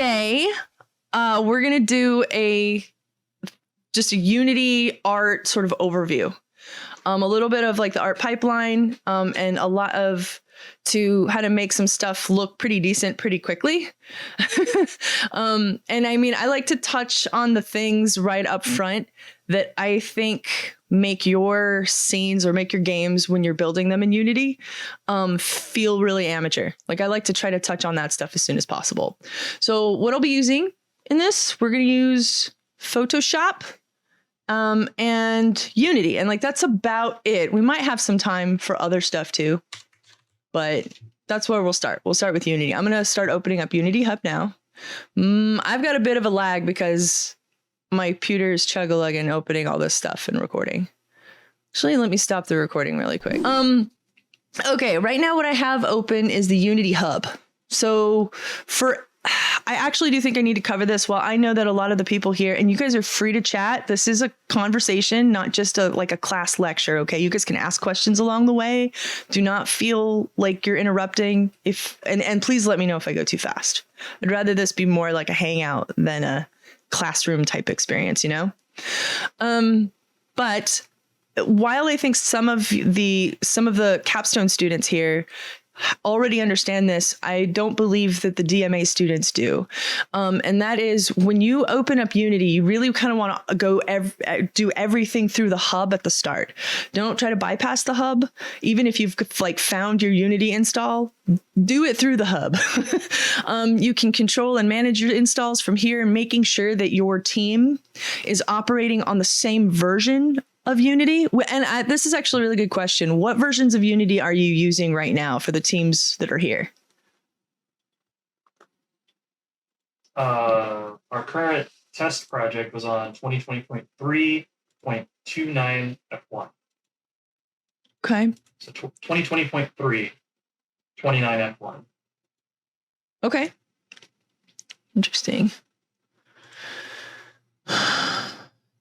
today we're going to do just a Unity art sort of overview. A little bit of like the art pipeline and a lot of how to make some stuff look pretty decent pretty quickly. And I mean, I like to touch on the things right up front that I think make your scenes or make your games when you're building them in Unity feel really amateur. Like I like to try to touch on that stuff as soon as possible. So what I'll be using in this, we're going to use Photoshop and Unity. And like, that's about it. We might have some time for other stuff too, but that's where we'll start. We'll start with Unity. I'm going to start opening up Unity Hub now. I've got a bit of a lag because my computer is chug-a-lugging opening all this stuff and recording. Actually, let me stop the recording really quick. Okay, right now what I have open is the Unity Hub. So I actually do think I need to cover this. While I know that a lot of the people here, and you guys are free to chat, this is a conversation, not just like a class lecture, okay? You guys can ask questions along the way. Do not feel like you're interrupting. And please let me know if I go too fast. I'd rather this be more like a hangout than a classroom type experience, you know? But while I think some of the capstone students here already understand this, I don't believe that the DMA students do. And that is when you open up Unity, you really kind of want to do everything through the hub at the start. Don't try to bypass the hub. Even if you've like found your Unity install, do it through the hub. You can control and manage your installs from here, making sure that your team is operating on the same version of Unity. And this is actually a really good question. What versions of Unity are you using right now for the teams that are here? Our current test project was on 2020.3.29 F1. Okay. So 2020.3, 29 F1. Okay. Interesting.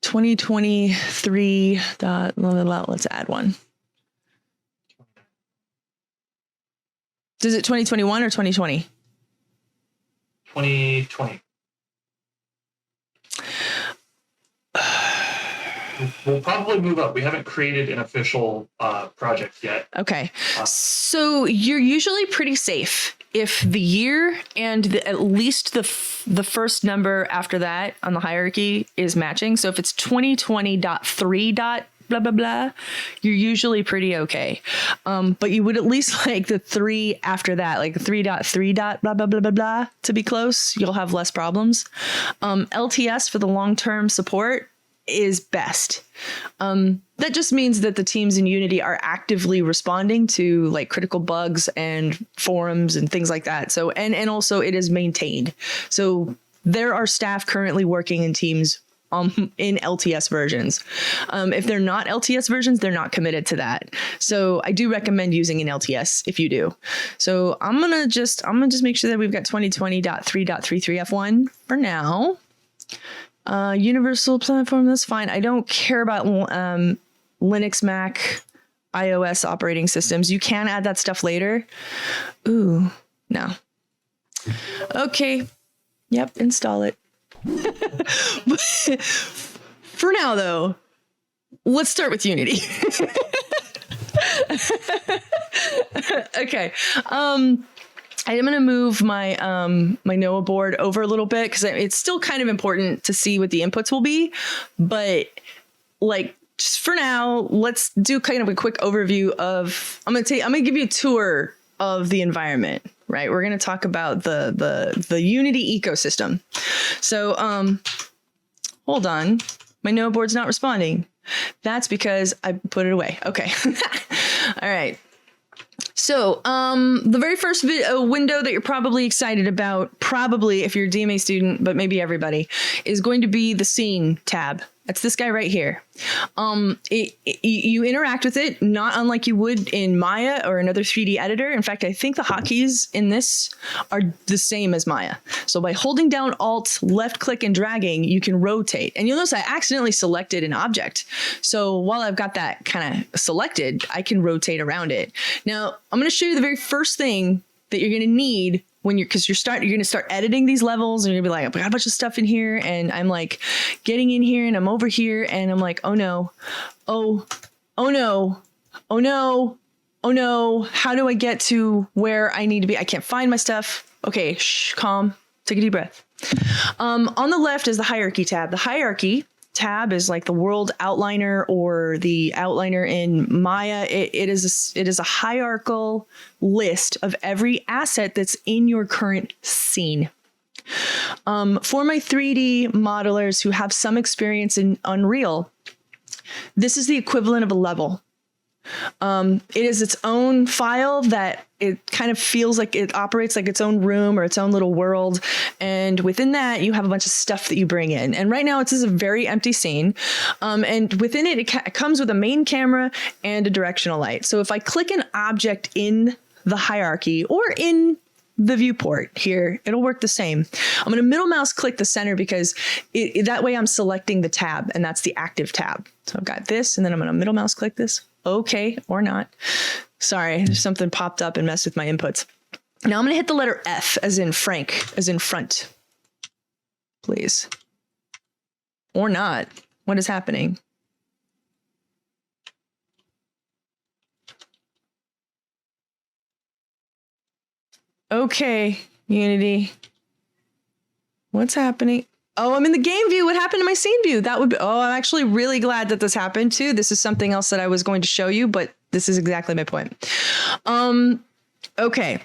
2023 let's add one. Is it 2021 or 2020? 2020. We'll probably move up. We haven't created an official project yet. Okay. So you're usually pretty safe if the year and at least the first number after that on the hierarchy is matching. So if it's 2020.3 blah, blah, blah, you're usually pretty okay. But you would at least like the 3 after that, like 3.3 blah, blah, blah, blah, blah, to be close. You'll have less problems. LTS for the long-term support is best. That just means that the teams in Unity are actively responding to like critical bugs and forums and things like that. So, and also it is maintained. So there are staff currently working in teams in LTS versions. If they're not LTS versions, they're not committed to that. So I do recommend using an LTS if you do. So I'm gonna just make sure that we've got 2020.3.33 F1 for now. Universal platform, that's fine. I don't care about Linux, Mac, iOS operating systems. You can add that stuff later. Ooh, no. Okay. Yep, install it. For now, though, let's start with Unity. Okay. I am going to move my my Noah board over a little bit because it's still kind of important to see what the inputs will be. But like just for now, let's do kind of a quick overview of. I'm gonna give you a tour of the environment. Right, we're going to talk about the Unity ecosystem. So hold on, my Noah board's not responding. That's because I put it away. Okay, all right. So the very first window that you're probably excited about, probably if you're a DMA student, but maybe everybody, is going to be the scene tab. That's this guy right here. You interact with it not unlike you would in Maya or another 3D editor. In fact, I think the hotkeys in this are the same as Maya. So by holding down Alt, left click and dragging, you can rotate. And you'll notice I accidentally selected an object. So while I've got that kind of selected, I can rotate around it. Now, I'm going to show you the very first thing that you're going to need when you're going to start editing these levels and you're gonna be like, I got a bunch of stuff in here and I'm like getting in here and I'm over here and I'm like, oh no, oh no, oh no, oh no. How do I get to where I need to be? I can't find my stuff. Okay, calm, take a deep breath. On the left is the hierarchy tab. The hierarchy tab is like the world outliner or the outliner in Maya. It is a hierarchical list of every asset that's in your current scene. For my 3D modelers who have some experience in Unreal, this is the equivalent of a level. It is its own file that it kind of feels like it operates like its own room or its own little world. And within that, you have a bunch of stuff that you bring in. And right now, it's a very empty scene. And within it, it comes with a main camera and a directional light. So if I click an object in the hierarchy or in the viewport here, it'll work the same. I'm going to middle mouse click the center because that way I'm selecting the tab, and that's the active tab. So I've got this, and then I'm going to middle mouse click this. Okay, or not. Sorry, something popped up and messed with my inputs. Now I'm going to hit the letter F as in Frank, as in front. Please. Or not. What is happening? Okay, Unity. What's happening? Oh, I'm in the game view. What happened to my scene view? That would be, I'm actually really glad that this happened too. This is something else that I was going to show you, but this is exactly my point. Okay.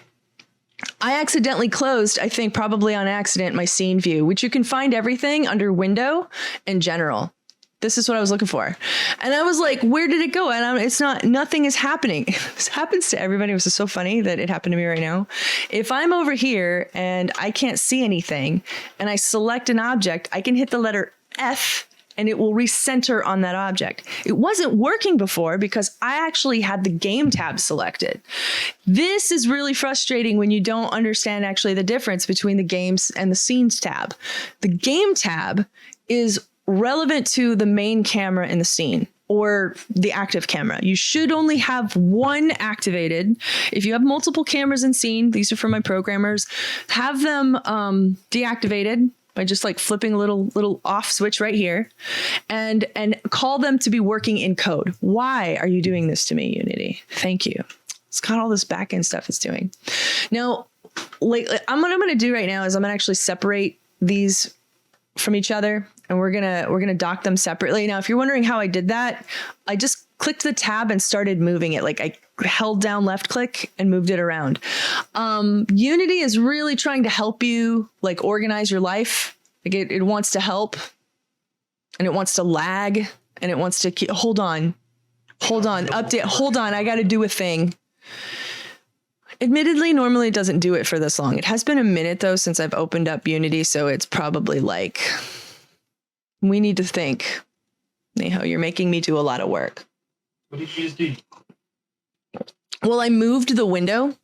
I accidentally closed, I think probably on accident, my scene view, which you can find everything under window and general. This is what I was looking for. And I was like, where did it go? And nothing is happening. This happens to everybody. It was just so funny that it happened to me right now. If I'm over here and I can't see anything and I select an object, I can hit the letter F and it will recenter on that object. It wasn't working before because I actually had the game tab selected. This is really frustrating when you don't understand actually the difference between the games and the scenes tab. The game tab is relevant to the main camera in the scene or the active camera. You should only have one activated. If you have multiple cameras in scene, these are for my programmers, have them deactivated by just like flipping a little off switch right here and call them to be working in code. Why are you doing this to me, Unity? Thank you. It's got all this backend stuff it's doing. Now, what I'm going to do right now is I'm going to actually separate these from each other, and we're gonna dock them separately. Now, if you're wondering how I did that, I just clicked the tab and started moving it. Like I held down left click and moved it around. Unity is really trying to help you like organize your life. Like it wants to help, and it wants to lag, and it wants to keep. Hold on, update. Hold on, I got to do a thing. Admittedly, normally it doesn't do it for this long. It has been a minute though since I've opened up Unity, so it's probably like, we need to think. Neho, you're making me do a lot of work. What did you just do? Well, I moved the window,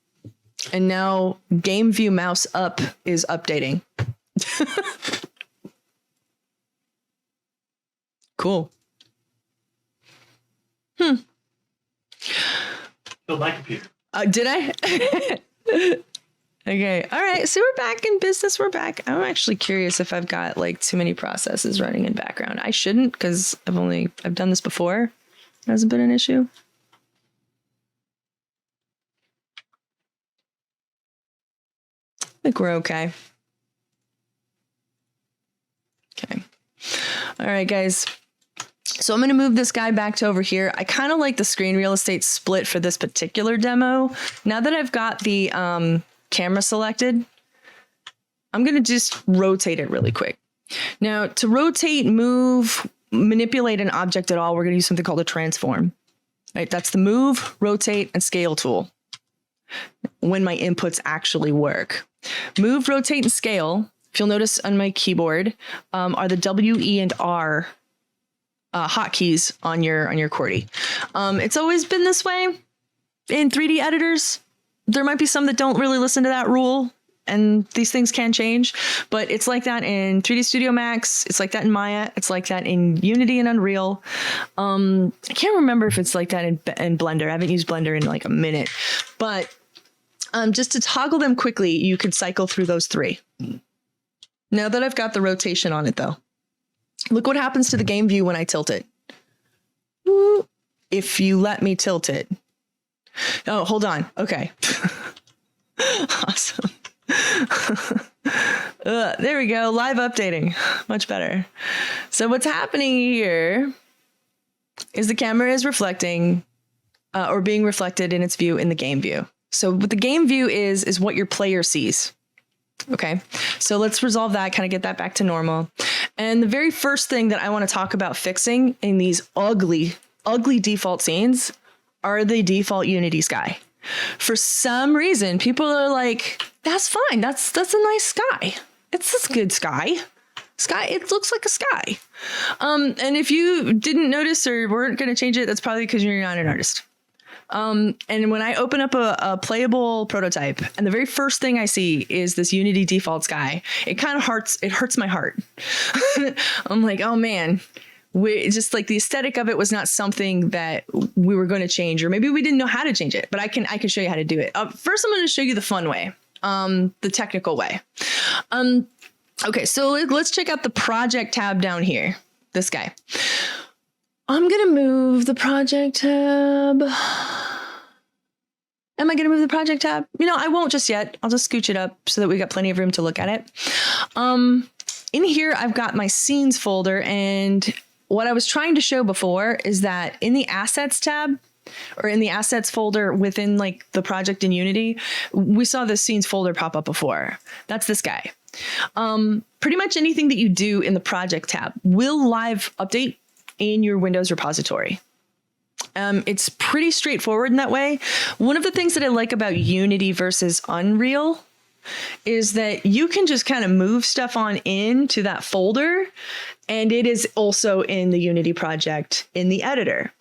and now game view mouse up is updating. Cool. Killed my computer. Did I? Okay. All right. So we're back in business. We're back. I'm actually curious if I've got like too many processes running in background. I shouldn't, because I've done this before. It hasn't been an issue. I think we're okay. Okay. All right, guys. So I'm going to move this guy back to over here. I kind of like the screen real estate split for this particular demo. Now that I've got the camera selected, I'm going to just rotate it really quick. Now to rotate, move, manipulate an object at all, we're going to use something called a transform. Right? That's the move, rotate, and scale tool when my inputs actually work. Move, rotate, and scale, if you'll notice on my keyboard, are the W, E, and R hotkeys on your QWERTY. It's always been this way in 3D editors. There might be some that don't really listen to that rule, and these things can change, but it's like that in 3D Studio Max. It's like that in Maya. It's like that in Unity and Unreal. I can't remember if it's like that in Blender. I haven't used Blender in like a minute, but Just to toggle them quickly, you could cycle through those 3. Now that I've got the rotation on it though, look what happens to the game view when I tilt it. If you let me tilt it. Oh, hold on. Okay. Awesome. There we go. Live updating. Much better. So what's happening here is the camera is reflecting or being reflected in its view in the game view. So what the game view is what your player sees. Okay, so let's resolve that, kind of get that back to normal. And the very first thing that I want to talk about fixing in these ugly default scenes are the default Unity sky. For some reason, people are like, that's fine. That's a nice sky. It's a good sky. It looks like a sky. And if you didn't notice or weren't going to change it, that's probably because you're not an artist. And when I open up a playable prototype and the very first thing I see is this Unity default sky, it hurts my heart. I'm like, oh man, just like the aesthetic of it was not something that we were going to change, or maybe we didn't know how to change it, but I can show you how to do it. First, I'm going to show you the fun way, the technical way. Okay, so let's check out the project tab down here, this guy. I'm going to move the project tab. Am I going to move the project tab? I won't just yet. I'll just scooch it up so that we got plenty of room to look at it. In here, I've got my scenes folder. And what I was trying to show before is that in the assets tab, or in the assets folder within like the project in Unity, we saw the scenes folder pop up before. That's this guy. Pretty much anything that you do in the project tab will live update in your Windows repository. It's pretty straightforward in that way. One of the things that I like about Unity versus Unreal is that you can just kind of move stuff on into that folder, and it is also in the Unity project in the editor.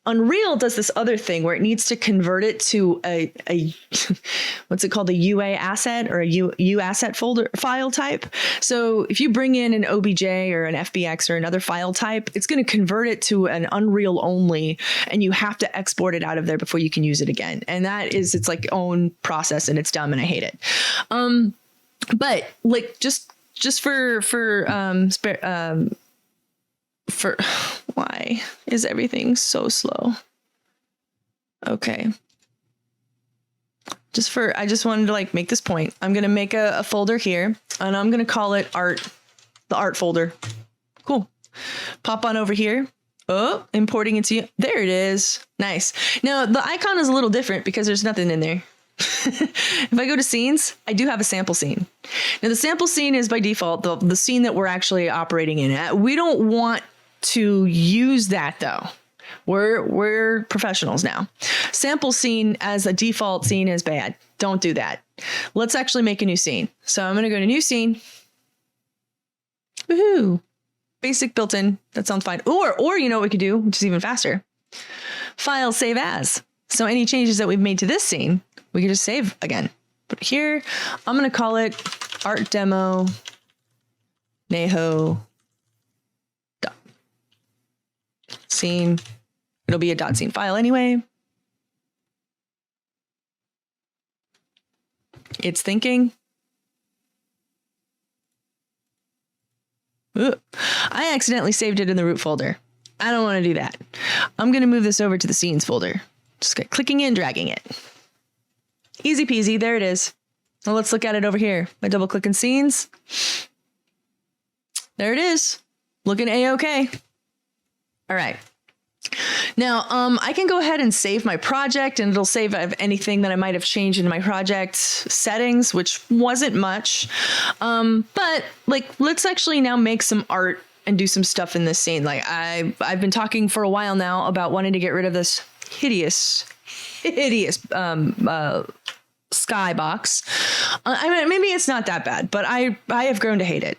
Unreal does this other thing where it needs to convert it to a what's it called, a UA asset or a U asset folder file type. So if you bring in an OBJ or an FBX or another file type, it's going to convert it to an Unreal only, and you have to export it out of there before you can use it again. And that is its like own process, and it's dumb, and I hate it. But like just for why is everything so slow? Okay. I just wanted to like make this point. I'm going to make a folder here, and I'm going to call it the art folder. Cool. Pop on over here. Oh, importing into, there it is. Nice. Now the icon is a little different because there's nothing in there. If I go to scenes, I do have a sample scene. Now the sample scene is by default the scene that we're actually operating in. We don't want to use that though. We're professionals now. Sample scene as a default scene is bad. Don't do that. Let's actually make a new scene. So I'm going to go to new scene. Woohoo. Basic built-in. That sounds fine. Or you know what we could do, which is even faster. File, save as. So any changes that we've made to this scene, we can just save again. But here, I'm going to call it art demo Neho dot scene. It'll be a .scene file anyway. It's thinking. Ooh, I accidentally saved it in the root folder. I don't want to do that. I'm going to move this over to the scenes folder. Just clicking in, dragging it. Easy peasy. There it is. Now let's look at it over here. By double clicking scenes. There it is. Looking A-okay. All right. Now, I can go ahead and save my project, and it'll save anything that I might have changed in my project settings, which wasn't much. But like, let's actually now make some art and do some stuff in this scene. Like I've been talking for a while now about wanting to get rid of this hideous sky box. I mean, maybe it's not that bad, but I have grown to hate it.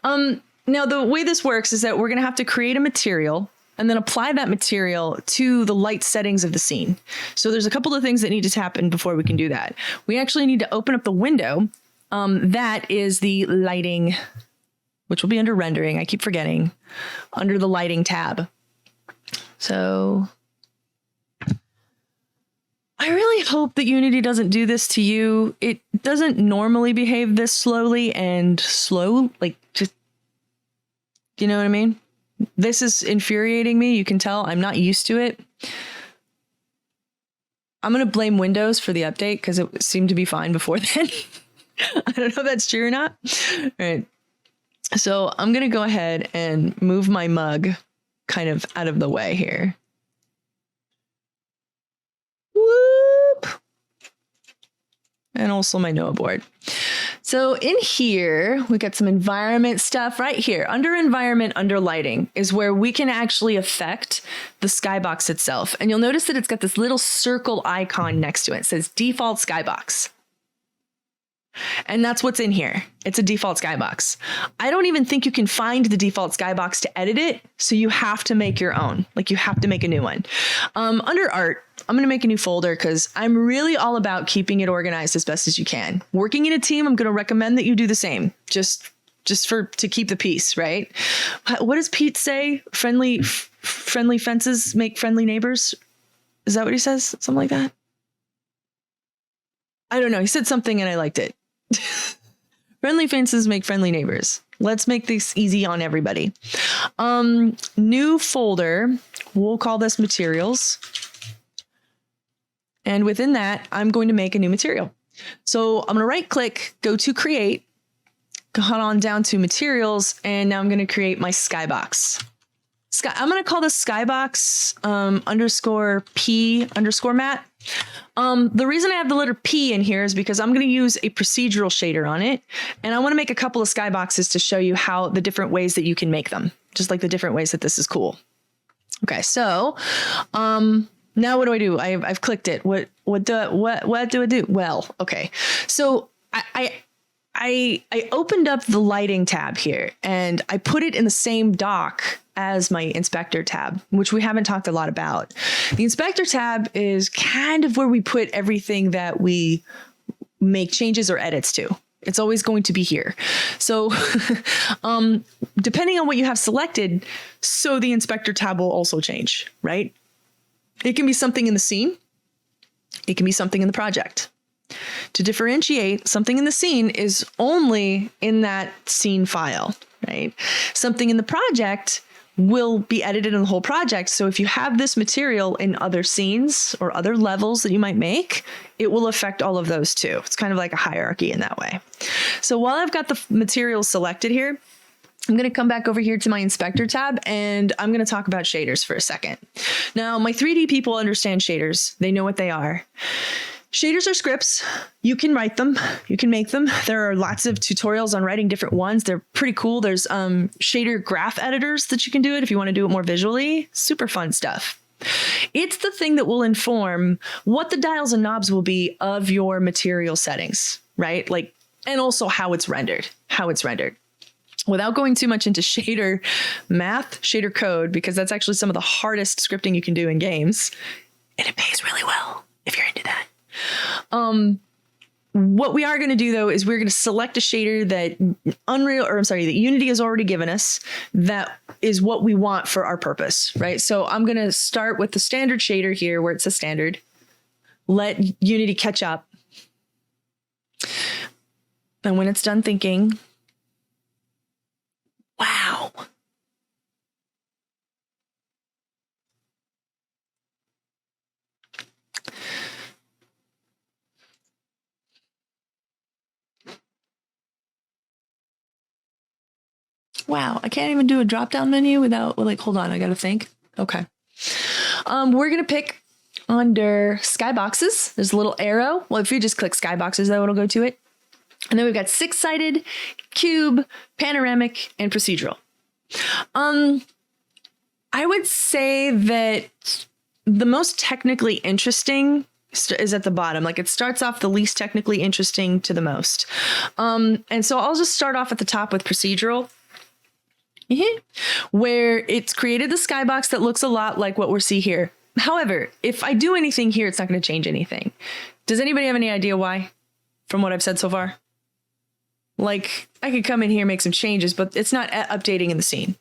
Now the way this works is that we're going to have to create a material and then apply that material to the light settings of the scene. So there's a couple of things that need to happen before we can do that. We actually need to open up the window that is the lighting, which will be under rendering. I keep forgetting, under the lighting tab. So I really hope that Unity doesn't do this to you. It doesn't normally behave this slowly and slow, like just, you know what I mean? This is infuriating me. You can tell I'm not used to it. I'm going to blame Windows for the update because it seemed to be fine before then. I don't know if that's true or not. All right. So I'm going to go ahead and move my mug kind of out of the way here. Whoop. And also my Noah board. So in here, we got some environment stuff right here. Under environment, under lighting is where we can actually affect the skybox itself. And you'll notice that it's got this little circle icon next to it. It says default skybox. And that's what's in here. It's a default skybox. I don't even think you can find the default skybox to edit it. So you have to make your own. Like you have to make a new one. Under art, I'm going to make a new folder because I'm really all about keeping it organized as best as you can. Working in a team, I'm going to recommend that you do the same. Just to keep the peace, right? What does Pete say? Friendly fences make friendly neighbors. Is that what he says? Something like that. I don't know. He said something and I liked it. Friendly fences make friendly neighbors. Let's make this easy on everybody. New folder. We'll call this materials. And within that, I'm going to make a new material. So I'm going to right click, go to create, go on down to materials. And now I'm going to create my skybox. I'm going to call this skybox underscore P underscore mat. The reason I have the letter P in here is because I'm going to use a procedural shader on it. And I want to make a couple of skyboxes to show you how the different ways that you can make them, just like the different ways that this is cool. Okay, so now what do? I've clicked it. What do I do? Well, okay. So I opened up the lighting tab here and I put it in the same dock as my inspector tab, which we haven't talked a lot about. The inspector tab is kind of where we put everything that we make changes or edits to. It's always going to be here. So depending on what you have selected, so the inspector tab will also change, right? It can be something in the scene. It can be something in the project. To differentiate, something in the scene is only in that scene file, right? Something in the project will be edited in the whole project. So if you have this material in other scenes or other levels that you might make, it will affect all of those too. It's kind of like a hierarchy in that way. So while I've got the materials selected here, I'm going to come back over here to my inspector tab and I'm going to talk about shaders for a second. Now, my 3D people understand shaders. They know what they are. Shaders are scripts. You can write them. You can make them. There are lots of tutorials on writing different ones. They're pretty cool. There's shader graph editors that you can do it if you want to do it more visually. Super fun stuff. It's the thing that will inform what the dials and knobs will be of your material settings, right? Like, and also how it's rendered. Without going too much into shader math, shader code, because that's actually some of the hardest scripting you can do in games. And it pays really well if you're into that. What we are going to do though, is we're going to select a shader that that Unity has already given us. That is what we want for our purpose, right? So I'm going to start with the standard shader here where it says standard. Let Unity catch up. And when it's done thinking, wow. Wow, I can't even do a drop-down menu without, like, hold on, I gotta think. Okay. We're gonna pick under skyboxes. There's a little arrow. Well, if you just click skyboxes, that will go to it. And then we've got six-sided, cube, panoramic, and procedural. I would say that the most technically interesting is at the bottom. Like it starts off the least technically interesting to the most. And so I'll just start off at the top with procedural. Where it's created the skybox that looks a lot like what we see here. However, if I do anything here, it's not going to change anything. Does anybody have any idea why from what I've said so far? Like I could come in here and make some changes, but it's not updating in the scene.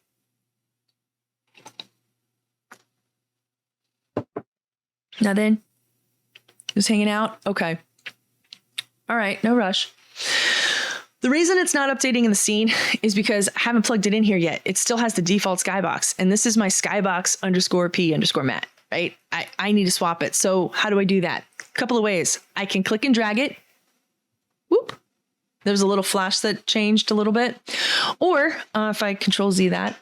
Nothing. Just hanging out? Okay. All right, no rush. The reason it's not updating in the scene is because I haven't plugged it in here yet. It still has the default skybox, and this is my skybox_p_mat, right? I need to swap it. So how do I do that? A couple of ways. I can click and drag it. Whoop. There's a little flash that changed a little bit. Or if I control Z that,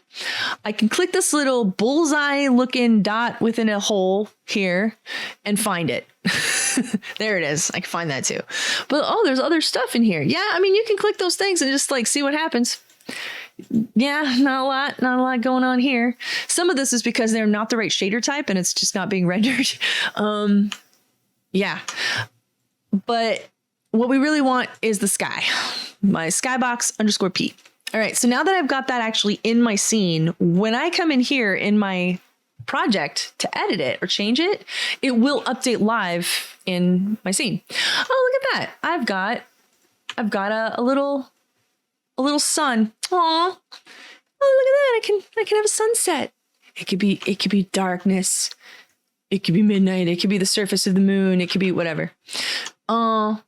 I can click this little bullseye looking dot within a hole here and find it. There it is. I can find that too. But oh, there's other stuff in here. Yeah, I mean, you can click those things and just like see what happens. Yeah, not a lot going on here. Some of this is because they're not the right shader type and it's just not being rendered. Yeah. But what we really want is the sky, my skybox_p. All right, so now that I've got that actually in my scene, when I come in here in my project to edit it or change it, it will update live in my scene. Oh, look at that. I've got a little sun. Aw. Oh, look at that. I can have a sunset. It could be darkness. It could be midnight. It could be the surface of the moon. It could be whatever. Oh.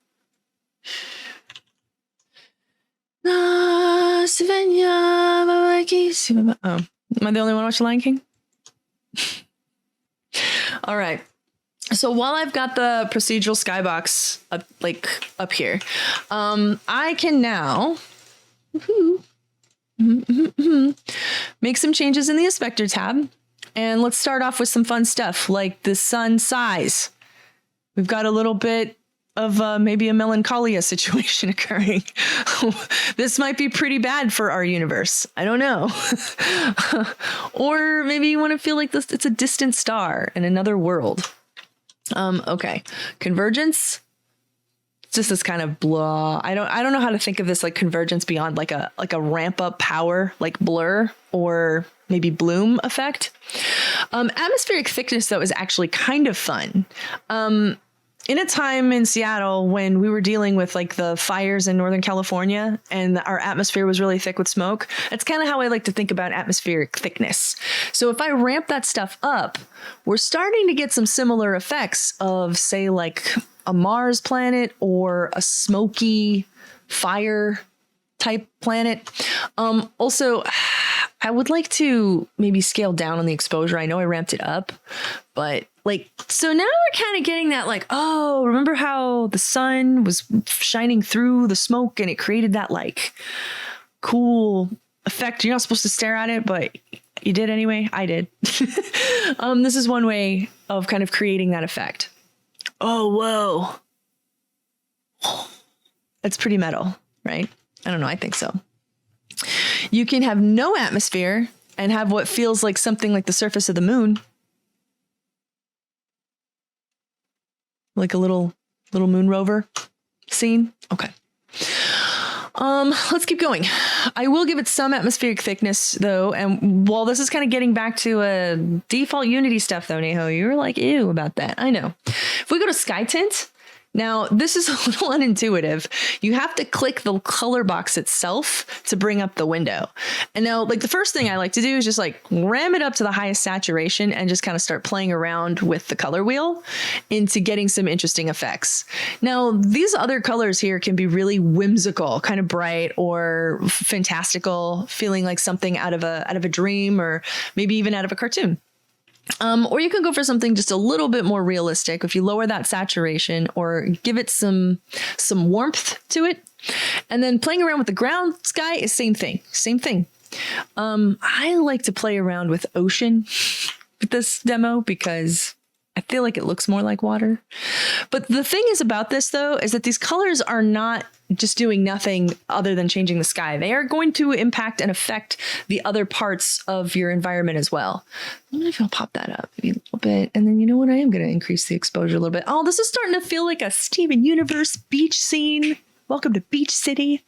Oh, am I the only one watching Lion King? All right. So while I've got the procedural skybox up here, I can now make some changes in the inspector tab. And let's start off with some fun stuff like the sun size. We've got a little bit of maybe a melancholia situation occurring. This might be pretty bad for our universe. I don't know. Or maybe you want to feel like it's a distant star in another world. Okay. Convergence. Just this kind of blah. I don't know how to think of this like convergence beyond like a ramp up power, like blur or maybe bloom effect. Atmospheric thickness though is actually kind of fun. In a time in Seattle when we were dealing with like the fires in Northern California and our atmosphere was really thick with smoke, that's kind of how I like to think about atmospheric thickness. So if I ramp that stuff up, we're starting to get some similar effects of say like a Mars planet or a smoky fire type planet. Also, I would like to maybe scale down on the exposure. I know I ramped it up, but like, so now we're kind of getting that like, oh, remember how the sun was shining through the smoke and it created that like cool effect. You're not supposed to stare at it, but you did anyway. I did. This is one way of kind of creating that effect. Oh, whoa. That's pretty metal, right? I don't know. I think so. You can have no atmosphere and have what feels like something like the surface of the moon. Like a little moon rover scene. Okay. Let's keep going. I will give it some atmospheric thickness though. And while this is kind of getting back to a default Unity stuff though, Neho, you're like, ew about that. I know. If we go to sky tint, now this is a little unintuitive. You have to click the color box itself to bring up the window. And now like the first thing I like to do is just like ram it up to the highest saturation and just kind of start playing around with the color wheel into getting some interesting effects. Now these other colors here can be really whimsical, kind of bright or fantastical, feeling like something out of a dream or maybe even out of a cartoon. Or you can go for something just a little bit more realistic if you lower that saturation or give it some warmth to it. And then playing around with the ground sky is same thing. I like to play around with ocean with this demo because I feel like it looks more like water. But the thing is about this though, is that these colors are not just doing nothing other than changing the sky. They are going to impact and affect the other parts of your environment as well. I don't know if I'll pop that up maybe a little bit. And then you know what? I am going to increase the exposure a little bit. Oh, this is starting to feel like a Steven Universe beach scene. Welcome to Beach City.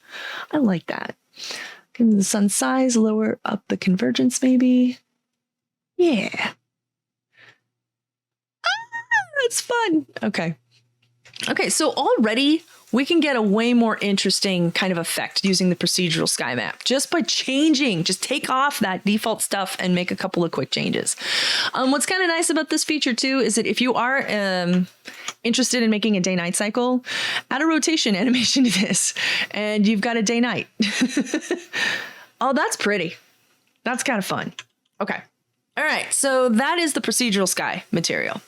I like that. Give the sun size, lower up the convergence maybe. Yeah. That's fun. Okay, so already we can get a way more interesting kind of effect using the procedural sky map just by changing, just take off that default stuff and make a couple of quick changes. What's kind of nice about this feature too is that if you are interested in making a day-night cycle, add a rotation animation to this, and you've got a day-night. Oh, that's pretty. That's kind of fun. Okay. All right. So that is the procedural sky material.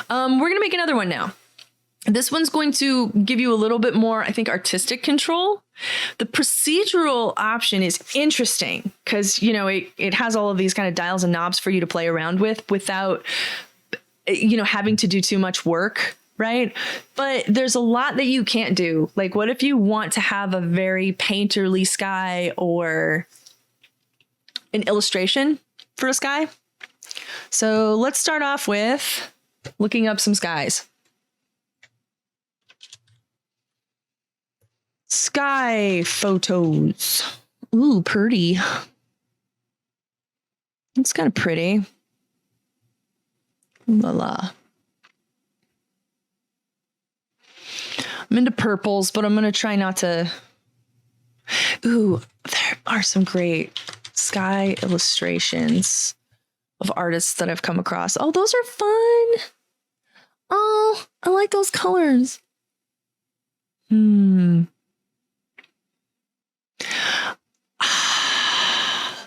We're going to make another one now. This one's going to give you a little bit more, I think, artistic control. The procedural option is interesting because, you know, it has all of these kind of dials and knobs for you to play around with without, you know, having to do too much work, right? But there's a lot that you can't do. Like, what if you want to have a very painterly sky or an illustration for a sky? So let's start off with looking up some skies. Sky photos. Ooh, pretty. It's kind of pretty. La la. I'm into purples, but I'm going to try not to. Ooh, there are some great sky illustrations of artists that I've come across. Oh, those are fun. Oh, I like those colors.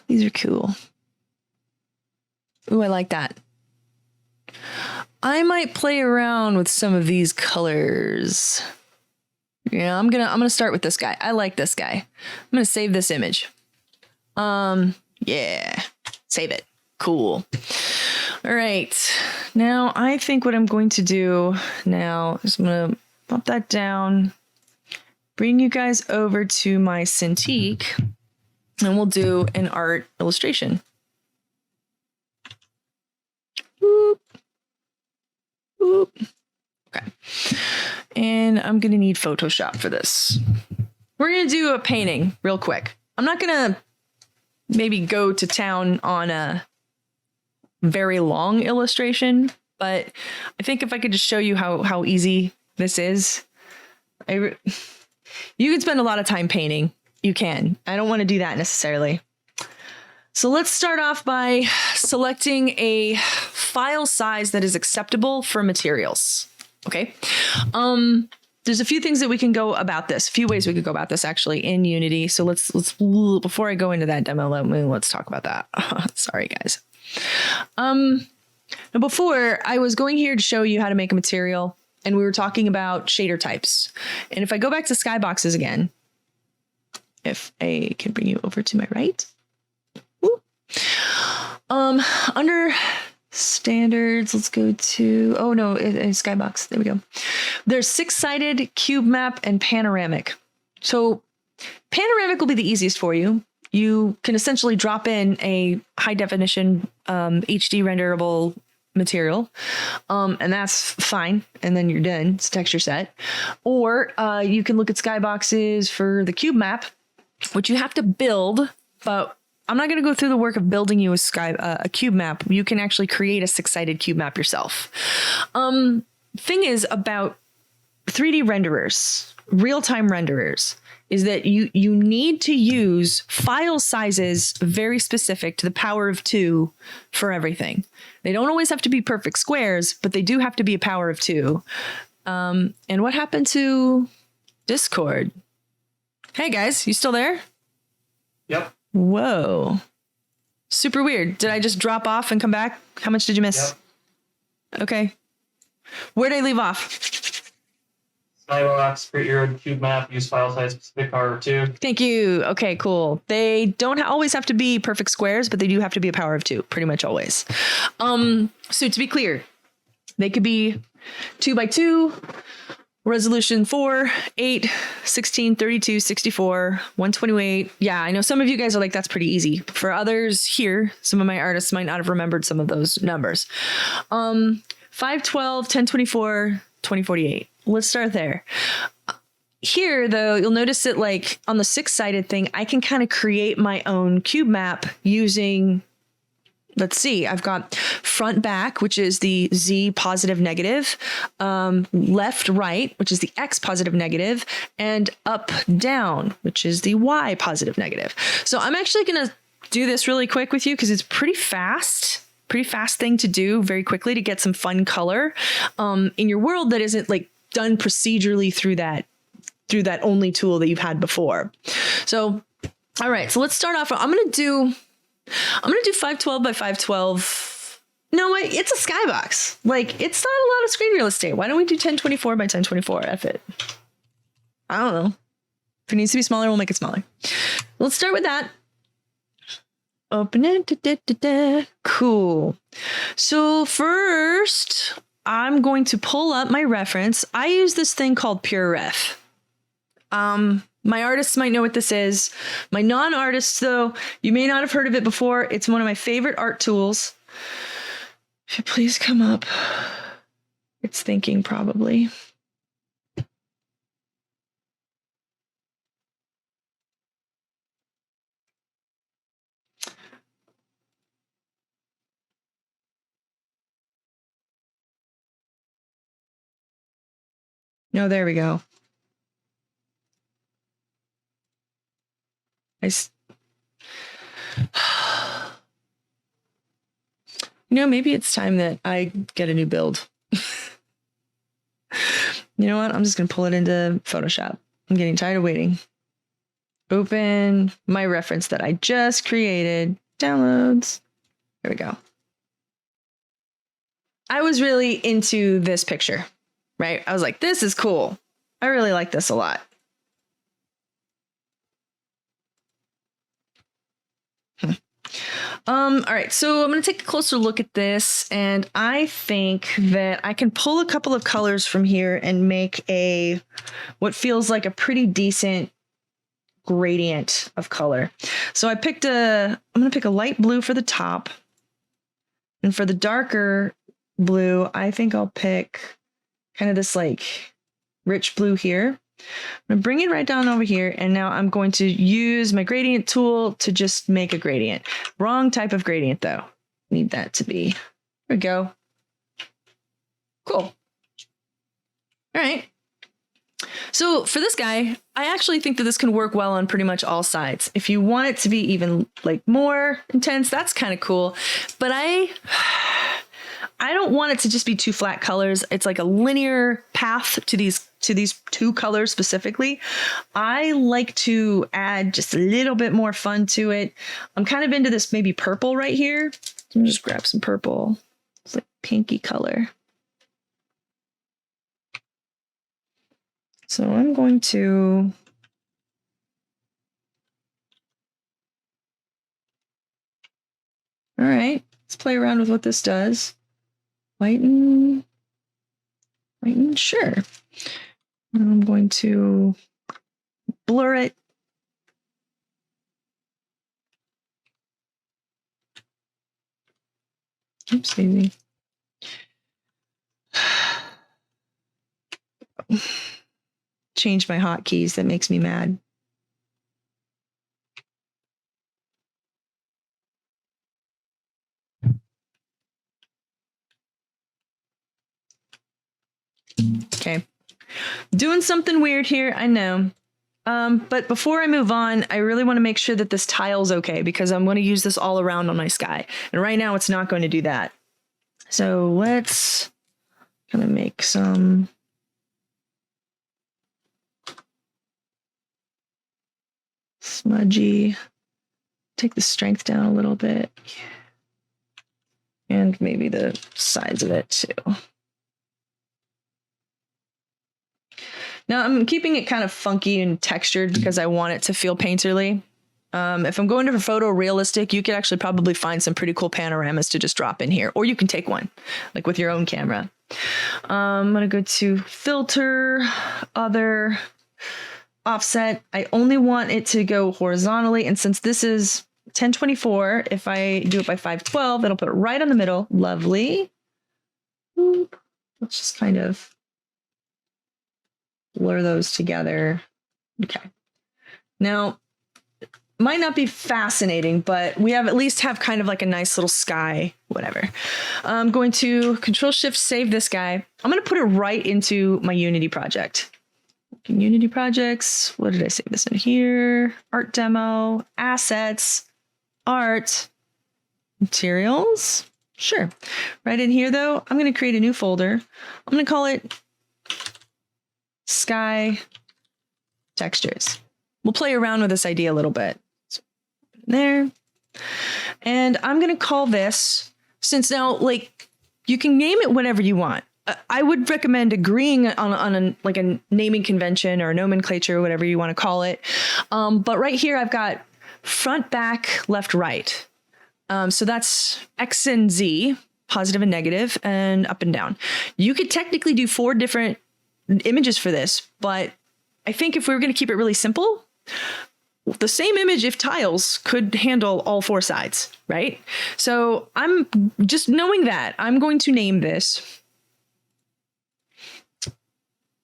These are cool. Ooh, I like that. I might play around with some of these colors. Yeah, I'm gonna start with this guy. I like this guy. I'm gonna save this image. Yeah, save it. Cool. All right. Now I think what I'm going to do now is I'm gonna pop that down, bring you guys over to my Cintiq, and we'll do an art illustration. Boop. Boop. Okay. And I'm going to need Photoshop for this. We're going to do a painting real quick. I'm not going to maybe go to town on a very long illustration, but I think if I could just show you how easy this is. You can spend a lot of time painting. You can. I don't want to do that necessarily. So let's start off by selecting a file size that is acceptable for materials. Okay. There's a few things that we can go about this. A few ways we could go about this actually in Unity. So let's before I go into that demo, let's talk about that. Sorry, guys. Now before I was going here to show you how to make a material, and we were talking about shader types. And if I go back to skyboxes again, if I can bring you over to my right. Woo. Under standards, let's go to, oh no, skybox. There we go. There's 6-sided, cube map, and panoramic. So panoramic will be the easiest for you. You can essentially drop in a high definition HD renderable material, and that's fine. And then you're done. It's texture set. Or you can look at skyboxes for the cube map, which you have to build, but I'm not going to go through the work of building you a cube map. You can actually create a 6-sided cube map yourself. Thing is about 3D renderers, real-time renderers, is that you need to use file sizes very specific to the power of 2 for everything. They don't always have to be perfect squares, but they do have to be a power of 2. And what happened to Discord? Hey guys, you still there? Yep. Whoa. Super weird. Did I just drop off and come back? How much did you miss? Yep. Okay. Where did I leave off? Skybox, create your own cube map, use file size specific power of 2. Thank you. Okay, cool. They don't always have to be perfect squares, but they do have to be a power of 2, pretty much always. So to be clear, they could be 2 by 2, resolution 4, 8, 16, 32, 64, 128. Yeah, I know some of you guys are like, that's pretty easy. For others here, some of my artists might not have remembered some of those numbers. 512, 1024, 2048. Let's start there. Here, though, you'll notice that like on the 6-sided thing, I can kind of create my own cube map using, let's see, I've got front back, which is the Z positive negative, left right, which is the X positive negative, and up down, which is the Y positive negative. So I'm actually going to do this really quick with you because it's pretty fast. pretty fast thing to do very quickly to get some fun color in your world that isn't like done procedurally through that only tool that you've had before. So, all right, so let's start off. I'm gonna do 512 by 512. No, wait, it's a skybox. Like, it's not a lot of screen real estate. Why don't we do 1024 by 1024? F it. I don't know. If it needs to be smaller, we'll make it smaller. Let's start with that. Open it. Cool. So first, I'm going to pull up my reference. I use this thing called PureRef. My artists might know what this is. My non-artists, though, you may not have heard of it before. It's one of my favorite art tools. If you please come up. It's thinking probably. No, there we go. Maybe it's time that I get a new build. You know what? I'm just going to pull it into Photoshop. I'm getting tired of waiting. Open my reference that I just created. Downloads. There we go. I was really into this picture, right? I was like, this is cool. I really like this a lot. All right, so I'm going to take a closer look at this, and I think that I can pull a couple of colors from here and make what feels like a pretty decent gradient of color. So I'm going to pick a light blue for the top, and for the darker blue, I think I'll pick kind of this like rich blue here. I'm going to bring it right down over here, and now I'm going to use my gradient tool to just make a gradient. Wrong type of gradient, though. Need that to be. There we go. Cool. All right. So for this guy, I actually think that this can work well on pretty much all sides. If you want it to be even like more intense, that's kind of cool. But I don't want it to just be two flat colors. It's like a linear path to these two colors specifically. I like to add just a little bit more fun to it. I'm kind of into this maybe purple right here. Let me just grab some purple. It's like pinky color. So I'm going to all right, let's play around with what this does. Lighten, sure. I'm going to blur it. Oops, baby. Change my hotkeys. That makes me mad. Okay. Doing something weird here, I know. But before I move on, I really want to make sure that this tile's okay, because I'm going to use this all around on my sky. And right now it's not going to do that. So let's kind of make some smudgy. Take the strength down a little bit. And maybe the sides of it too. Now I'm keeping it kind of funky and textured because I want it to feel painterly. If I'm going to photorealistic, you could actually probably find some pretty cool panoramas to just drop in here, or you can take one like with your own camera. I'm going to go to filter, other, offset. I only want it to go horizontally. And since this is 1024, if I do it by 512, it'll put it right on the middle. Lovely. Let's just kind of blur those together. Okay. Now, might not be fascinating, but we at least have kind of like a nice little sky, whatever. I'm going to Control-Shift save this guy. I'm going to put it right into my Unity project. In Unity projects, what did I save this in here? Art demo, assets, art, materials. Sure. Right in here, though, I'm going to create a new folder. I'm going to call it Sky Textures. We'll play around with this idea a little bit. So, there. And I'm going to call this, since now, like, you can name it whatever you want. I would recommend agreeing on a naming convention or nomenclature, whatever you want to call it. But right here, I've got front, back, left, right. So that's X and Z, positive and negative, and up and down. You could technically do 4 different images for this, but I think if we were going to keep it really simple, the same image, if tiles, could handle all 4 sides, right? So I'm just knowing that I'm going to name this.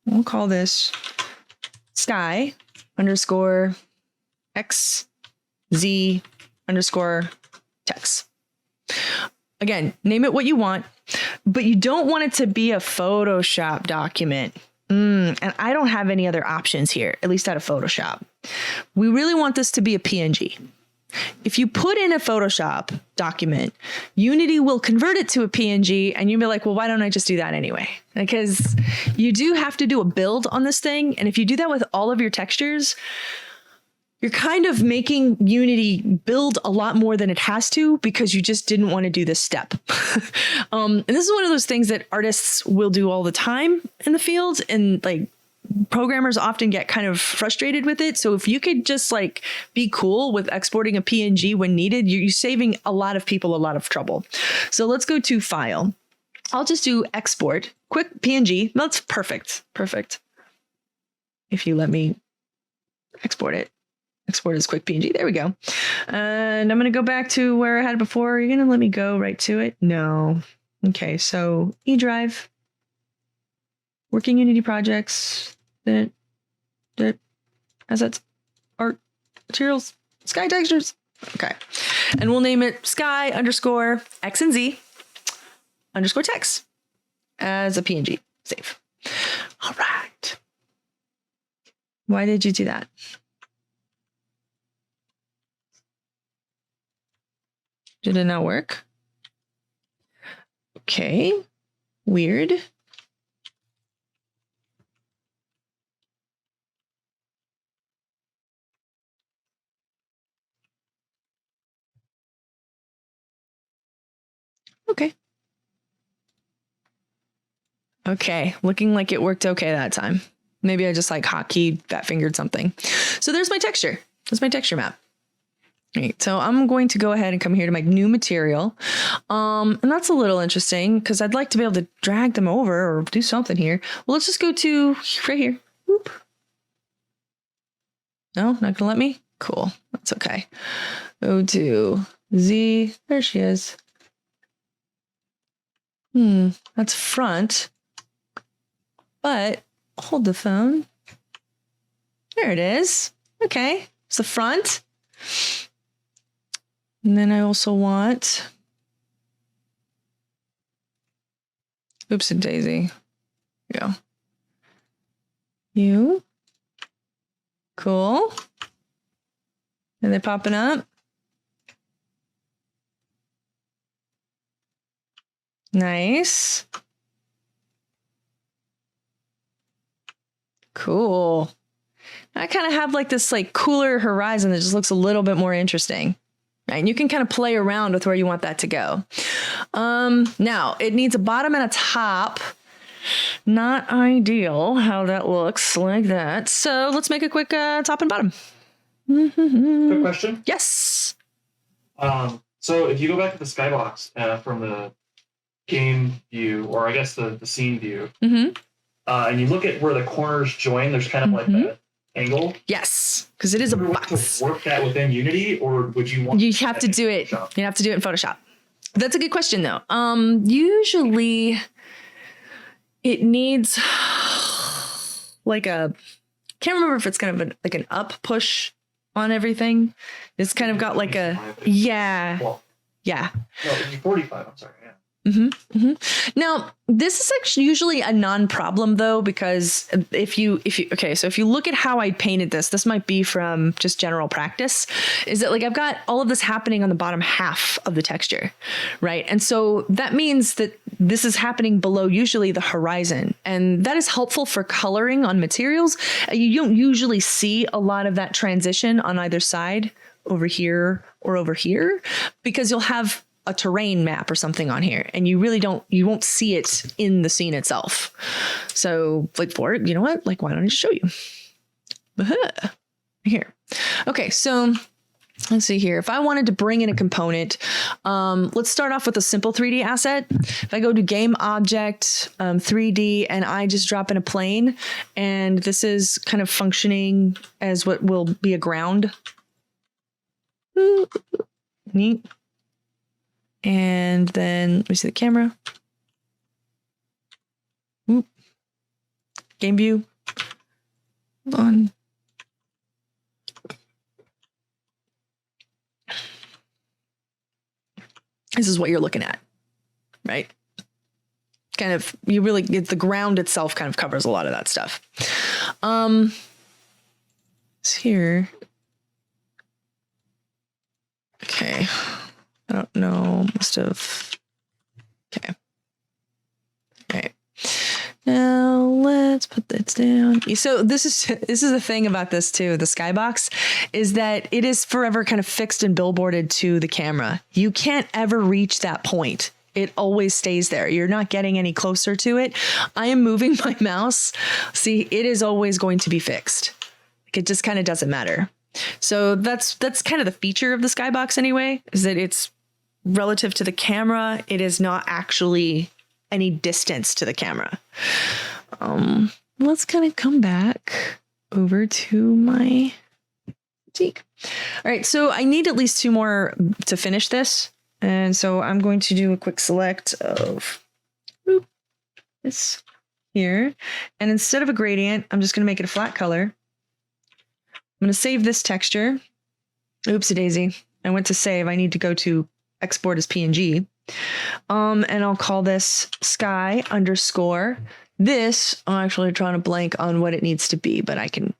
We'll call this Sky _ X Z _ text. Again, name it what you want, but you don't want it to be a Photoshop document. And I don't have any other options here, at least out of Photoshop. We really want this to be a PNG. If you put in a Photoshop document, Unity will convert it to a PNG, and you'll be like, well, why don't I just do that anyway? Because you do have to do a build on this thing. And if you do that with all of your textures, you're kind of making Unity build a lot more than it has to because you just didn't want to do this step. And this is one of those things that artists will do all the time in the field, and like programmers often get kind of frustrated with it. So if you could just like be cool with exporting a PNG when needed, you're saving a lot of people a lot of trouble. So let's go to File. I'll just do Export, quick PNG. That's perfect. Perfect. If you let me export it. Export as quick PNG. There we go. And I'm going to go back to where I had it before. Are you going to let me go right to it? No. Okay. So E drive, working Unity projects, assets, art, materials, Sky textures. Okay. And we'll name it Sky _ X and Z _ text as a PNG. Save. All right. Why did you do that? Did it not work? Okay. Weird. Okay. Okay. Looking like it worked okay that time. Maybe I just like hotkeyed, fat fingered something. So there's my texture. That's my texture map. Right, so I'm going to go ahead and come here to my new material. And that's a little interesting because I'd like to be able to drag them over or do something here. Well, let's just go to right here. Whoop. No, not gonna let me? Cool, that's okay. Go to Z, there she is. That's front. But hold the phone. There it is. Okay, it's the front. And then I also want, oops and daisy, go. You, cool. Are they popping up? Nice. Cool. I kind of have like this like cooler horizon that just looks a little bit more interesting. Right? And you can kind of play around with where you want that to go. Now it needs a bottom and a top. Not ideal how that looks like that. So let's make a quick top and bottom. Quick question. Yes. So if you go back to the skybox from the game view, or I guess the scene view, and you look at where the corners join, there's kind of like that angle. Yes, because it is a box. To work that within Unity, or would you want? You have to do it. You have to do it in Photoshop. That's a good question, though. Usually, it needs like a. Can't remember if it's kind of like an up push on everything. It's kind of got like a Well, yeah. No, 45. I'm sorry. Yeah. Now, this is actually usually a non-problem though, because if you look at how I painted this might be from just general practice, is that like I've got all of this happening on the bottom half of the texture, right? And so that means that this is happening below usually the horizon, and that is helpful for coloring on materials. You don't usually see a lot of that transition on either side, over here or over here, because you'll have a terrain map or something on here, and you won't see it in the scene itself. So like for it, you know what? Like, why don't I just show you? Here. Okay, so let's see here. If I wanted to bring in a component, let's start off with a simple 3D asset. If I go to game object, 3D, and I just drop in a plane, and this is kind of functioning as what will be a ground. Neat. And then let me see the camera. Oop. Game view. Hold on. This is what you're looking at, right? Kind of, the ground itself kind of covers a lot of that stuff. It's here. Okay. I don't know. Must have. Okay. Okay. Now let's put this down. So this is the thing about this too. The skybox is that it is forever kind of fixed and billboarded to the camera. You can't ever reach that point. It always stays there. You're not getting any closer to it. I am moving my mouse. See, it is always going to be fixed. It just kind of doesn't matter. So that's kind of the feature of the skybox anyway, is that it's relative to the camera. It is not actually any distance to the camera. Let's kind of come back over to my critique. All right, so I need at least 2 more to finish this. And so I'm going to do a quick select of this here. And instead of a gradient, I'm just going to make it a flat color. I'm going to save this texture. Oopsie daisy. I went to save. I need to go to export as PNG. And I'll call this sky underscore. This, I'm actually trying to blank on what it needs to be, but I can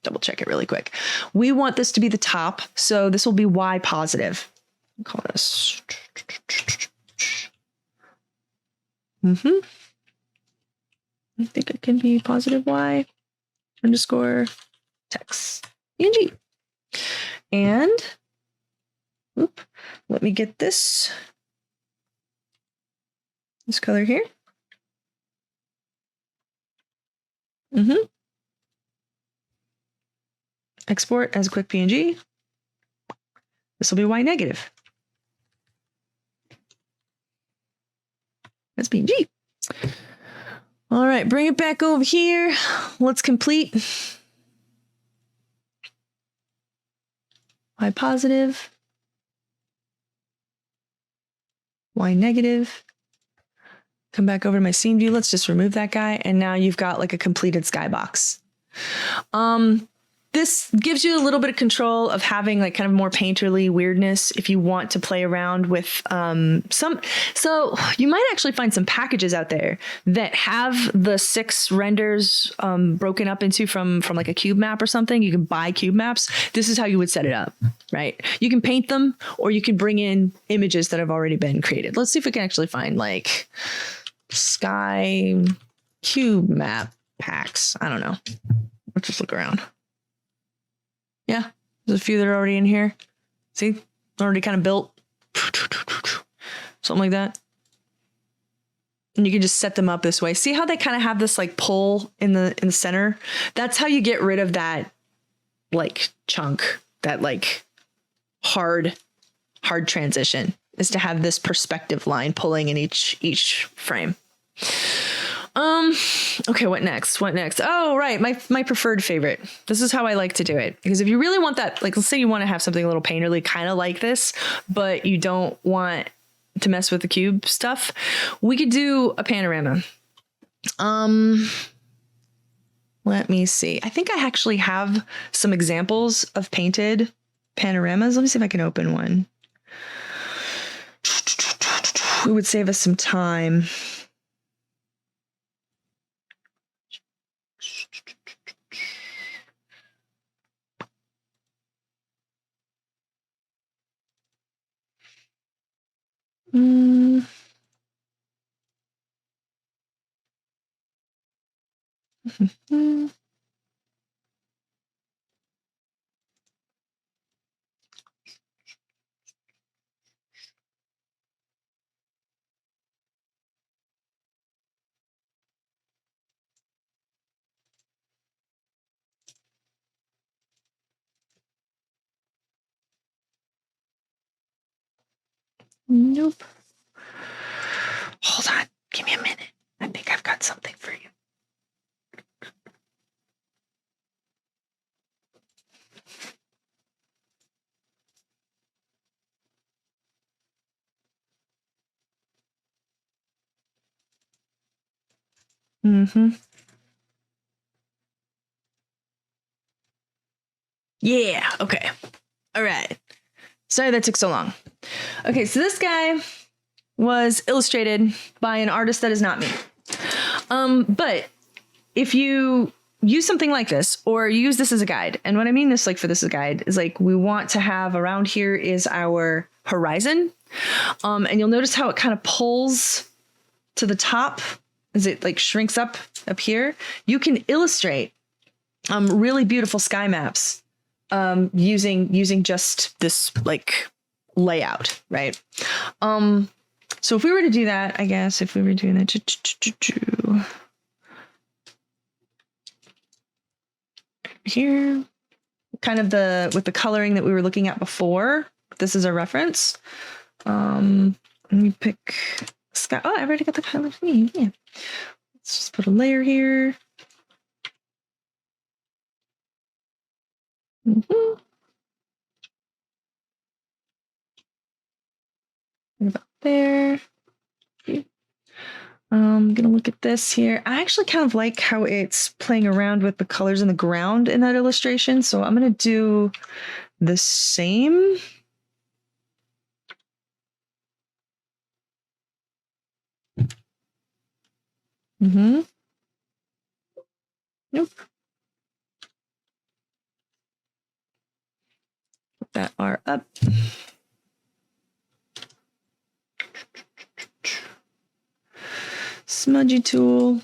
double check it really quick. We want this to be the top. So this will be Y positive. I'll call this. I think it can be positive Y underscore text PNG. And let me get this color here. Export as a quick PNG. This will be Y negative. That's PNG. All right, bring it back over here. Let's complete. Y positive. Y negative. Come back over to my scene view. Let's just remove that guy. And now you've got like a completed skybox. This gives you a little bit of control of having like kind of more painterly weirdness if you want to play around with some. So you might actually find some packages out there that have the 6 renders broken up into from like a cube map or something. You can buy cube maps. This is how you would set it up, right? You can paint them, or you can bring in images that have already been created. Let's see if we can actually find like sky cube map packs. I don't know. Let's just look around. Yeah, there's a few that are already in here. See, already kind of built. Something like that. And you can just set them up this way. See how they kind of have this like pull in the center? That's how you get rid of that like chunk, that like hard transition, is to have this perspective line pulling in each frame. Okay, what next? Oh, right. My preferred favorite. This is how I like to do it. Because if you really want that, like, let's say you want to have something a little painterly, kind of like this, but you don't want to mess with the cube stuff, we could do a panorama. Let me see. I think I actually have some examples of painted panoramas. Let me see if I can open one. it would save us some time. Mm. Nope. Hold on. Give me a minute. I think I've got something for you. Mm-hmm. Yeah. Okay. All right. Sorry that took so long. Okay, so this guy was illustrated by an artist that is not me. But if you use something like this, or use this as a guide, and what I mean this, like, for this as a guide, is like, we want to have around here is our horizon. And you'll notice how it kind of pulls to the top as it like shrinks up here. You can illustrate really beautiful sky maps using just this like layout, right? So if we were to do that, I guess if we were doing that here, kind of with the coloring that we were looking at before, this is a reference. Let me pick sky. Oh, I already got the color. Yeah. Let's just put a layer here. Mm-hmm. And about there. I'm gonna look at this here. I actually kind of like how it's playing around with the colors in the ground in that illustration. So I'm gonna do the same. Mm-hmm. Nope. Put that R up. Smudgy tool.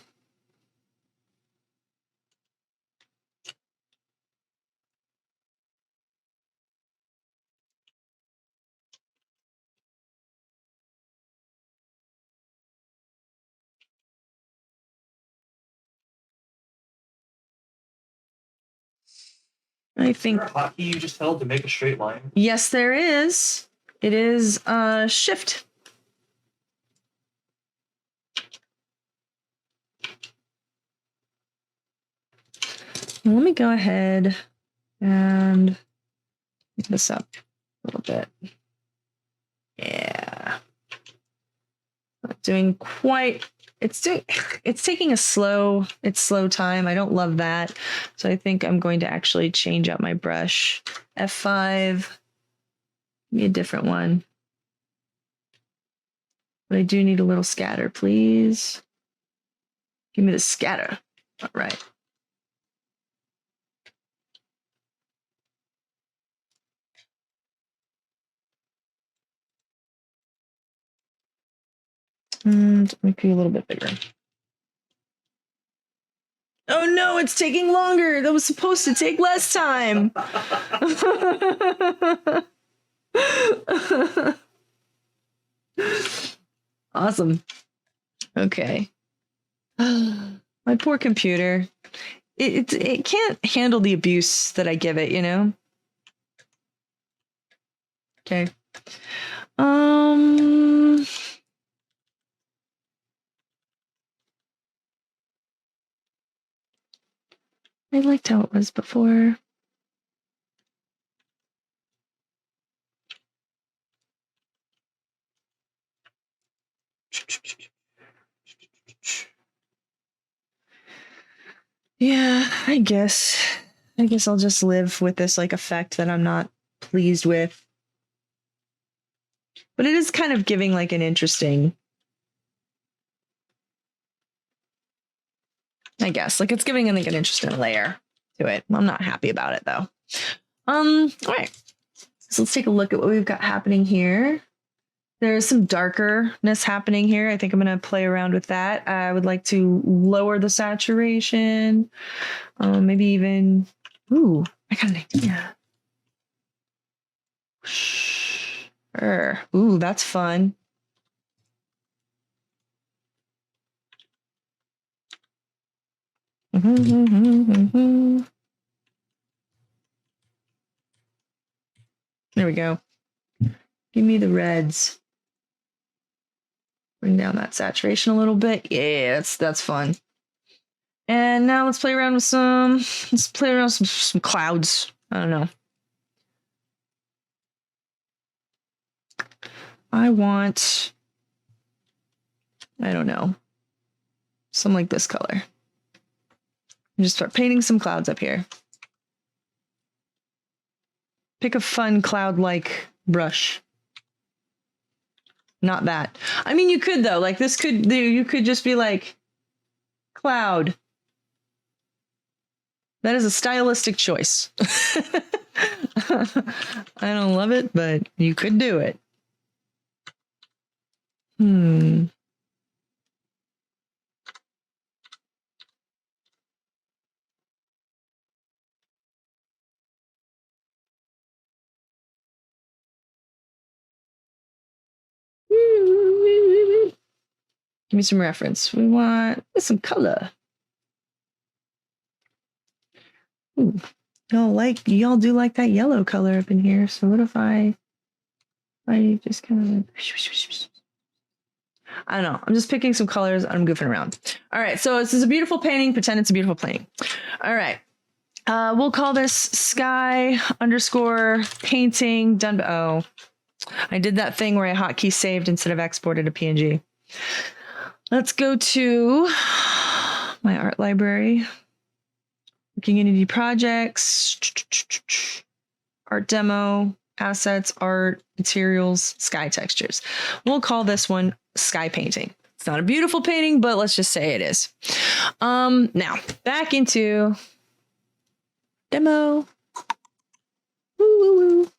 I think is there a hotkey you just held to make a straight line? Yes, there is. It is shift. Let me go ahead and make this up a little bit. Yeah. Not doing quite. It's taking a slow time. I don't love that. So I think I'm going to actually change out my brush. F5. Give me a different one. But I do need a little scatter, please. Give me the scatter. All right. And make it a little bit bigger. Oh no, it's taking longer. That was supposed to take less time. Awesome. Okay. My poor computer. It can't handle the abuse that I give it, you know? Okay. I liked how it was before. Yeah, I guess I'll just live with this like effect that I'm not pleased with. But it is kind of giving like an interesting, I guess, like it's giving like an interesting layer to it. I'm not happy about it though. All right. So let's take a look at what we've got happening here. There's some darkerness happening here. I think I'm going to play around with that. I would like to lower the saturation. Maybe even, ooh, I got an idea. Ooh, that's fun. There we go. Give me the reds. Bring down that saturation a little bit. Yeah, that's fun. And now let's play around with some clouds. I don't know. I don't know. Some like this color. And just start painting some clouds up here. Pick a fun cloud-like brush. Not that. I mean, you could though. Like this could, you could just be like cloud. That is a stylistic choice. I don't love it, but you could do it. Give me some reference. We want some color. Ooh, y'all do like that yellow color up in here. So what if I just kind of, I don't know. I'm just picking some colors. I'm goofing around. All right. So this is a beautiful painting. Pretend it's a beautiful painting. All right. We'll call this sky_painting done. Oh, I did that thing where I hotkey saved instead of exported a PNG. Let's go to my art library. Working Unity projects, art demo, assets, art, materials, sky textures. We'll call this one sky painting. It's not a beautiful painting, but let's just say it is. Now back into demo. Woo, woo, woo.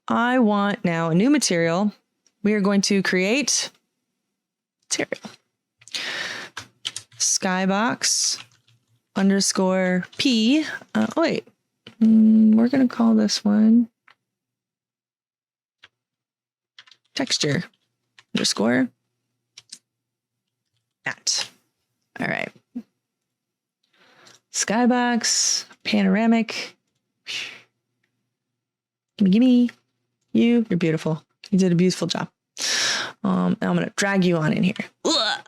I want now a new material. We are going to create material. Skybox _P. Wait, we're going to call this one texture _ that. All right. Skybox, panoramic. Gimme. You're beautiful. You did a beautiful job. I'm going to drag you on in here. Ugh.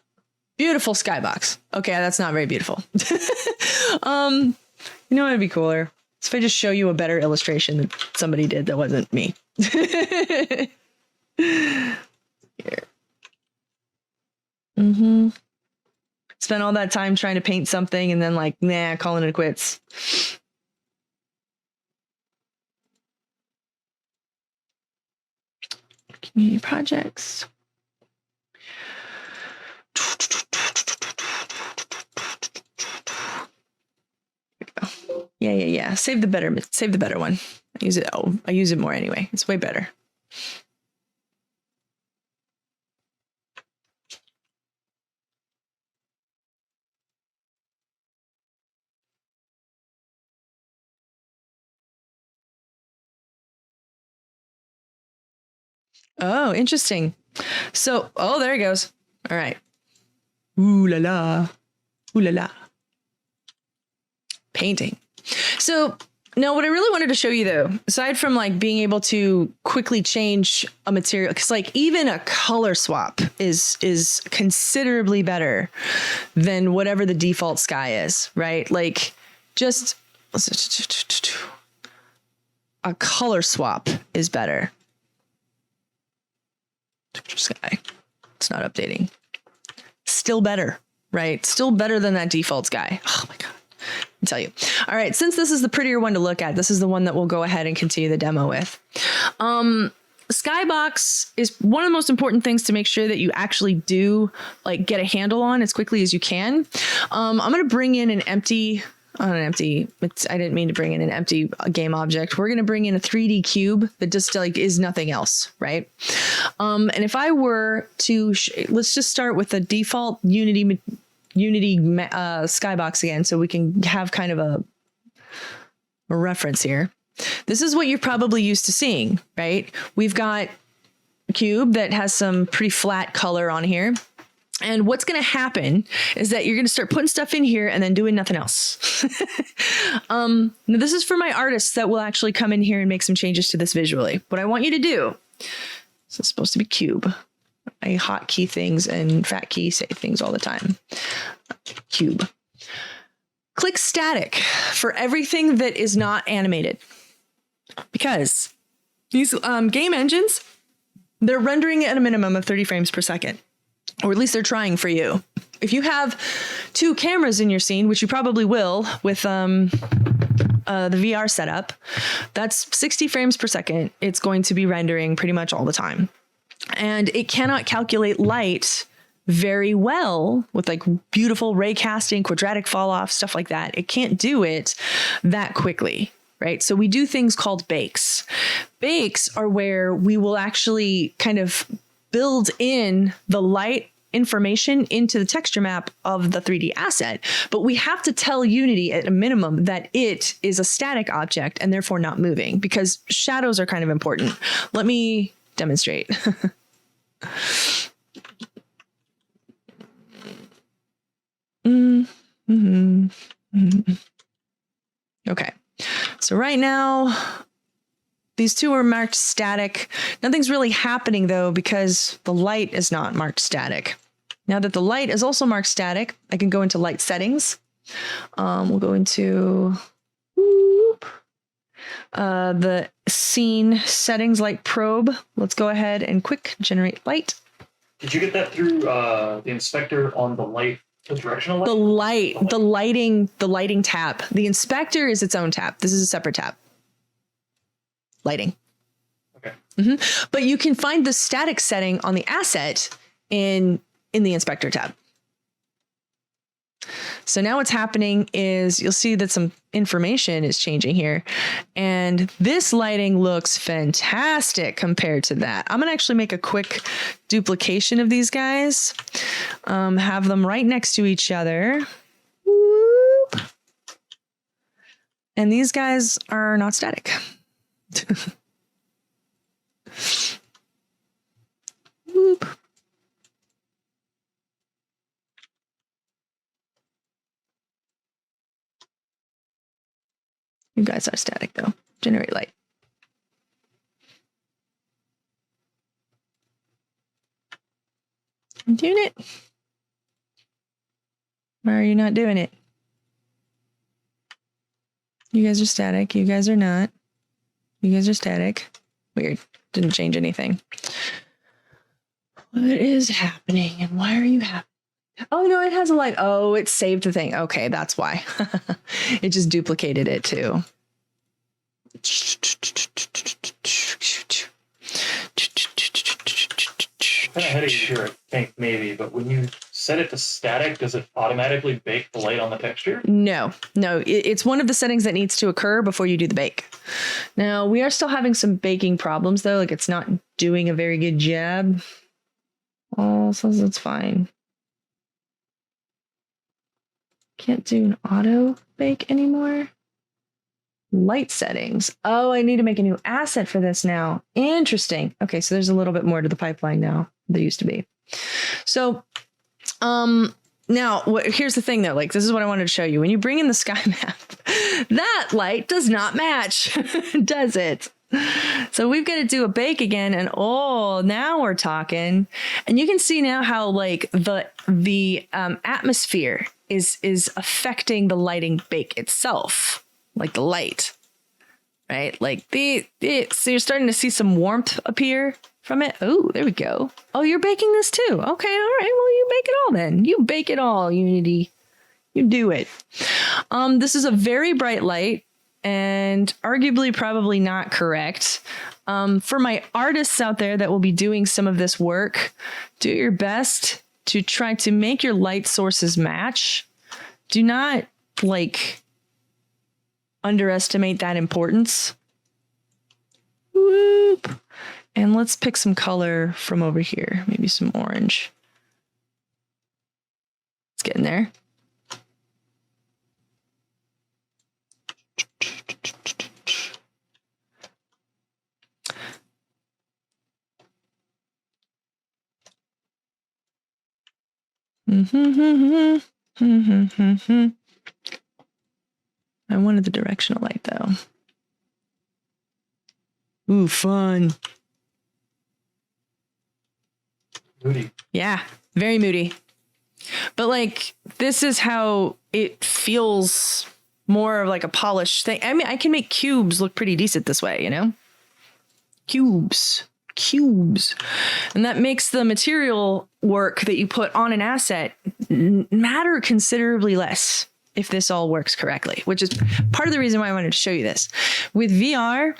Beautiful skybox. Okay, that's not very beautiful. You know what would be cooler? It's if I just show you a better illustration that somebody did that wasn't me. Here. Spent all that time trying to paint something and then like, nah, calling it quits. Community projects. Yeah. Save the better one. I use it. Oh, I use it more anyway. It's way better. Oh, interesting. So, oh, there it goes. All right. Ooh la la. Ooh la la. Painting. So now what I really wanted to show you though, aside from like being able to quickly change a material, because like even a color swap is considerably better than whatever the default sky is, right? Like just a color swap is better. Sky. It's not updating. Still better, right? Still better than that default sky. Oh my God. I'll tell you. All right. Since this is the prettier one to look at, this is the one that we'll go ahead and continue the demo with. Skybox is one of the most important things to make sure that you actually do like get a handle on as quickly as you can. I'm going to bring in I didn't mean to bring in an empty game object. We're going to bring in a 3D cube that just like is nothing else, right? And if I were to, let's just start with the default Unity Skybox again, so we can have kind of a reference here. This is what you're probably used to seeing, right? We've got a cube that has some pretty flat color on here. And what's going to happen is that you're going to start putting stuff in here and then doing nothing else. Now this is for my artists that will actually come in here and make some changes to this visually. What I want you to do, this is supposed to be cube. I hotkey things and fat key say things all the time. Cube. Click static for everything that is not animated. Because these game engines, they're rendering at a minimum of 30 frames per second, or at least they're trying for you. If you have 2 cameras in your scene, which you probably will with the VR setup, that's 60 frames per second. It's going to be rendering pretty much all the time. And it cannot calculate light very well with like beautiful ray casting, quadratic fall off, stuff like that. It can't do it that quickly. Right? So we do things called bakes. Bakes are where we will actually kind of build in the light information into the texture map of the 3D asset, but we have to tell Unity at a minimum that it is a static object and therefore not moving, because shadows are kind of important. Let me demonstrate. Okay. So right now, these 2 are marked static. Nothing's really happening though, because the light is not marked static. Now that the light is also marked static, I can go into light settings. We'll go into the scene settings, light probe. Let's go ahead and quick generate light. Did you get that through the inspector on the light? The directional light? The lighting tab. The inspector is its own tab. This is a separate tab. Lighting. Okay. But you can find the static setting on the asset in the inspector tab. So now what's happening is you'll see that some information is changing here, and this lighting looks fantastic compared to that. I'm going to actually make a quick duplication of these guys, have them right next to each other. Whoop. And these guys are not static. Whoop. You guys are static though. Generate light. I'm doing it. Why are you not doing it? You guys are static. You guys are not. You guys are static. Weird. Didn't change anything. What is happening and why are you happy? Oh, no, it has a light. Oh, it saved the thing. Okay, that's why. It just duplicated it too. Kind of ahead of you here, I think, maybe, but when you set it to static, does it automatically bake the light on the texture? No. It's one of the settings that needs to occur before you do the bake. Now, we are still having some baking problems, though. Like, it's not doing a very good job. Oh, so it's fine. Can't do an auto bake anymore. Light settings. Oh, I need to make a new asset for this now. Interesting. Okay, so there's a little bit more to the pipeline now than there used to be. So, now here's the thing though. Like, this is what I wanted to show you. When you bring in the sky map, that light does not match, does it? So we've got to do a bake again, and oh, now we're talking. And you can see now how like the atmosphere is affecting the lighting bake itself, like the light, right? Like so you're starting to see some warmth appear from it. Oh, there we go. Oh, you're baking this too. Okay, all right. Well, you bake it all then. You bake it all, Unity. You do it. This is a very bright light. and arguably probably not correct. For my artists out there that will be doing some of this work, do your best to try to make your light sources match. Do not underestimate that importance. Whoop. And let's pick some color from over here, maybe some orange. Let's get in there. I wanted the directional light though. Ooh, fun. Moody. Yeah, very moody. But this is how it feels more of like a polished thing. I mean, I can make cubes look pretty decent this way, you know? Cubes. And that makes the material work that you put on an asset matter considerably less if this all works correctly, which is part of the reason why I wanted to show you this. With VR,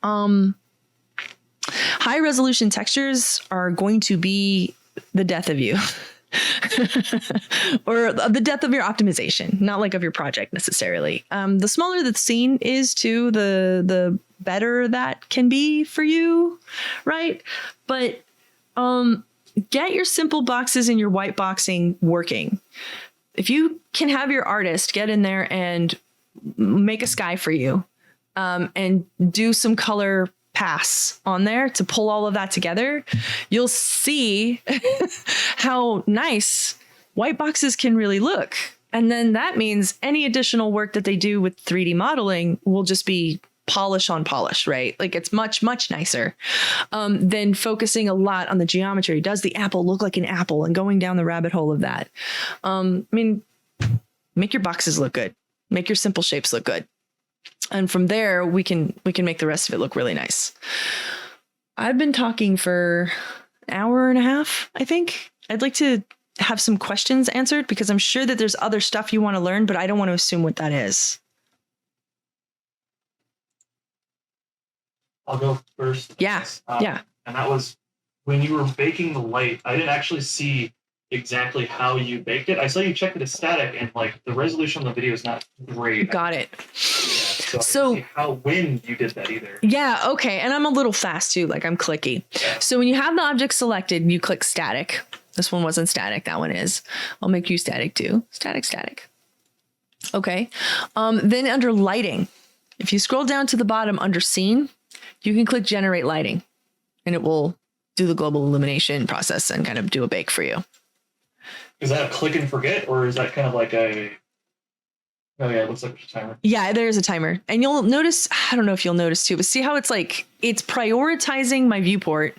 high resolution textures are going to be the death of you. Or the death of your optimization, not like of your project necessarily. The smaller the scene is too, the better that can be for you, right? But get your simple boxes and your white boxing working. If you can have your artist get in there and make a sky for you, and do some color pass on there to pull all of that together, you'll see how nice white boxes can really look. And then that means any additional work that they do with 3D modeling will just be polish on polish, right? Like it's much, much nicer than focusing a lot on the geometry. Does the apple look like an apple and going down the rabbit hole of that? I mean, make your boxes look good. Make your simple shapes look good. And from there, we can make the rest of it look really nice. I've been talking for an hour and a half, I think. I'd like to have some questions answered because I'm sure that there's other stuff you want to learn, but I don't want to assume what that is. I'll go first. Yeah. Yeah. And that was when you were baking the light. I didn't actually see exactly how you baked it. I saw you check it as static, and the resolution on the video is not great. Got it. Yeah, so I didn't see when you did that either. Yeah. Okay. And I'm a little fast too. I'm clicky. Yeah. So when you have the object selected, you click static. This one wasn't static. That one is. I'll make you static too. Static. Okay. Then under lighting, if you scroll down to the bottom under scene, you can click generate lighting and it will do the global illumination process and kind of do a bake for you. Is that a click and forget, or is that kind of like a... Oh yeah, it looks like there's a timer. Yeah, there's a timer. And you'll notice, I don't know if you'll notice too, but see how it's it's prioritizing my viewport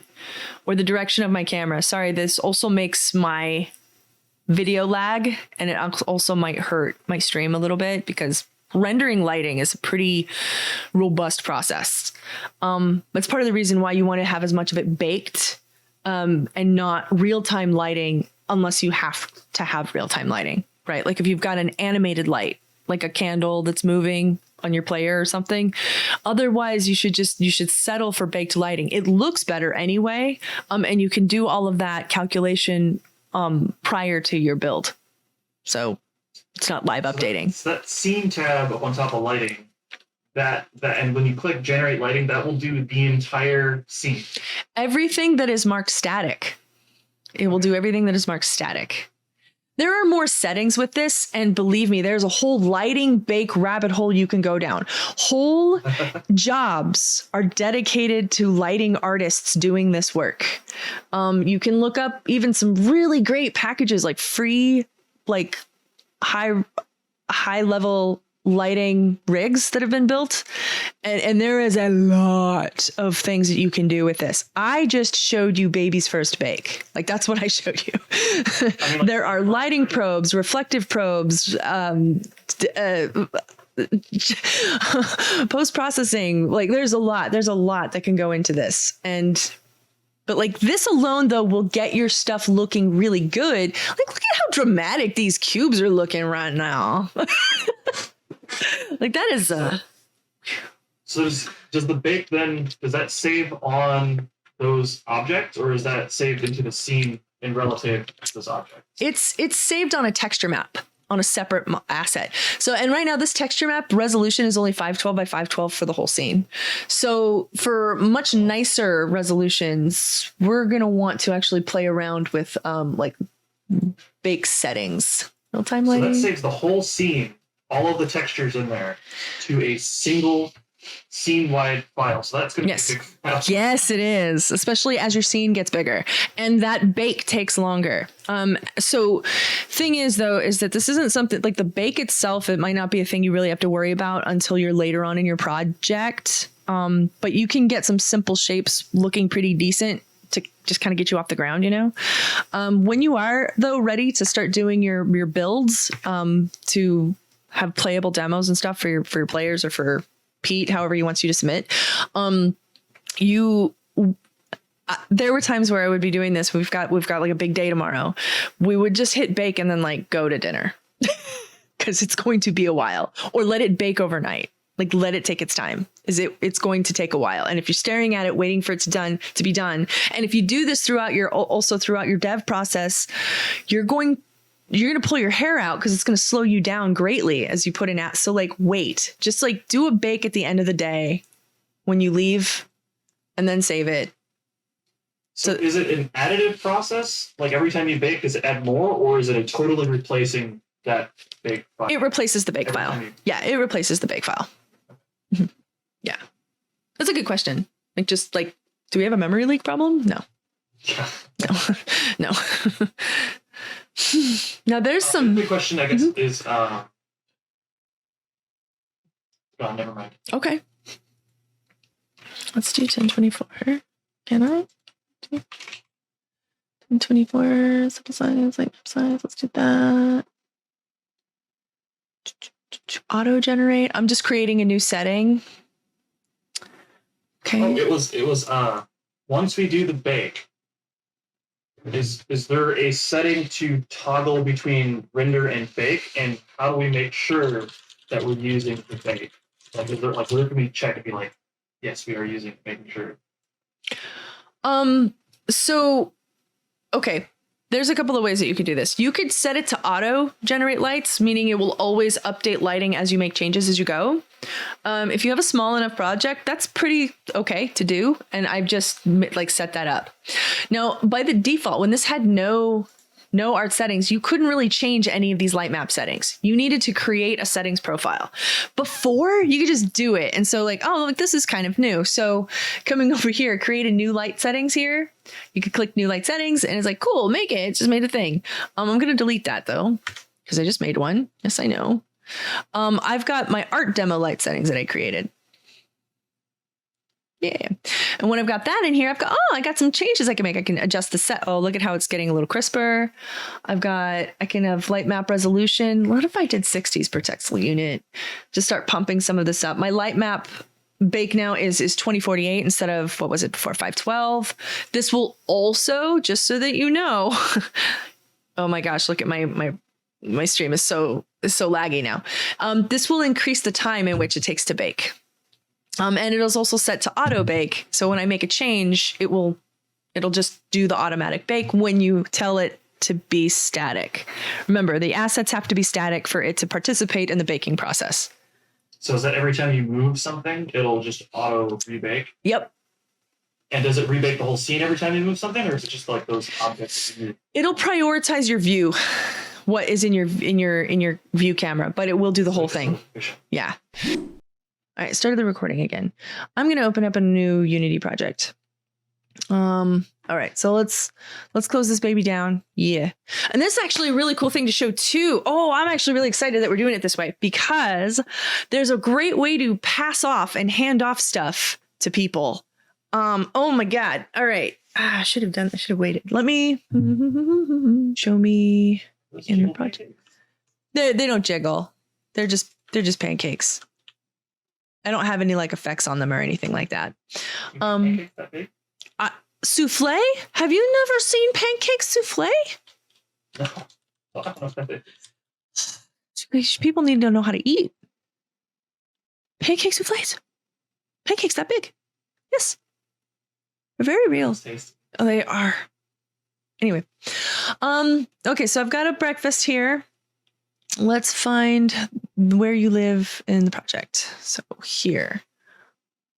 or the direction of my camera. Sorry, this also makes my video lag, and it also might hurt my stream a little bit because rendering lighting is a pretty robust process. That's part of the reason why you want to have as much of it baked and not real-time lighting unless you have to have real-time lighting, right? Like if you've got an animated light, like a candle that's moving on your player or something. Otherwise, you should settle for baked lighting. It looks better anyway, and you can do all of that calculation prior to your build. So it's not live updating. So that scene tab up on top of lighting, that and when you click generate lighting, that will do the entire scene. Everything that is marked static. It will do everything that is marked static. There are more settings with this, and believe me, there's a whole lighting bake rabbit hole you can go down. Whole jobs are dedicated to lighting artists doing this work. You can look up even some really great packages, like free, high level lighting rigs that have been built. And there is a lot of things that you can do with this. I just showed you baby's first bake. That's what I showed you. There are lighting probes, reflective probes, post-processing. There's a lot that can go into this. But this alone, though, will get your stuff looking really good. Look at how dramatic these cubes are looking right now. Like that is So does the bake then, does that save on those objects, or is that saved into the scene in relative to those objects? it's saved on a texture map on a separate asset. So, and right now this texture map resolution is only 512 by 512 for the whole scene. So for much nicer resolutions, we're going to want to actually play around with like bake settings. Real time So lighting. that saves the whole scene, all of the textures in there, to a single scene-wide file. So that's going to Yes. be a big file. Yes, it is, especially as your scene gets bigger. And that bake takes longer. So thing is, though, is that this isn't something like the bake itself. It might not be a thing you really have to worry about until you're later on in your project. But you can get some simple shapes looking pretty decent to just kind of get you off the ground, you know? When you are, though, ready to start doing your builds to have playable demos and stuff for your players or for Pete, however he wants you to submit. There were times where I would be doing this. We've got like a big day tomorrow. We would just hit bake and then like go to dinner because it's going to be a while, or let it bake overnight. Like let it take its time. It's going to take a while. And if you're staring at it, waiting for it to be done. And if you do this throughout your dev process, you're going to pull your hair out because it's going to slow you down greatly as you put in at. So like, wait, just like do a bake at the end of the day when you leave and then save it. So is it an additive process? Like every time you bake, does it add more, or is it a totally replacing that bake file? It replaces the bake Every file. time you- Yeah, it replaces the bake file. Mhm. Yeah. That's a good question. Like, just like, do we have a memory leak problem? No. Yeah. No. No. Now there's some. Big question, I guess, is oh, never mind. Okay. Let's do 1024. Can I? 1024, simple size, light size. Let's do that. Auto generate. I'm just creating a new setting. Okay. Oh, it was once we do the bake, is there a setting to toggle between render and bake, and how do we make sure that we're using the bake? Like, is there, like, where can we check and be like, yes, we are using, making sure? So, okay, there's a couple of ways that you could do this. You could set it to auto generate lights, meaning it will always update lighting as you make changes as you go. If you have a small enough project, that's pretty okay to do. And I've just like set that up. Now, by the default, when this had no art settings, you couldn't really change any of these light map settings. You needed to create a settings profile. Before, you could just do it. And so like, oh, like this is kind of new. So coming over here, create a new light settings here. You could click new light settings and it's like, cool, make it. It just made a thing. I'm going to delete that though, because I just made one. Yes, I know. I've got my art demo light settings that I created. Yeah. And when I've got that in here, I got some changes I can make. I can adjust the set. Oh, look at how it's getting a little crisper. I can have light map resolution. What if I did 60s per pixel unit? Just start pumping some of this up. My light map bake now is 2048 instead of, what was it before, 512. This will also, just so that you know, oh my gosh, look at my stream is so laggy now. This will increase the time in which it takes to bake. And it is also set to auto bake. So when I make a change, it'll just do the automatic bake when you tell it to be static. Remember, the assets have to be static for it to participate in the baking process. So is that every time you move something, it'll just auto rebake? Yep. And does it rebake the whole scene every time you move something, or is it just like those objects that you move? It'll prioritize your view, what is in your view camera, but it will do the whole thing. Yeah. All right, started the recording again. I'm going to open up a new Unity project. All right, so let's close this baby down. Yeah. And this is actually a really cool thing to show too. Oh, I'm actually really excited that we're doing it this way because there's a great way to pass off and hand off stuff to people. Oh my God. All right. I should have waited. Let me show me in the project. They don't jiggle. They're just pancakes. I don't have any like effects on them or anything like that. Souffle? Have you never seen pancake souffle? No. People need to know how to eat. Pancake souffles. Pancakes that big. Yes. They're very real. Taste. Oh, they are. Anyway. Okay, so I've got a breakfast here. Let's find where you live in the project. So here.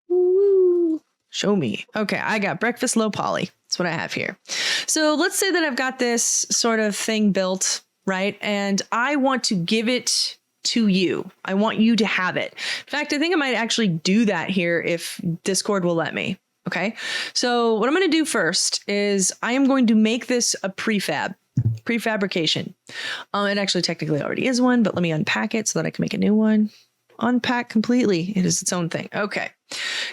Ooh, show me. Okay, I got breakfast low poly. That's what I have here. So let's say that I've got this sort of thing built, right? And I want to give it to you. I want you to have it. In fact, I think I might actually do that here if Discord will let me. Okay. So what I'm going to do first is I am going to make this a prefabrication. It actually technically already is one, but let me unpack it so that I can make a new one. Unpack completely. It is its own thing. Okay.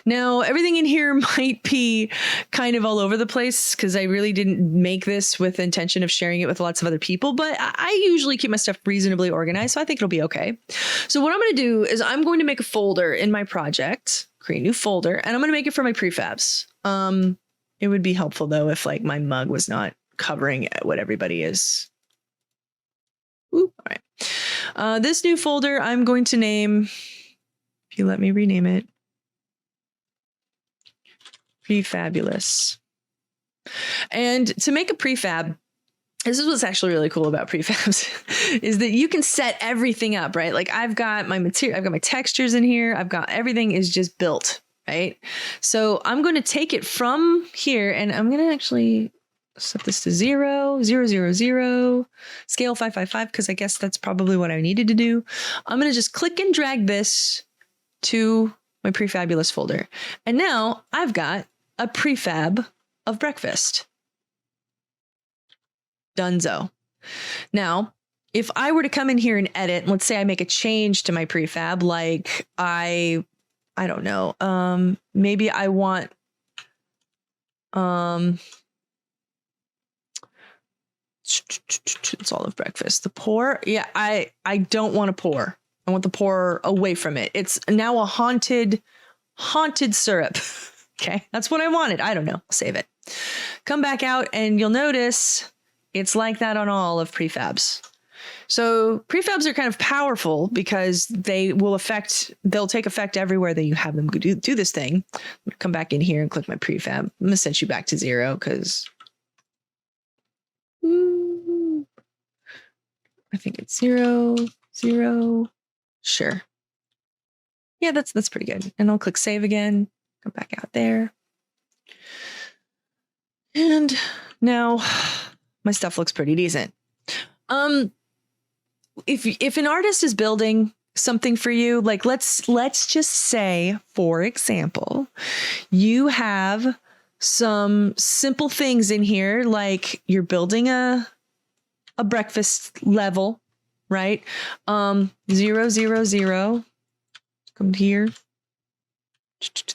Now everything in here might be kind of all over the place because I really didn't make this with the intention of sharing it with lots of other people, but I usually keep my stuff reasonably organized, so I think it'll be okay. So what I'm going to do is I'm going to make a folder in my project, create a new folder, and I'm going to make it for my prefabs. It would be helpful though if like my mug was not covering what everybody is. Ooh, all right. This new folder I'm going to name, if you let me rename it, Prefabulous. And to make a prefab, this is what's actually really cool about prefabs, is that you can set everything up, right? Like I've got my material, I've got my textures in here, I've got everything is just built, right? So I'm going to take it from here and I'm going to actually set this to 0, 0, 0, 0, scale 555, because I guess that's probably what I needed to do. I'm going to just click and drag this to my Prefabulous folder. And now I've got a prefab of breakfast. Dunzo. Now, if I were to come in here and edit, let's say I make a change to my prefab, like I don't know, maybe I want, it's all of breakfast. The pour, yeah, I don't want to pour. I want the pour away from it. It's now a haunted syrup. Okay, that's what I wanted. I don't know. I'll save it. Come back out and you'll notice it's like that on all of prefabs. So prefabs are kind of powerful because they'll take effect everywhere that you have them do this thing. Come back in here and click my prefab. I'm going to send you back to 0 because I think it's 0, 0. Sure. Yeah, that's pretty good. And I'll click save again. Go back out there. And now my stuff looks pretty decent. If an artist is building something for you, like let's just say, for example, you have some simple things in here, like you're building a breakfast level, right? 0, 0, 0. Come here.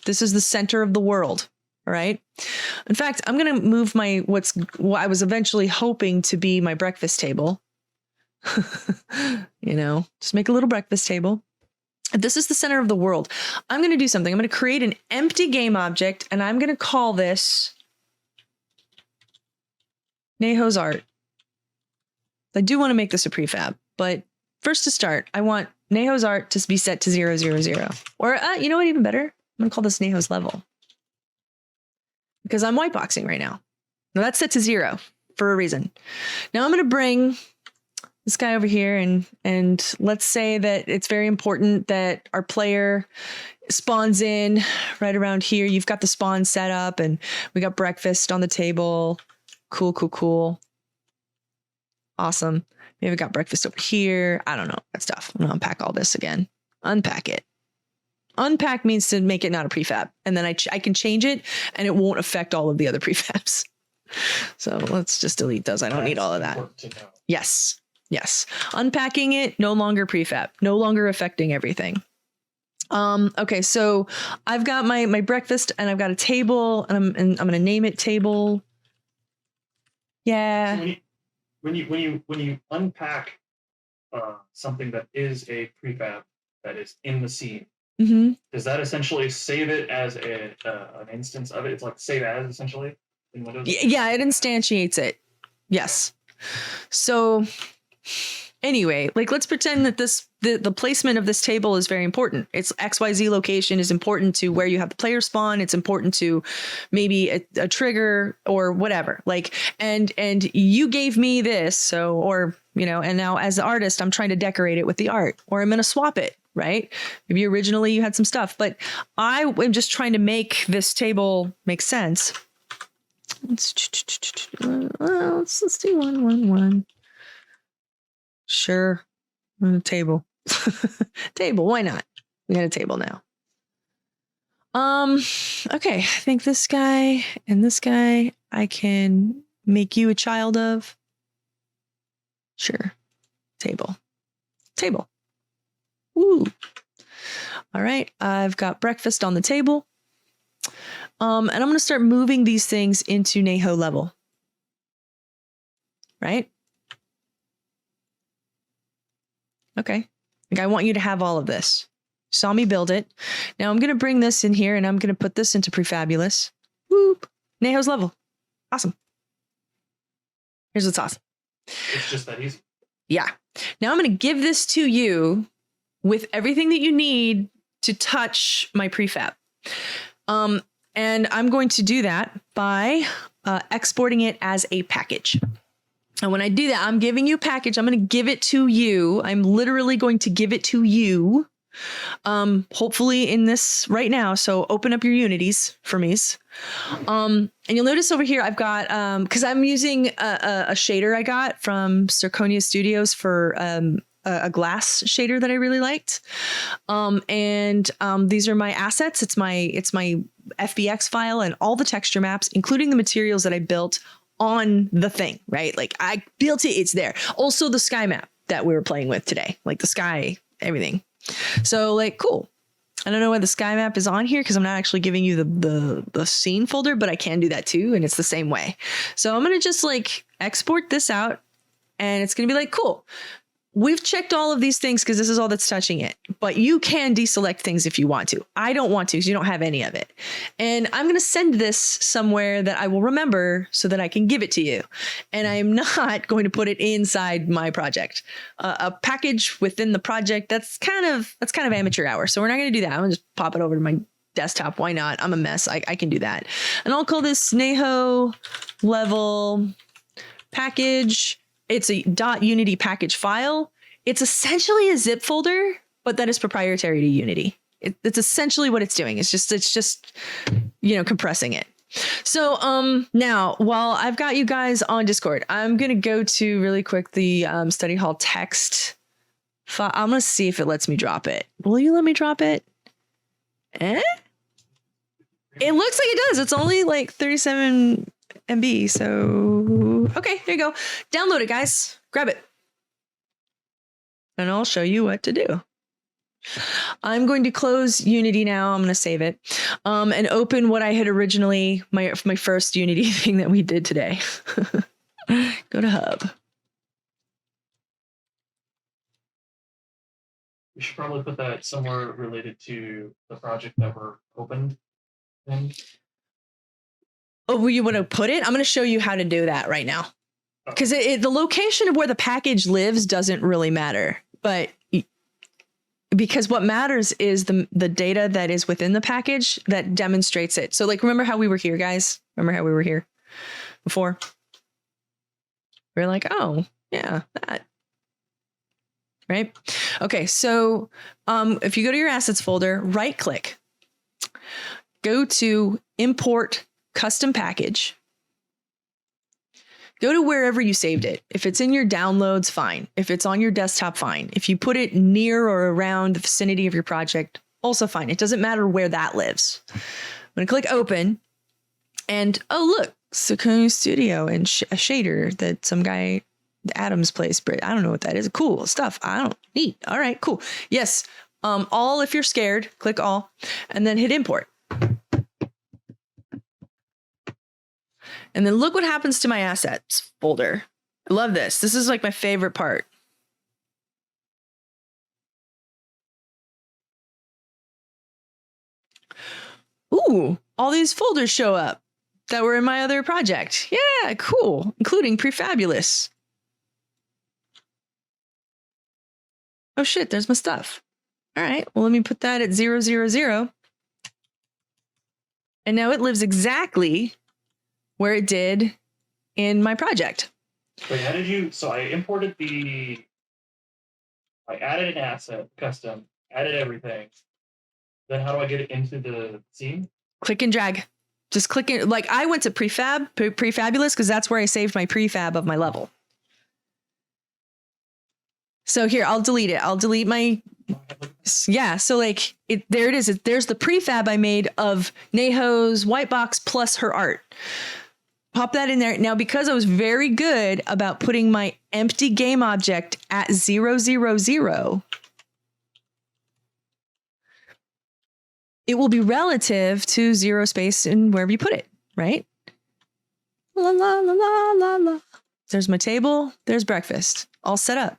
This is the center of the world. All right. In fact, I'm going to move what I was eventually hoping to be my breakfast table. Just make a little breakfast table. This is the center of the world. I'm going to do something. I'm going to create an empty game object and I'm going to call this Neho's Art. I do want to make this a prefab, but first to start, I want Neho's Art to be set to 0, 0, 0. Or you know what, even better? I'm going to call this Neho's Level. Because I'm whiteboxing right now. Now that's set to 0 for a reason. Now I'm going to bring this guy over here and let's say that it's very important that our player spawns in right around here. You've got the spawn set up and we got breakfast on the table. Cool, cool, cool. Awesome. Maybe we got breakfast over here. I don't know that stuff. I'm going to unpack all this again. Unpack it. Unpack means to make it not a prefab. And then I can change it and it won't affect all of the other prefabs. So let's just delete those. I don't need all of that. Yes. Yes. Unpacking it, no longer prefab, no longer affecting everything. Okay. So I've got my breakfast and I've got a table and I'm going to name it table. Yeah. So when you unpack something that is a prefab that is in the scene, mm-hmm. Does that essentially save it as an instance of it? It's like save as essentially in Windows. Yeah, it instantiates it. Yes. So Anyway, like let's pretend that the placement of this table is very important. Its XYZ location is important to where you have the player spawn. It's important to maybe a trigger or whatever. Like, and you gave me this, so, or, you know, and now as the artist, I'm trying to decorate it with the art, or I'm going to swap it, right? Maybe originally you had some stuff, but I am just trying to make this table make sense. Let's do 111. Sure. Table. Table, why not? We got a table now. Okay, I think this guy and this guy I can make you a child of. Sure. Table. Table. Ooh. All right, I've got breakfast on the table. And I'm going to start moving these things into Neho level. Right? Okay. Like I want you to have all of this. Saw me build it. Now I'm going to bring this in here and I'm going to put this into Prefabulous. Whoop. Neho's level. Awesome. Here's what's awesome. It's just that easy. Yeah. Now I'm going to give this to you with everything that you need to touch my prefab. And I'm going to do that by exporting it as a package. And when I do that, I'm giving you a package. I'm going to give it to you. I'm literally going to give it to you. Hopefully in this right now. So open up your Unities for me. And you'll notice over here, I've got, cause I'm using a shader I got from Zirconia Studios for, a glass shader that I really liked. These are my assets. It's my FBX file and all the texture maps, including the materials that I built on the thing, right? Like I built it, it's there. Also the sky map that we were playing with today, like the sky, everything. So like, cool. I don't know why the sky map is on here because I'm not actually giving you the scene folder, but I can do that too. And it's the same way. So I'm going to just like export this out and it's going to be like, cool. We've checked all of these things because this is all that's touching it, but you can deselect things if you want to. I don't want to because you don't have any of it. And I'm going to send this somewhere that I will remember so that I can give it to you. And I am not going to put it inside my project. A package within the project, that's kind of amateur hour. So we're not going to do that. I'm going to just pop it over to my desktop. Why not? I'm a mess. I can do that. And I'll call this Neho level package. It's a .unity package file. It's essentially a zip folder, but that is proprietary to Unity. It's essentially what it's doing. It's just, you know, compressing it. So now, while I've got you guys on Discord, I'm going to go to really quick the study hall text file. I'm going to see if it lets me drop it. Will you let me drop it? It looks like it does. It's only like 37 MB. So, okay, there you go. Download it, guys. Grab it. And I'll show you what to do. I'm going to close Unity now. I'm going to save it and open what I had originally, my first Unity thing that we did today. Go to Hub. We should probably put that somewhere related to the project that we're open in. Oh, where you want to put it? I'm going to show you how to do that right now. Because the location of where the package lives doesn't really matter. But because what matters is the data that is within the package that demonstrates it. So like, remember how we were here, guys? Remember how we were here before? We were like, oh, yeah, that. Right? Okay, so if you go to your assets folder, right click, go to import custom package. Go to wherever you saved it. If it's in your downloads, fine. If it's on your desktop, fine. If you put it near or around the vicinity of your project, also fine. It doesn't matter where that lives. I'm going to click open and oh, look, Zirconia Studio and a shader that some guy, Adams plays. I don't know what that is. Cool stuff. I don't need. All right, cool. Yes. All, if you're scared, click all and then hit import. And then look what happens to my assets folder. I love this. This is like my favorite part. Ooh, all these folders show up that were in my other project. Yeah, cool. Including Prefabulous. Oh shit, there's my stuff. All right, well, let me put that at 0, 0, 0. And now it lives exactly where it did in my project. Wait, how did you? So I imported I added an asset, custom, added everything. Then how do I get it into the scene? Click and drag. Just click it. Like I went to Prefabulous, because that's where I saved my prefab of my level. So here, I'll delete it. I'll delete my, yeah. So like there it is. There's the prefab I made of Neho's white box plus her art. Pop that in there. Now, because I was very good about putting my empty game object at 0, 0, 0, it will be relative to 0 space in wherever you put it, right? La, la, la, la, la, la. There's my table. There's breakfast. All set up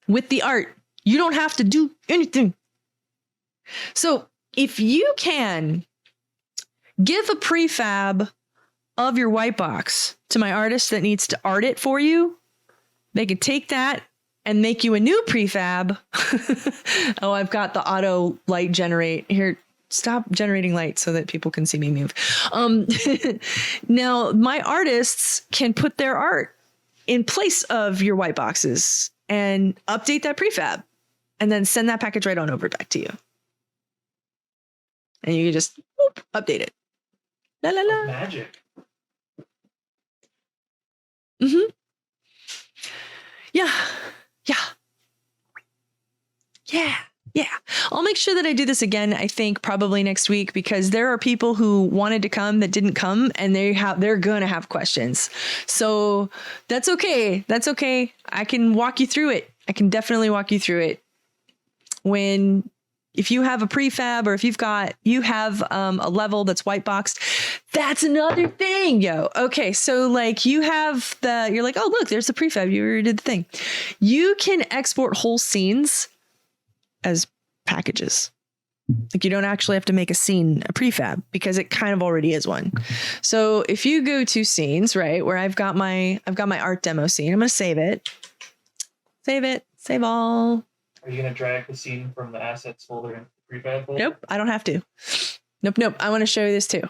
with the art. You don't have to do anything. So if you can give a prefab of your white box to my artist that needs to art it for you, they could take that and make you a new prefab. Oh, I've got the auto light generate here. Stop generating light so that people can see me move. Now my artists can put their art in place of your white boxes and update that prefab and then send that package right on over back to you. And you can just update it. La la la. Magic. Mm-hmm. Yeah. Yeah. Yeah. Yeah. I'll make sure that I do this again, I think probably next week, because there are people who wanted to come that didn't come, and they're going to have questions. So that's okay. That's okay. I can walk you through it. I can definitely walk you through it. If you have a prefab, or if you have a level that's white boxed, that's another thing, yo. Okay, so like you're like, oh, look, there's the prefab. You already did the thing. You can export whole scenes as packages. Like you don't actually have to make a scene a prefab, because it kind of already is one. So if you go to scenes, right, where I've got my art demo scene, I'm going to save it, save all. Are you going to drag the scene from the assets folder into the prefab folder? Nope, I don't have to. Nope. I want to show you this too.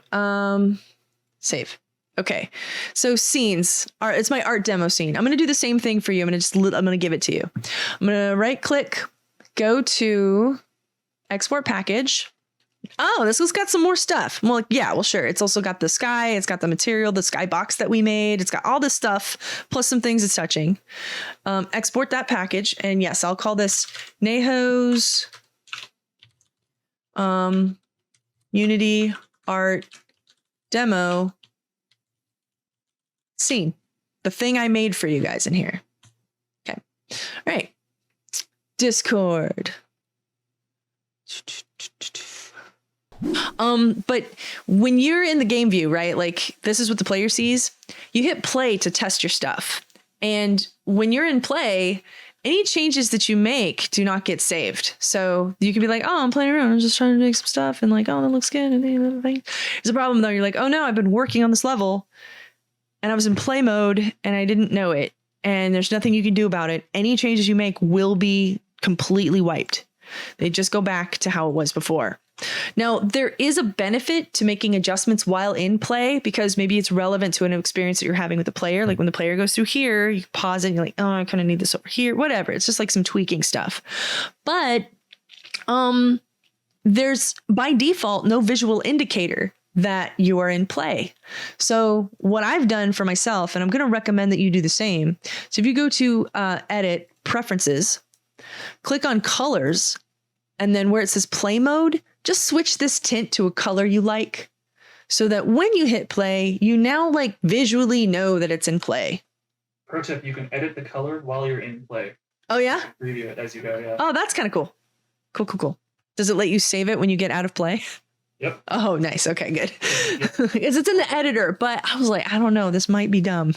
Save. Okay. So scenes it's my art demo scene. I'm going to do the same thing for you. I'm going to give it to you. I'm going to right click, go to export package. Oh, this has got some more stuff. Well, yeah, well, sure. It's also got the sky. It's got the material, the sky box that we made. It's got all this stuff, plus some things it's touching. Export that package. And yes, I'll call this Neho's Unity art demo scene. The thing I made for you guys in here. Okay. All right. Discord. But when you're in the game view, right? Like this is what the player sees. You hit play to test your stuff. And when you're in play, any changes that you make do not get saved. So you can be like, oh, I'm playing around. I'm just trying to make some stuff. And like, oh, that looks good. And there's a problem though. You're like, oh no, I've been working on this level and I was in play mode and I didn't know it. And there's nothing you can do about it. Any changes you make will be completely wiped. They just go back to how it was before. Now, there is a benefit to making adjustments while in play, because maybe it's relevant to an experience that you're having with the player. Like when the player goes through here, you pause it and you're like, oh, I kind of need this over here, whatever. It's just like some tweaking stuff. But there's by default no visual indicator that you are in play. So what I've done for myself, and I'm going to recommend that you do the same. So if you go to edit preferences, click on colors, and then where it says play mode, just switch this tint to a color you like, so that when you hit play, you now like visually know that it's in play. Pro tip, you can edit the color while you're in play. Oh yeah? Preview it as you go, yeah. Oh, that's kind of cool. Cool. Does it let you save it when you get out of play? Yep. Oh, nice. Okay, good. Because it's in the editor, but I was like, I don't know, this might be dumb.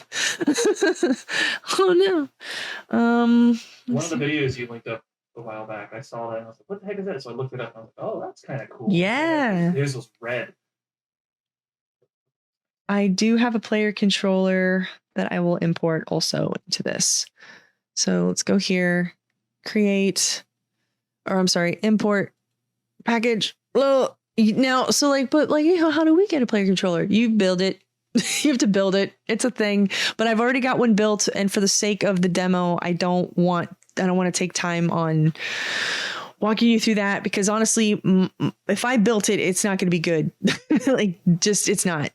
Oh no. One of the videos you linked up a while back, I saw that and I was like, what the heck is that? So I looked it up and I was like, oh, that's kind of cool. Yeah. His was red. I do have a player controller that I will import also into this. So let's go here, create or I'm sorry, import package. Now, so like, but like, how do we get a player controller? You build it. You have to build it. It's a thing, but I've already got one built. And for the sake of the demo, I don't want to take time on walking you through that, because honestly, if I built it, it's not going to be good. Like, just, it's not.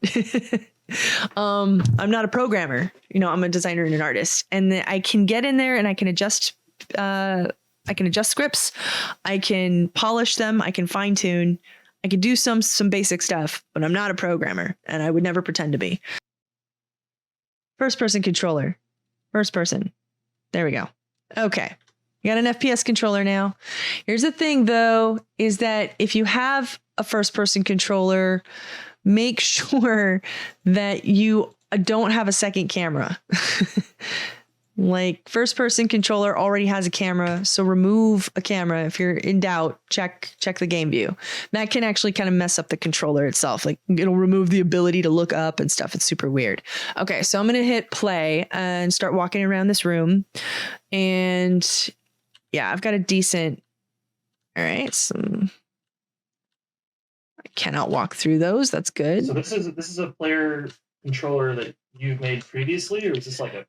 I'm not a programmer, I'm a designer and an artist, and I can get in there and I can adjust scripts. I can polish them. I can fine tune. I can do some basic stuff, but I'm not a programmer, and I would never pretend to be. First person controller. First person. There we go. Okay. You got an FPS controller now. Here's the thing though, is that if you have a first person controller, make sure that you don't have a second camera. Like, first person controller already has a camera, so remove a camera. If you're in doubt, check the game view. That can actually kind of mess up the controller itself. Like, it'll remove the ability to look up and stuff. It's super weird. Okay, so I'm going to hit play and start walking around this room. And yeah, I've got a decent, all right, I cannot walk through those. That's good. So this is a player controller that you've made previously, or is this like a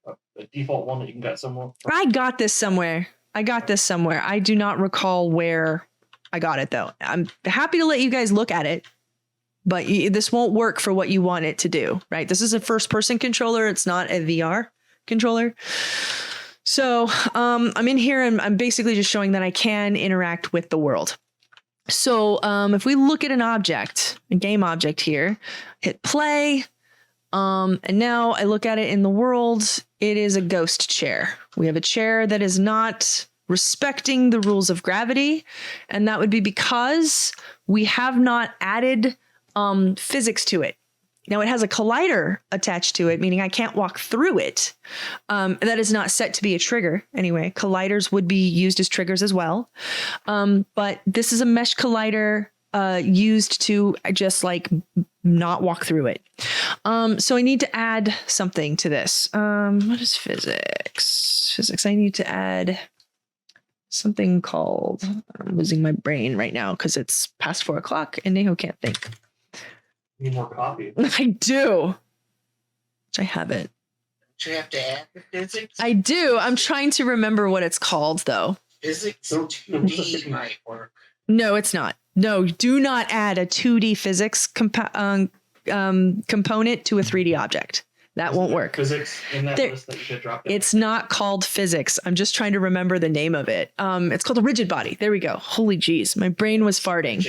default one that you can get somewhere? I got this somewhere. I do not recall where I got it though. I'm happy to let you guys look at it, but this won't work for what you want it to do, right? This is a first person controller. It's not a VR controller. So I'm in here and I'm basically just showing that I can interact with the world. So if we look at an object, a game object here, hit play. And now I look at it in the world. It is a ghost chair. We have a chair that is not respecting the rules of gravity. And that would be because we have not added physics to it. Now it has a collider attached to it, meaning I can't walk through it. That is not set to be a trigger. Anyway, colliders would be used as triggers as well. But this is a mesh collider used to just like not walk through it. So I need to add something to this. What is physics? I need to add something called, I'm losing my brain right now because it's past 4 o'clock and Neho can't think. You need more coffee. I do. Which I haven't. Do you have to add the physics? I do. I'm trying to remember what it's called though. Physics 2D might work. No, it's not. No, do not add a 2D physics component to a 3D object. That won't work. Physics in that list that you should drop down. It's not called physics. I'm just trying to remember the name of it. It's called a rigid body. There we go. Holy jeez. My brain was farting.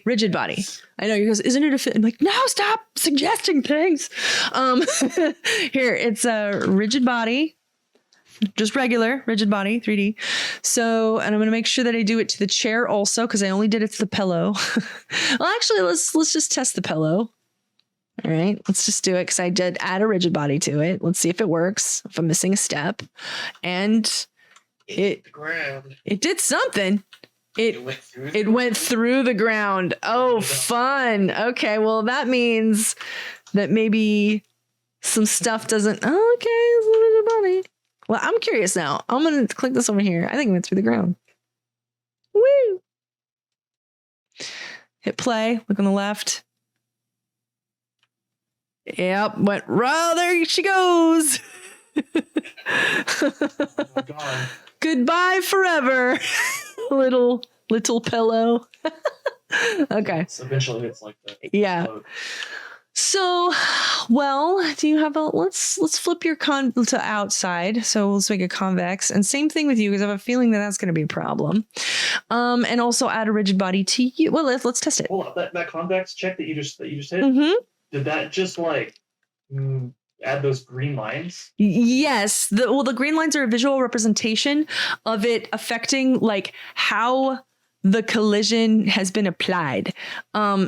Rigid body. I know. He goes, isn't it a fit? I'm like, no, stop suggesting things. Here, it's a rigid body. Just regular rigid body, 3D. So, and I'm going to make sure that I do it to the chair also, because I only did it to the pillow. Well, actually, let's just test the pillow. All right, let's just do it because I did add a rigid body to it. Let's see if it works, if I'm missing a step. And it did something. It went through the ground. Oh, fun. Okay, well, that means that maybe some stuff doesn't. Oh, okay, it's a rigid body. Well, I'm curious now. I'm going to click this over here. I think it went through the ground. Woo! Hit play. Look on the left. Yep, went right. There she goes. Oh my God. Goodbye forever, little pillow. Okay. So eventually, it's like that. Yeah. So, well, do you have a? Let's flip your con to outside. So let's make it convex, and same thing with you because I have a feeling that that's going to be a problem. And also add a rigid body to you. Well, let's test it. Hold on, that convex check that you just hit. Mm-hmm. Did that just like add those green lines? Yes. The green lines are a visual representation of it affecting like how the collision has been applied.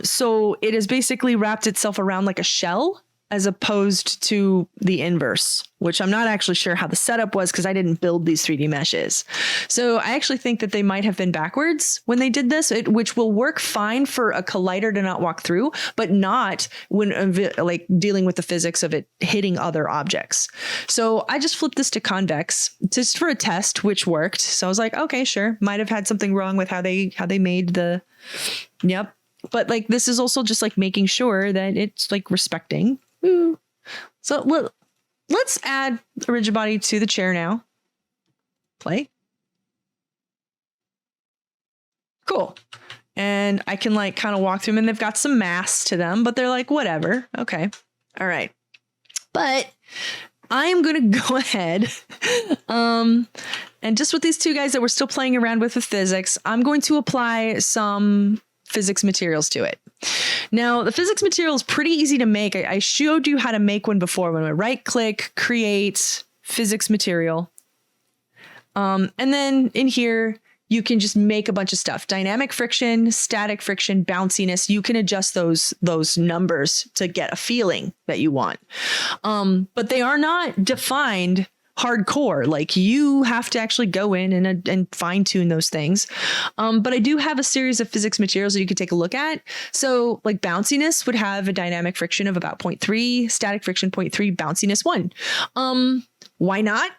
So it has basically wrapped itself around like a shell. as opposed to the inverse, which I'm not actually sure how the setup was because I didn't build these 3D meshes. So I actually think that they might have been backwards when they did this, which will work fine for a collider to not walk through, but not when like dealing with the physics of it hitting other objects. So I just flipped this to convex just for a test, which worked. So I was like, okay, sure. Might have had something wrong with how they made the, yep. But like, this is also just like making sure that it's like respecting. Ooh. So let's add a rigid body to the chair now. Play. Cool. And I can like kind of walk through them and they've got some mass to them, but they're like, whatever. Okay. All right. But I'm going to go ahead. And just with these two guys that we're still playing around with physics, I'm going to apply some physics materials to it. Now, the physics material is pretty easy to make. I showed you how to make one before when I right click, create physics material. And then in here, you can just make a bunch of stuff. Dynamic friction, static friction, bounciness. You can adjust those numbers to get a feeling that you want. But they are not defined hardcore. Like you have to actually go in and fine tune those things. But I do have a series of physics materials that you could take a look at. So like bounciness would have a dynamic friction of about 0.3, static friction 0.3, bounciness 1. Why not?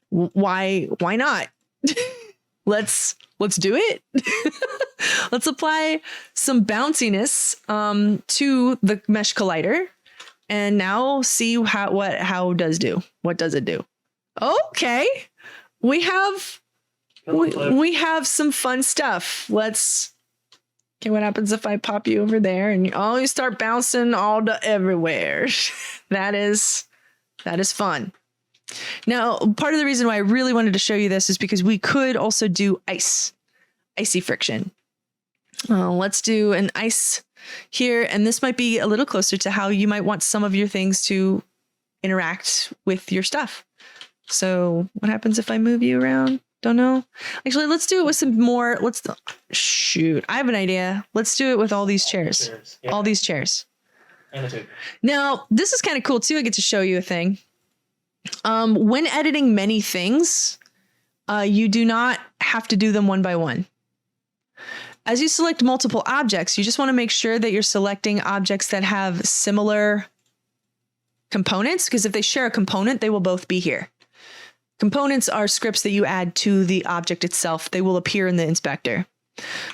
Why not? Let's do it. Let's apply some bounciness to the mesh collider and now see what does it do. Okay, we have some fun stuff. Okay, what happens if I pop you over there and you start bouncing all to everywhere? That is fun. Now, part of the reason why I really wanted to show you this is because we could also do icy friction. Let's do an ice here, and this might be a little closer to how you might want some of your things to interact with your stuff. So what happens if I move you around? Don't know. Actually, let's do it with some more. Shoot, I have an idea. Let's do it with all these chairs. Yeah. All these chairs. And the table. Now, this is kind of cool too. I get to show you a thing. When editing many things, you do not have to do them one by one. As you select multiple objects, you just want to make sure that you're selecting objects that have similar components, because if they share a component, they will both be here. Components are scripts that you add to the object itself. They will appear in the inspector.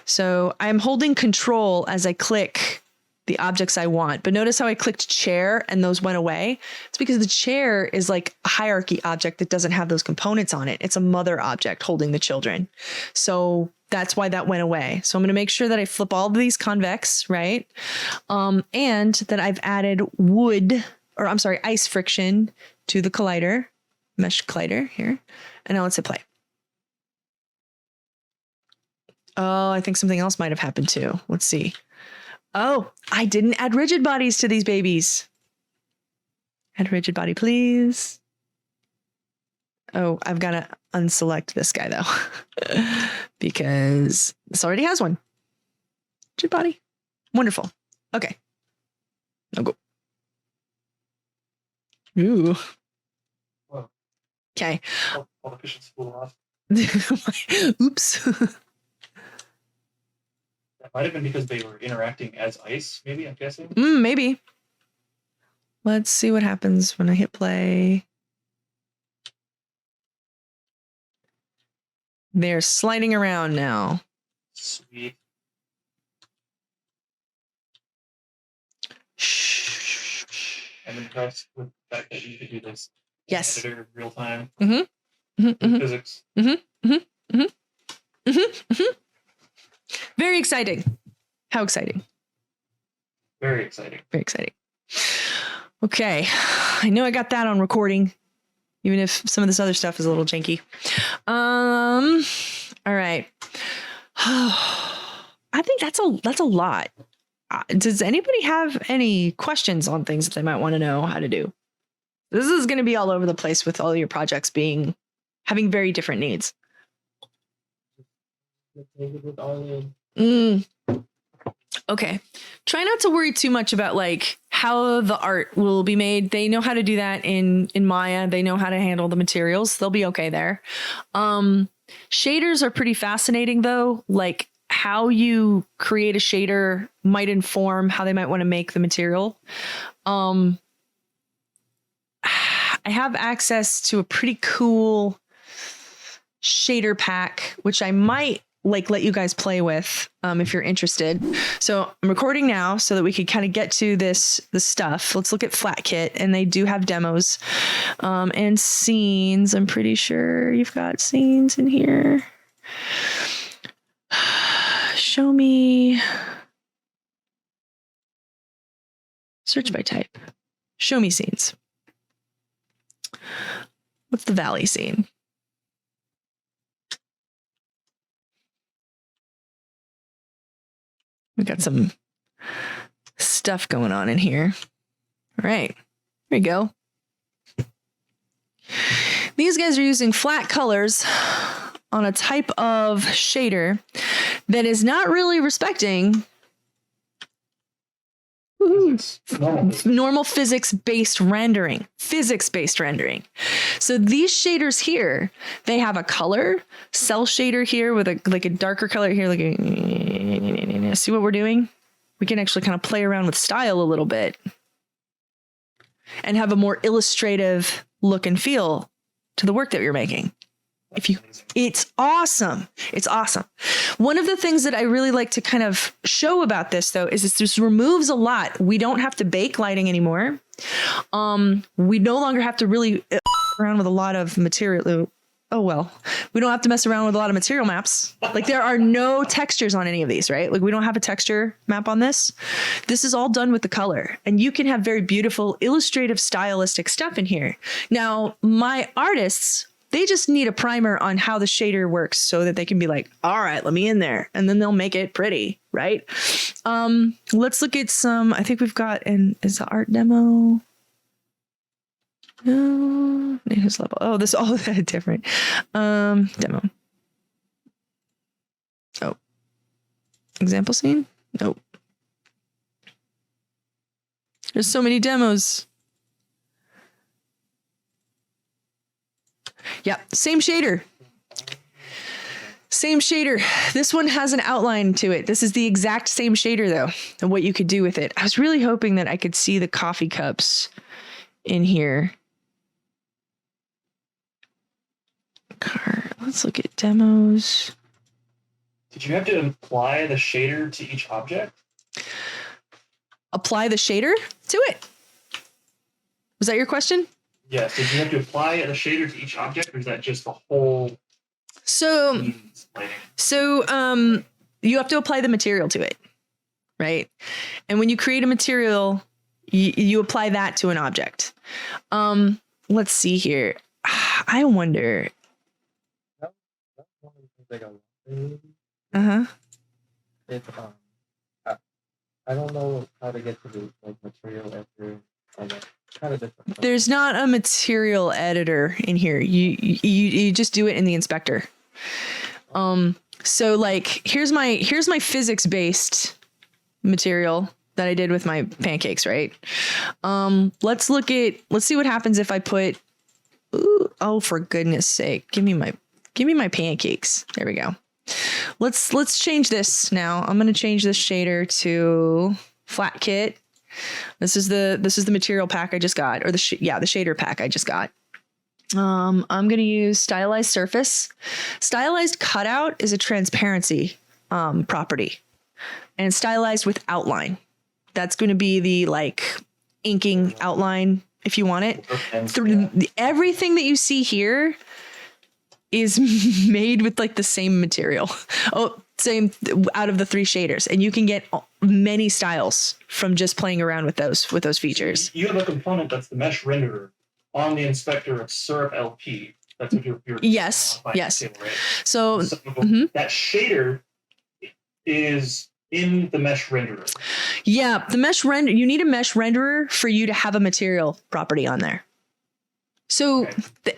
So I'm holding control as I click the objects I want. But notice how I clicked chair and those went away. It's because the chair is like a hierarchy object that doesn't have those components on it. It's a mother object holding the children. So that's why that went away. So I'm going to make sure that I flip all of these convex, right? And that I've added ice friction to the collider, mesh collider here. And now let's hit play. Oh, I think something else might have happened too. Let's see. Oh, I didn't add rigid bodies to these babies. Add rigid body, please. Oh, I've got to unselect this guy though, because this already has one. Rigid body. Wonderful. Okay. Now go. Ooh. Whoa. Okay. All the cushions flew off. Oops. That might have been because they were interacting as ice, maybe, I'm guessing. Maybe. Let's see what happens when I hit play. They're sliding around now. Sweet. I'm impressed with the fact that you could do this. Yes. Editor real time. Mm-hmm. Physics. Very exciting. How exciting? Very exciting. Very exciting. Okay. I know I got that on recording, even if some of this other stuff is a little janky. All right. I think that's a lot. Does anybody have any questions on things that they might want to know how to do? This is going to be all over the place with all your projects having very different needs. Okay. Try not to worry too much about like how the art will be made. They know how to do that in Maya. They know how to handle the materials. They'll be okay there. Shaders are pretty fascinating though. Like how you create a shader might inform how they might want to make the material. I have access to a pretty cool shader pack, which I might like let you guys play with if you're interested. So I'm recording now so that we could kind of get to this stuff. Let's look at FlatKit, and they do have demos and scenes. I'm pretty sure you've got scenes in here. Show me. Search by type. Show me scenes. What's the valley scene? We got some stuff going on in here. All right, here we go. These guys are using flat colors on a type of shader that is not really respecting normal physics-based rendering. Physics-based rendering. So these shaders here, they have a color, cell shader here with a darker color here. See what we're doing? We can actually kind of play around with style a little bit and have a more illustrative look and feel to the work that you're making. It's awesome. It's awesome. One of the things that I really like to kind of show about this though is this removes a lot. We don't have to bake lighting anymore. We no longer have to really around with a lot of material. Oh, well, we don't have to mess around with a lot of material maps. Like there are no textures on any of these, right? Like we don't have a texture map on this. This is all done with the color, and you can have very beautiful illustrative stylistic stuff in here. Now, my artists, they just need a primer on how the shader works so that they can be like, all right, let me in there. And then they'll make it pretty, right? Let's look at some, I think we've got, is the art demo? No, native level. Oh, this all different. Demo. Oh, example scene? Nope. There's so many demos. Yeah, same shader. Same shader. This one has an outline to it. This is the exact same shader though, and what you could do with it. I was really hoping that I could see the coffee cups in here. Let's look at demos. Did you have to apply the shader to each object? Apply the shader to it? Was that your question? Yes. Did you have to apply the shader to each object, or is that just the whole? So you have to apply the material to it, right? And when you create a material, you apply that to an object. Let's see here. I wonder. Uh-huh. I don't know how to get to the material editor. Kind of different. There's not a material editor in here. You just do it in the inspector. So like here's my physics based material that I did with my pancakes, right? Let's see what happens if I put oh, for goodness sake, give me my pancakes. There we go. Let's change this now. I'm going to change this shader to FlatKit. This is the material pack I just got, or the shader pack I just got. I'm going to use stylized surface. Stylized cutout is a transparency property, and stylized with outline. That's going to be the like inking outline if you want it. Everything that you see here is made with like the same material. Same out of the 3 shaders, and you can get many styles from just playing around with those features. You have a component that's the mesh renderer on the inspector of Syrup LP. That's what you're yes. Table, right? So that shader is in the mesh renderer. Yeah, the mesh render. You need a mesh renderer for you to have a material property on there. So. Okay.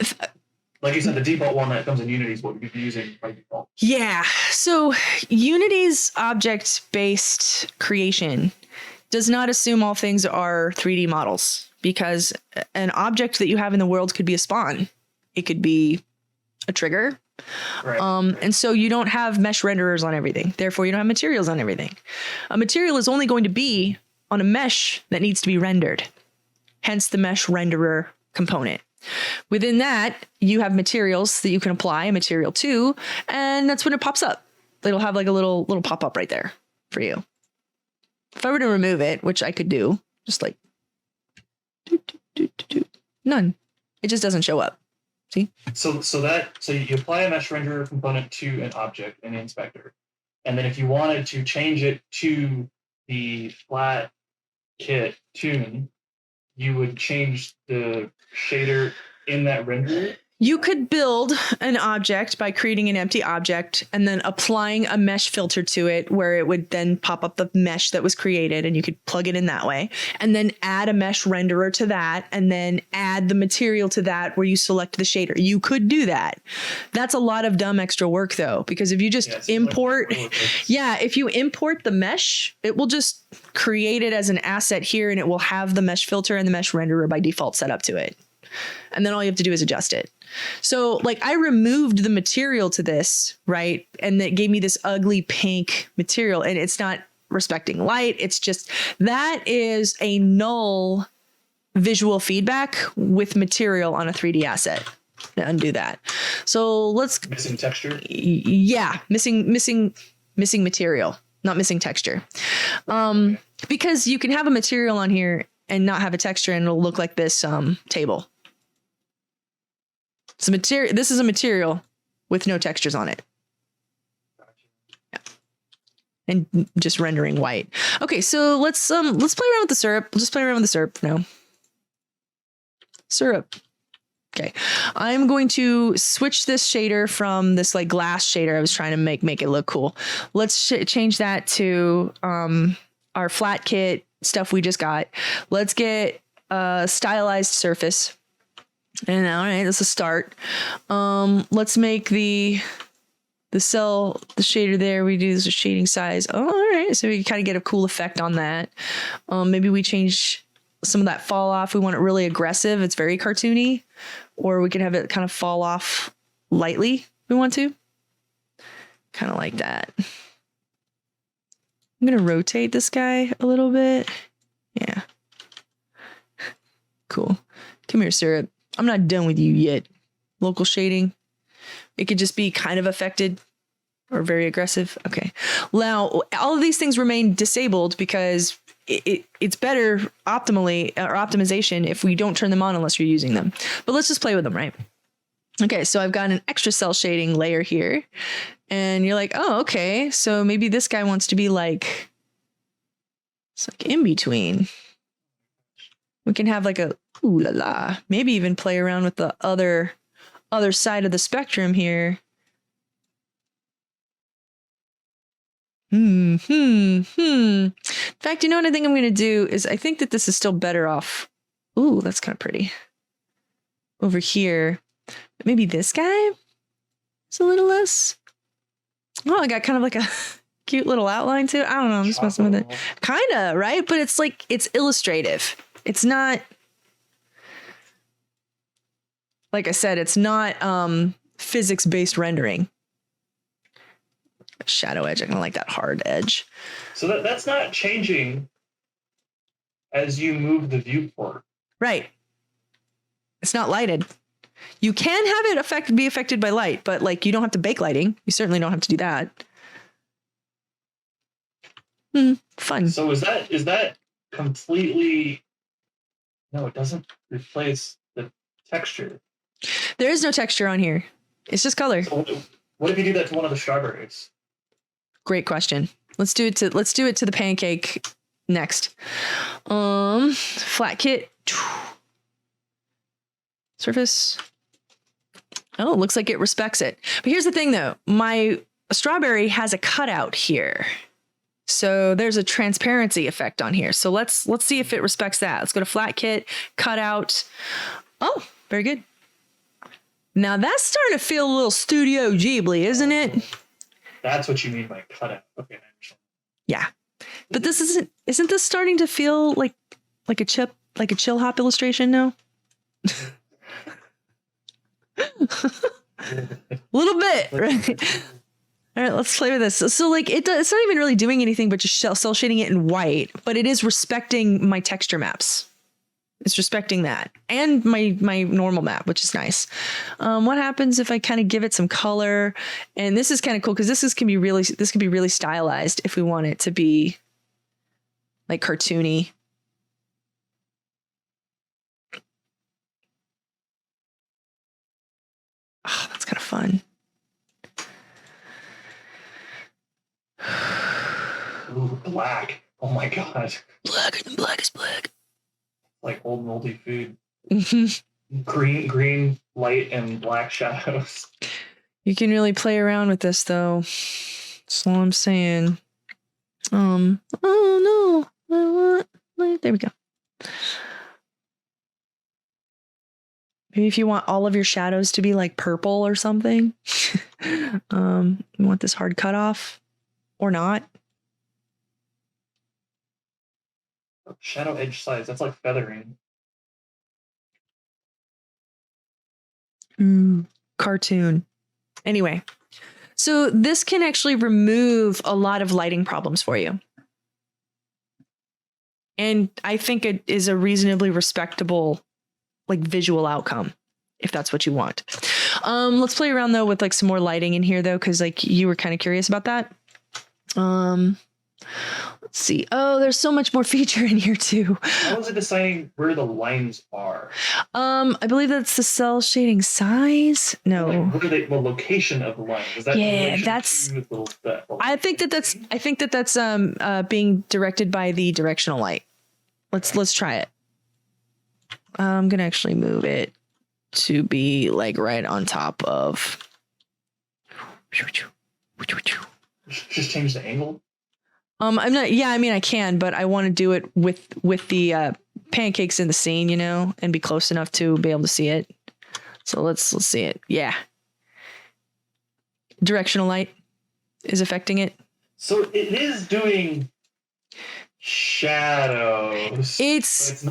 like you said, the default one that comes in Unity is what you'd be using by default. Yeah. So Unity's object-based creation does not assume all things are 3D models, because an object that you have in the world could be a spawn. It could be a trigger. Right. And so you don't have mesh renderers on everything. Therefore, you don't have materials on everything. A material is only going to be on a mesh that needs to be rendered. Hence the mesh renderer component. Within that, you have materials that you can apply a material to, and that's when it pops up. It'll have like a little pop-up right there for you. If I were to remove it, which I could do, just like none. It just doesn't show up. See? So you apply a mesh renderer component to an object in the inspector, and then if you wanted to change it to the flat kit tune, you would change the shader in that renderer. You could build an object by creating an empty object and then applying a mesh filter to it, where it would then pop up the mesh that was created, and you could plug it in that way, and then add a mesh renderer to that, and then add the material to that where you select the shader. You could do that. That's a lot of dumb extra work though, because if you just import, if you import the mesh, it will just create it as an asset here, and it will have the mesh filter and the mesh renderer by default set up to it. And then all you have to do is adjust it. So like I removed the material to this, right? And that gave me this ugly pink material, and it's not respecting light. It's just, that is a null visual feedback with material on a 3D asset. To undo that. So let's Missing texture. Yeah, missing material, not missing texture. Because you can have a material on here and not have a texture, and it'll look like this table. It's a material. This is a material with no textures on it. Yeah. And just rendering white. Okay, so let's play around with the syrup. We'll just play around with the syrup for now. Syrup. Okay, I'm going to switch this shader from this like glass shader I was trying to make it look cool. Let's change that to our flat kit stuff we just got. Let's get a stylized surface. And all right, that's a start. Let's make the cell, the shader there. We do this shading size. Oh, all right, so we can kind of get a cool effect on that. Maybe we change some of that fall off. We want it really aggressive. It's very cartoony. Or we can have it kind of fall off lightly if we want to. Kind of like that. I'm going to rotate this guy a little bit. Yeah. Cool. Come here, Syrup. I'm not done with you yet. Local shading. It could just be kind of affected or very aggressive. Okay. Now, all of these things remain disabled because it's better optimally or optimization if we don't turn them on unless you're using them. But let's just play with them, right? Okay, so I've got an extra cell shading layer here. And you're like, oh, okay. So maybe this guy wants to be like, it's like in between. We can have like a ooh la la. Maybe even play around with the other side of the spectrum here. In fact, you know what I think I'm going to do is I think that this is still better off. Ooh, that's kind of pretty. Over here. But maybe this guy is a little less. Oh, I got kind of like a cute little outline too. I don't know. I'm just messing with it. Kind of, right? But it's like, it's illustrative. It's not, like I said, it's not physics-based rendering. Shadow edge. I kind of like that hard edge. So that's not changing as you move the viewport. Right. It's not lighted. You can have it be affected by light, but like you don't have to bake lighting. You certainly don't have to do that. Fun. So is that completely? No, it doesn't replace the texture. There is no texture on here. It's just color. So what if you do that to one of the strawberries? Great question. Let's do it to the pancake next. Flat kit. Surface. Oh, looks like it respects it. But here's the thing though. My strawberry has a cutout here. So there's a transparency effect on here. So let's see if it respects that. Let's go to flat kit, cutout. Oh, very good. Now that's starting to feel a little Studio Ghibli, isn't it? That's what you mean by cutout. Okay, I understand. Yeah. But this isn't this starting to feel like a chill hop illustration now? A little bit, right? All right, let's play with this. So like it's not even really doing anything but just cell shading it in white, but it is respecting my texture maps. It's respecting that and my normal map, which is nice. What happens if I kind of give it some color? And this is kind of cool because this can be really stylized if we want it to be like cartoony. Oh, that's kind of fun. Ooh, black. Oh my god. Blacker than black is black. Like old moldy food. Mm-hmm. Green light and black shadows. You can really play around with this though. That's all I'm saying. Oh no. There we go. Maybe if you want all of your shadows to be like purple or something. You want this hard cutoff or not. Shadow edge size. That's like feathering. Cartoon. Anyway, so this can actually remove a lot of lighting problems for you. And I think it is a reasonably respectable like visual outcome if that's what you want. Let's play around though with like some more lighting in here though, because like you were kind of curious about that. Let's see. Oh, there's so much more feature in here too. How is it deciding where the lines are? I believe that's the cell shading size. No. Like, what are the location of the line? Is that in Yeah, relation that's. to the I think that's being directed by the directional light. Let's try it. I'm gonna actually move it to be like right on top of. Just change the angle. I'm not. Yeah, I mean I can, but I want to do it with the pancakes in the scene, you know, and be close enough to be able to see it. So let's see it. Yeah. Directional light is affecting it. So it is doing shadows. It's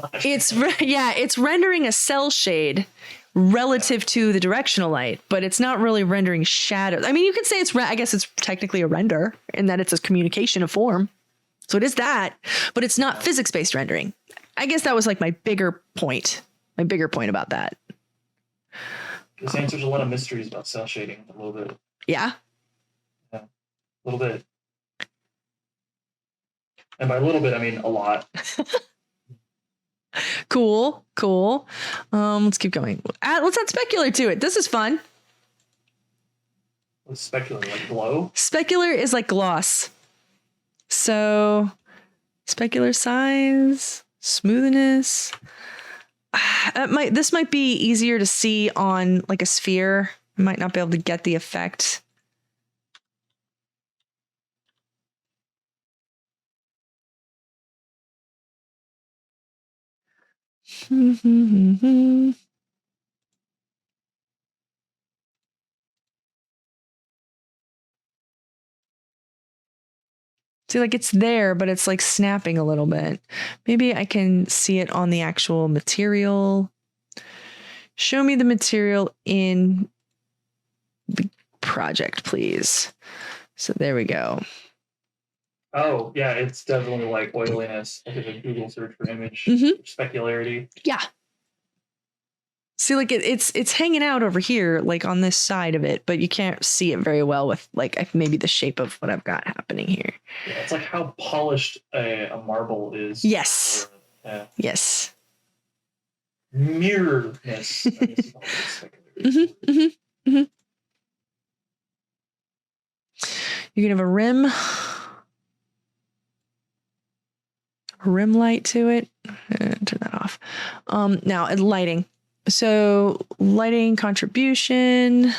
rendering a cell shade relative to the directional light, but it's not really rendering shadows. I mean, you could say I guess it's technically a render in that it's a communication of form. So it is that, but it's not physics-based rendering. I guess that was like my bigger point about that. This answers a lot of mysteries about cell shading a little bit. Yeah. Yeah. A little bit. And by a little bit, I mean a lot. Cool. Let's keep going. Let's add specular to it. This is fun. What's specular? Like glow? Specular is like gloss. So specular size, smoothness. This might be easier to see on like a sphere. I might not be able to get the effect. See, like it's there, but it's like snapping a little bit. Maybe I can see it on the actual material. Show me the material in the project, please. So there we go. Oh, yeah, it's definitely like oiliness. I did a Google search for image specularity. Yeah. See, like it's hanging out over here, like on this side of it, but you can't see it very well with like maybe the shape of what I've got happening here. Yeah, it's like how polished a marble is. Yes. Yeah. Yes. Mirrorness. You can have a rim light to it. Turn that off. Now lighting. So lighting contribution,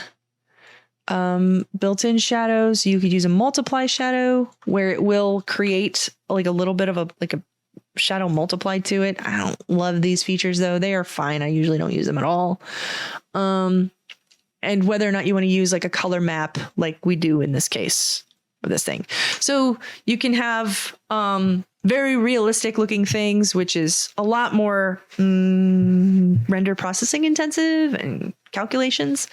built-in shadows. You could use a multiply shadow where it will create like a little bit of a shadow multiplied to it. I don't love these features though. They are fine. I usually don't use them at all. and whether or not you want to use like a color map like we do in this case of this thing. So you can have very realistic looking things, which is a lot more render processing intensive and calculations.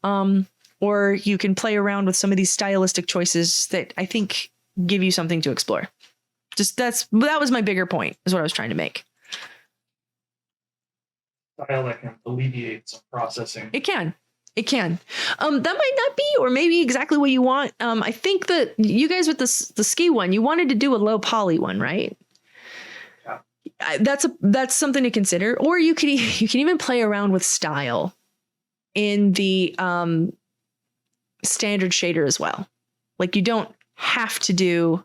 Or you can play around with some of these stylistic choices that I think give you something to explore. That was my bigger point, is what I was trying to make. Style that can alleviate some processing. It can. That might not be, or maybe exactly what you want. I think that you guys with the ski one, you wanted to do a low poly one, right? Yeah. That's something to consider. Or you can even play around with style in the standard shader as well. Like you don't have to do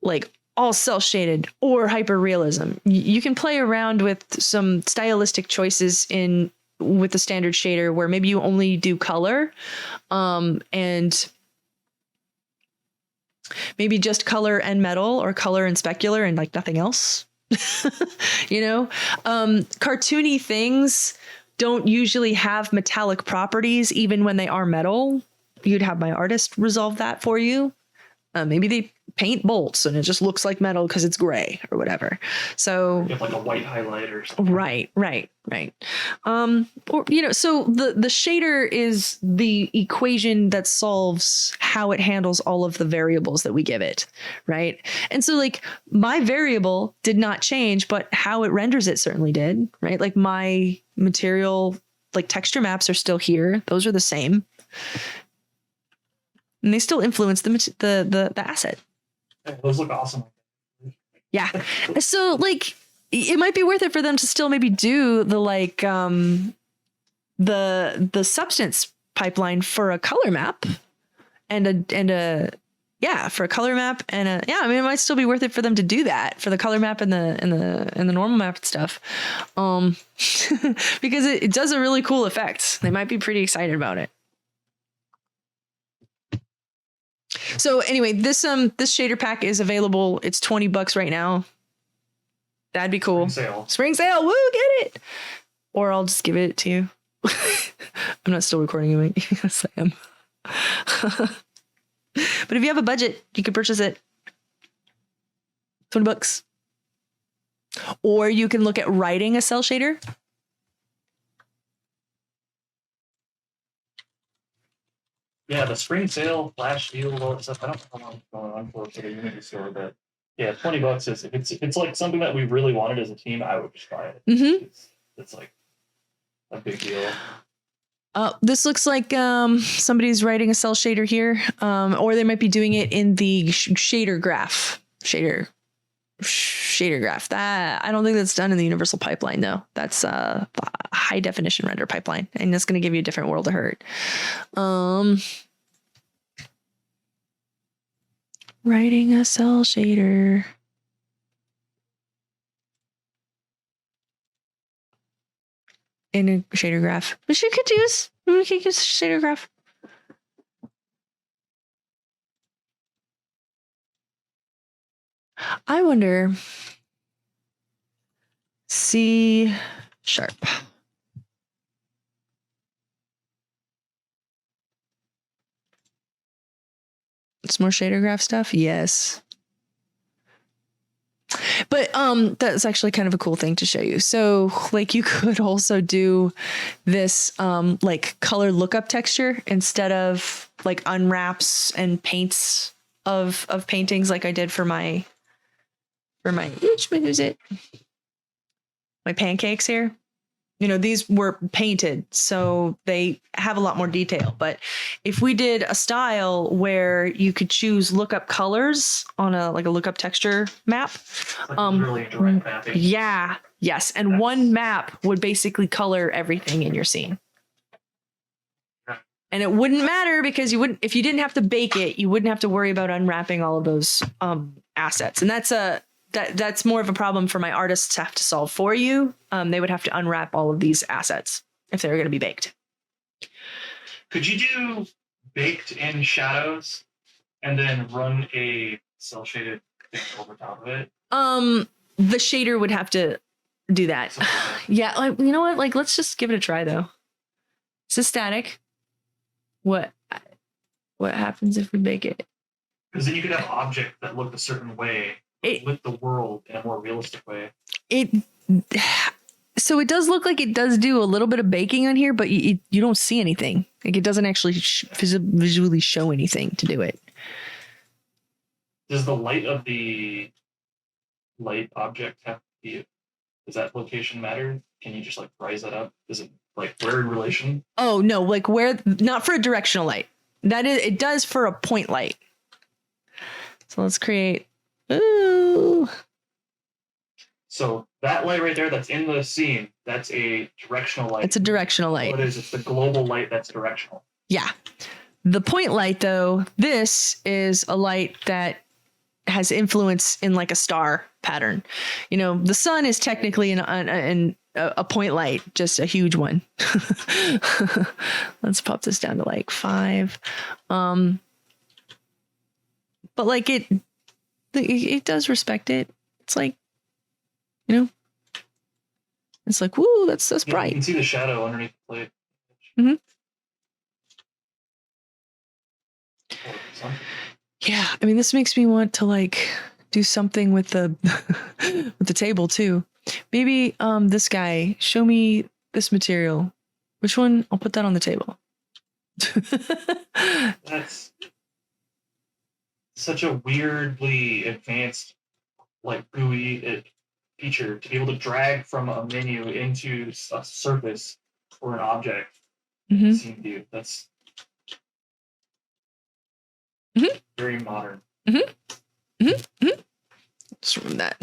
like all cell shaded or hyper realism. You can play around with some stylistic choices with the standard shader where maybe you only do color, and maybe just color and metal, or color and specular and like nothing else. Cartoony things don't usually have metallic properties even when they are metal. You'd have my artist resolve that for you. Maybe they paint bolts and it just looks like metal because it's gray or whatever. So You have like a white highlight or something. right. So the shader is the equation that solves how it handles all of the variables that we give it, right? And so like my variable did not change, but how it renders it certainly did, right? Like my material, like texture maps are still here. Those are the same. And they still influence the asset. Yeah, those look awesome. Yeah. So like it might be worth it for them to still maybe do the like the substance pipeline for a color map and a for a color map and I mean it might still be worth it for them to do that for the color map and the normal map and stuff. Because it does a really cool effect. They might be pretty excited about it. So anyway, this shader pack is available. It's $20 right now. That'd be cool. Spring sale. Woo, get it. Or I'll just give it to you. I'm not still recording you. Yes, I am. But if you have a budget, you can purchase it. $20. Or you can look at writing a cell shader. Yeah, the spring sale, flash deal, all that stuff. I don't know how long it's going on for the Unity store, but yeah, $20 is if it's like something that we really wanted as a team, I would just buy it. Mm-hmm. It's like a big deal. This looks like somebody's writing a cell shader here, or they might be doing it in the shader graph. Shader graph. That I don't think that's done in the universal pipeline though. That's a high definition render pipeline, and that's going to give you a different world of hurt. Writing a cell shader. In a shader graph, which you could use. We could use shader graph. I wonder. C#. It's more shader graph stuff. Yes. But that's actually kind of a cool thing to show you. So like you could also do this like color lookup texture instead of like unwraps and paints of paintings like I did for my which one is it? My pancakes here. You know, these were painted, so they have a lot more detail. But if we did a style where you could choose lookup colors on a lookup texture map, Like really direct mapping. yeah, yes, and one map would basically color everything in your scene. And it wouldn't matter because if you didn't have to bake it, you wouldn't have to worry about unwrapping all of those assets. And that's more of a problem for my artists to have to solve for you. They would have to unwrap all of these assets if they were going to be baked. Could you do baked in shadows and then run a cell shaded thing over top of it? The shader would have to do that. Yeah, like you know what? Like let's just give it a try though. So static. What happens if we make it? Because then you could have objects that look a certain way It- with the world in a more realistic way. It so it does look like it does do a little bit of baking on here, but you don't see anything. Like it doesn't actually visually show anything to do it. Does the light of the light object have to be? Does that location matter? Can you just like rise that up? Is it like where in relation? Oh no, like where? Not for a directional light. That is, it does for a point light. So let's create. Ooh. So that light right there, that's in the scene. That's a directional light. It's a directional light. What it is? It's the global light that's directional. Yeah. The point light, though, this is a light that has influence in like a star pattern. You know, the sun is technically a point light, just a huge one. Let's pop this down to like 5. But like it does respect it. It's like, you know, it's like, woo, that's Yeah, you bright. can see the shadow underneath the plate. Mhm. Or something. Yeah, I mean, this makes me want to like do something with the with the table too. Maybe this guy, show me this material. Which one? I'll put that on the table. That's such a weirdly advanced, like GUI feature to be able to drag from a menu into a surface or an object. Mhm. Scene view. That's Mhm. very modern. Just remove that.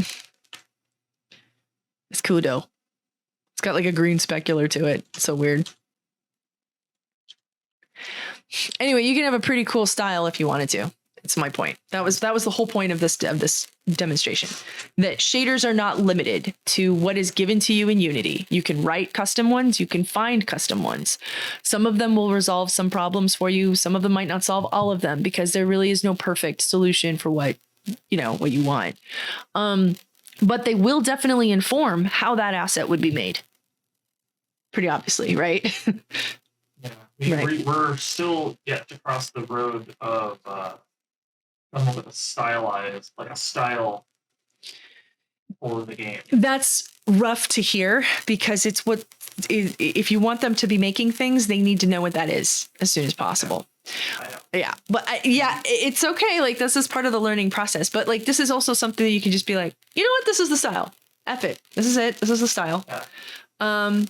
It's cool though. It's got like a green specular to it. It's so weird. Anyway, you can have a pretty cool style if you wanted to. It's my point. That was the whole point of this demonstration. That shaders are not limited to what is given to you in Unity. You can write custom ones, you can find custom ones. Some of them will resolve some problems for you. Some of them might not solve all of them because there really is no perfect solution for what you want. But they will definitely inform how that asset would be made. Pretty obviously, right? Yeah, Right. we're still yet to cross the road of coming up with a stylized, like a style for the game. That's rough to hear because it's what if you want them to be making things, they need to know what that is as soon as possible. I know. Yeah, but it's okay. Like this is part of the learning process. But like this is also something that you can just be like, you know what, this is the style. F it. This is it. This is the style. Yeah.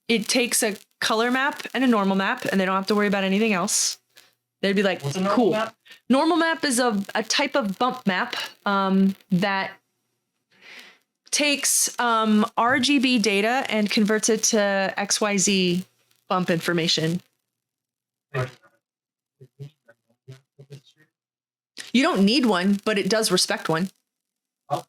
It takes a color map and a normal map, and they don't have to worry about anything else. They'd be like, What's a normal cool. map? Normal map is a type of bump map that takes RGB data and converts it to XYZ bump information. You don't need one, but it does respect one. Oh.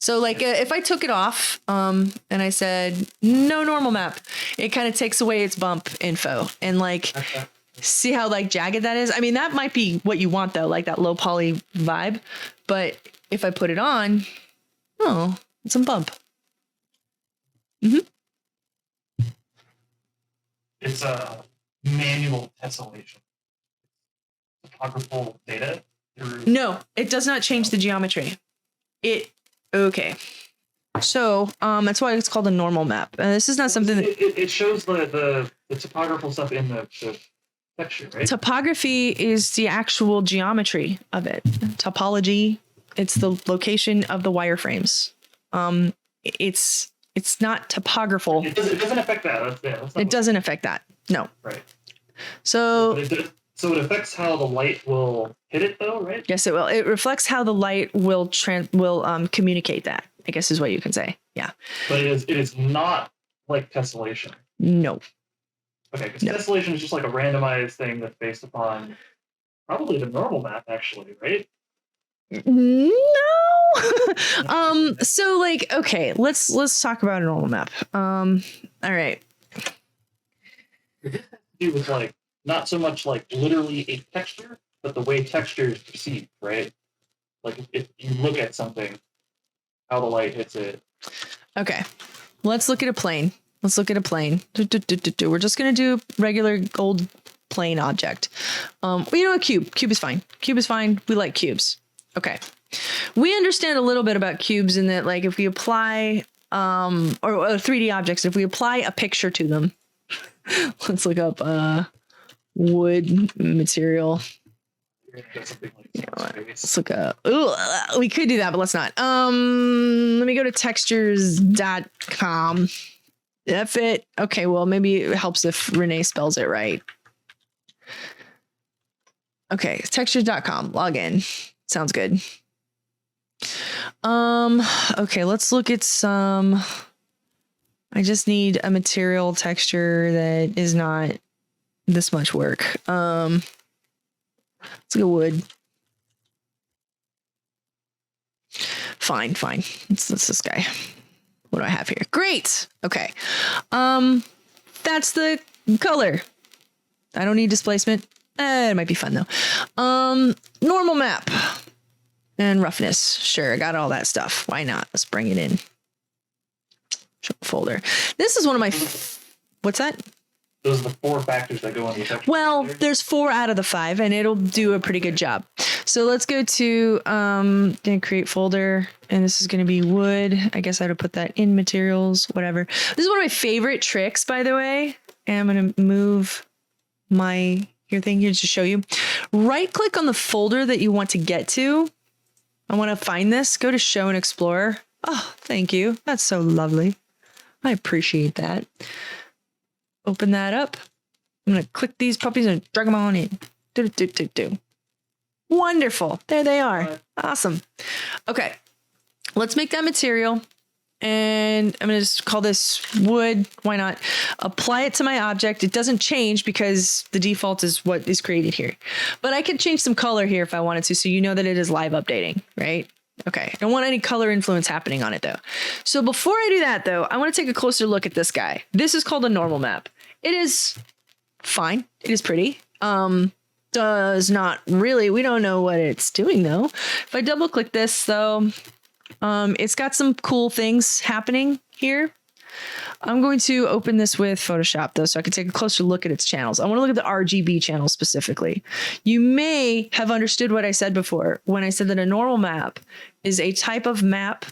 So like if I took it off and I said no normal map, it kind of takes away its bump info and like see how like jagged that is. I mean, that might be what you want though, like that low poly vibe. But if I put it on, oh, it's some bump. It's a manual tessellation. Topographical data through. No, it does not change the geometry. Okay. So that's why it's called a normal map. And this is not something that It shows the topographical stuff in the texture, right? topography is the actual geometry of it. Topology, it's the location of the wireframes. It's not topographical. It doesn't affect that. That's not It doesn't affect that. No. right. So So it affects how the light will hit it, though, right? yes, it will. It reflects how the light will communicate that, I guess is what you can say. Yeah. But it is not like tessellation. No. Okay, because No. tessellation is just like a randomized thing that's based upon probably the normal map, actually, right? No. So like, okay, let's talk about a normal map. All right. It has to do with like not so much like literally a texture, but the way texture is perceived, right? Like if you look at something, how the light hits it. Okay. Let's look at a plane. Let's look at a plane. We're just going to do regular old plane object. Well, you know, a cube. Cube is fine. Cube is fine. We like cubes. Okay. We understand a little bit about cubes in that, like, if we apply, or 3D objects, if we apply a picture to them, let's look up wood material. That's something like You know what? space. Let's look up. Ooh, we could do that, but let's not. Let me go to textures.com. F it. Okay, well, maybe it helps if Renee spells it right. Okay, textures.com. Log in. Sounds good. Okay, let's look at some. I just need a material texture that is not this much work. Let's go wood. Fine. It's this guy. What do I have here? Great. Okay. That's the color. I don't need displacement. It might be fun though. Normal map and roughness. Sure, I got all that stuff. Why not? Let's bring it in. Show folder. This is one of my. What's that? Those are the 4 factors that go on the texture. Well, there's 4 out of the 5, and it'll do a pretty good job. So let's go to gonna create folder, and this is gonna be wood. I guess I would put that in materials, whatever. This is one of my favorite tricks, by the way. And I'm gonna move my thing here to show you. Right click on the folder that you want to get to. I want to find this. Go to show and explore. Oh, thank you. That's so lovely. I appreciate that. Open that up. I'm going to click these puppies and drag them on in. Do. Wonderful. There they are. Awesome. Okay. Let's make that material. And I'm going to just call this wood. Why not? Apply it to my object. It doesn't change because the default is what is created here. But I could change some color here if I wanted to, so you know that it is live updating, right? Okay. I don't want any color influence happening on it, though. So before I do that, though, I want to take a closer look at this guy. This is called a normal map. It is fine. It is pretty. Does not really. We don't know what it's doing, though. If I double click this, though, it's got some cool things happening here. I'm going to open this with Photoshop though, so I can take a closer look at its channels. I want to look at the RGB channel specifically. You may have understood what I said before when I said that a normal map is a type of map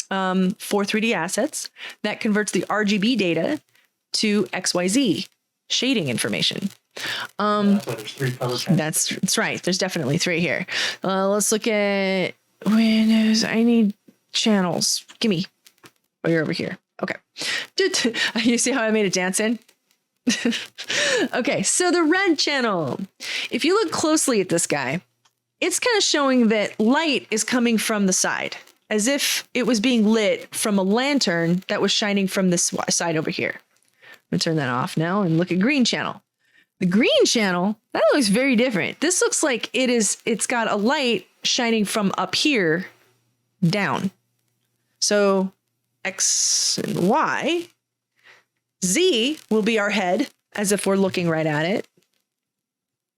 for 3D assets that converts the RGB data to XYZ shading information. That's why there's 3 color channels. That's right. There's definitely 3 here. Let's look at Windows. I need channels. Gimme. Oh, you're over here. Okay. You see how I made it dance in? Okay, so the red channel. If you look closely at this guy, it's kind of showing that light is coming from the side, as if it was being lit from a lantern that was shining from this side over here. I'm gonna turn that off now and look at green channel. The green channel, that looks very different. This looks like it's got a light shining from up here down. So X and Y, Z will be our head as if we're looking right at it.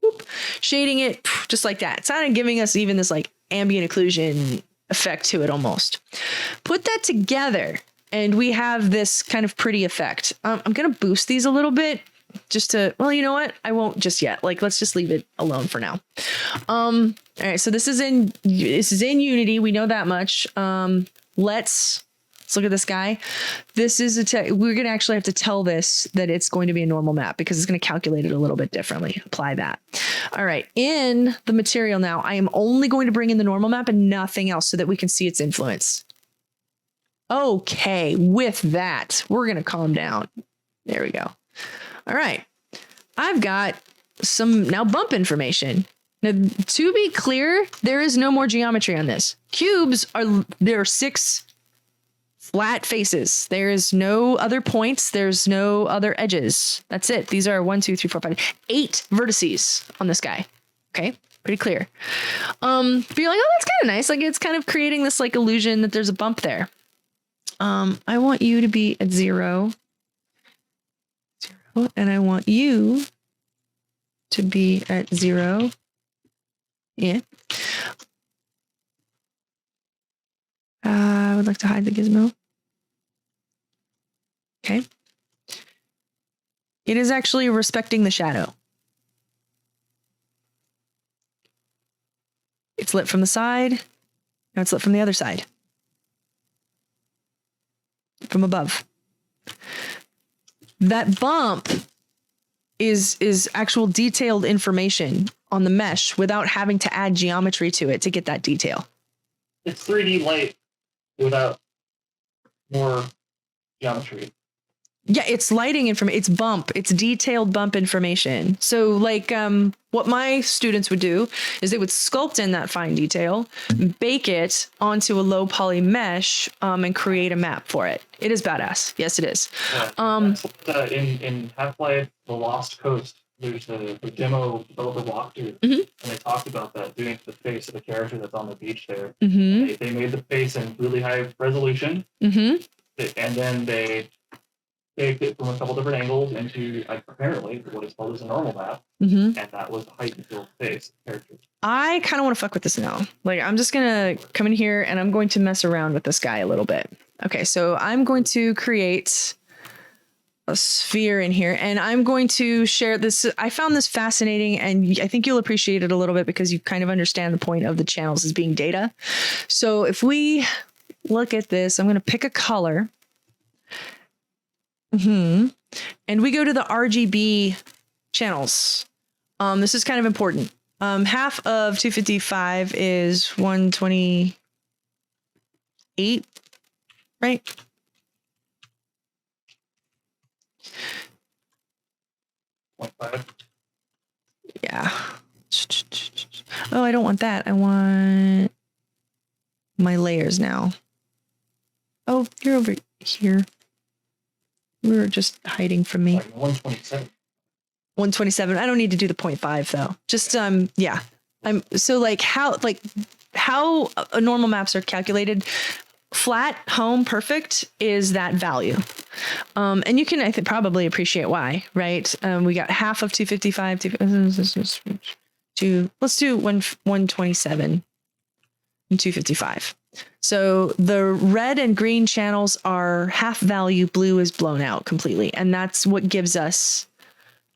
Whoop. Shading it just like that. It's not giving us even this like ambient occlusion effect to it almost. Put that together and we have this kind of pretty effect. I'm going to boost these a little bit just to, well, you know what? I won't just yet. Like, let's just leave it alone for now. All right. So this is in Unity. We know that much. Let's look at this guy. This is we're going to actually have to tell this that it's going to be a normal map because it's going to calculate it a little bit differently. Apply that. All right. In the material now, I am only going to bring in the normal map and nothing else so that we can see its influence. Okay. With that, we're going to calm down. There we go. All right. I've got some now bump information. Now, to be clear, there is no more geometry on this. Cubes there are 6 flat faces. There is no other points. There's no other edges. That's it. These are 1, 2, 3, 4, 5, 8 vertices on this guy. Okay. Pretty clear. But you're like, oh, that's kind of nice. Like it's kind of creating this like illusion that there's a bump there. I want you to be at 0. And I want you to be at 0. Yeah. I would like to hide the gizmo. Okay. It is actually respecting the shadow. It's lit from the side. Now it's lit from the other side. From above. That bump is actual detailed information on the mesh without having to add geometry to it to get that detail. It's 3D light without more geometry. Yeah, it's lighting information. It's bump. It's detailed bump information. So like what my students would do is they would sculpt in that fine detail, bake it onto a low poly mesh, and create a map for it. It is badass. Yes, it is. In Half-Life: The Lost Coast, there's the demo developer walkthrough, Mhm. and they talked about that, doing the face of the character that's on the beach there. Mm-hmm. They made the face in really high resolution, Mm-hmm. and then they baked it from a couple different angles into apparently what is called as a normal map, Mm-hmm. and that was the height and fill face of the character. I kind of want to fuck with this now. Like, I'm just gonna come in here and I'm going to mess around with this guy a little bit. Okay, so I'm going to create a sphere in here and I'm going to share this. I found this fascinating and I think you'll appreciate it a little bit because you kind of understand the point of the channels as being data. So if we look at this, I'm going to pick a color. And we go to the RGB channels. This is kind of important. Half of 255 is 128, right? Yeah. Oh, I don't want that. I want my layers now. Oh, you're over here. We were just hiding from me. Like 127. 127. I don't need to do the 0.5 though. Just yeah. I'm so like how normal maps are calculated. Flat, home, perfect is that value. And you can I think probably appreciate why, right? We got half of 255 to let's do 127 and 255. So the red and green channels are half value, blue is blown out completely. And that's what gives us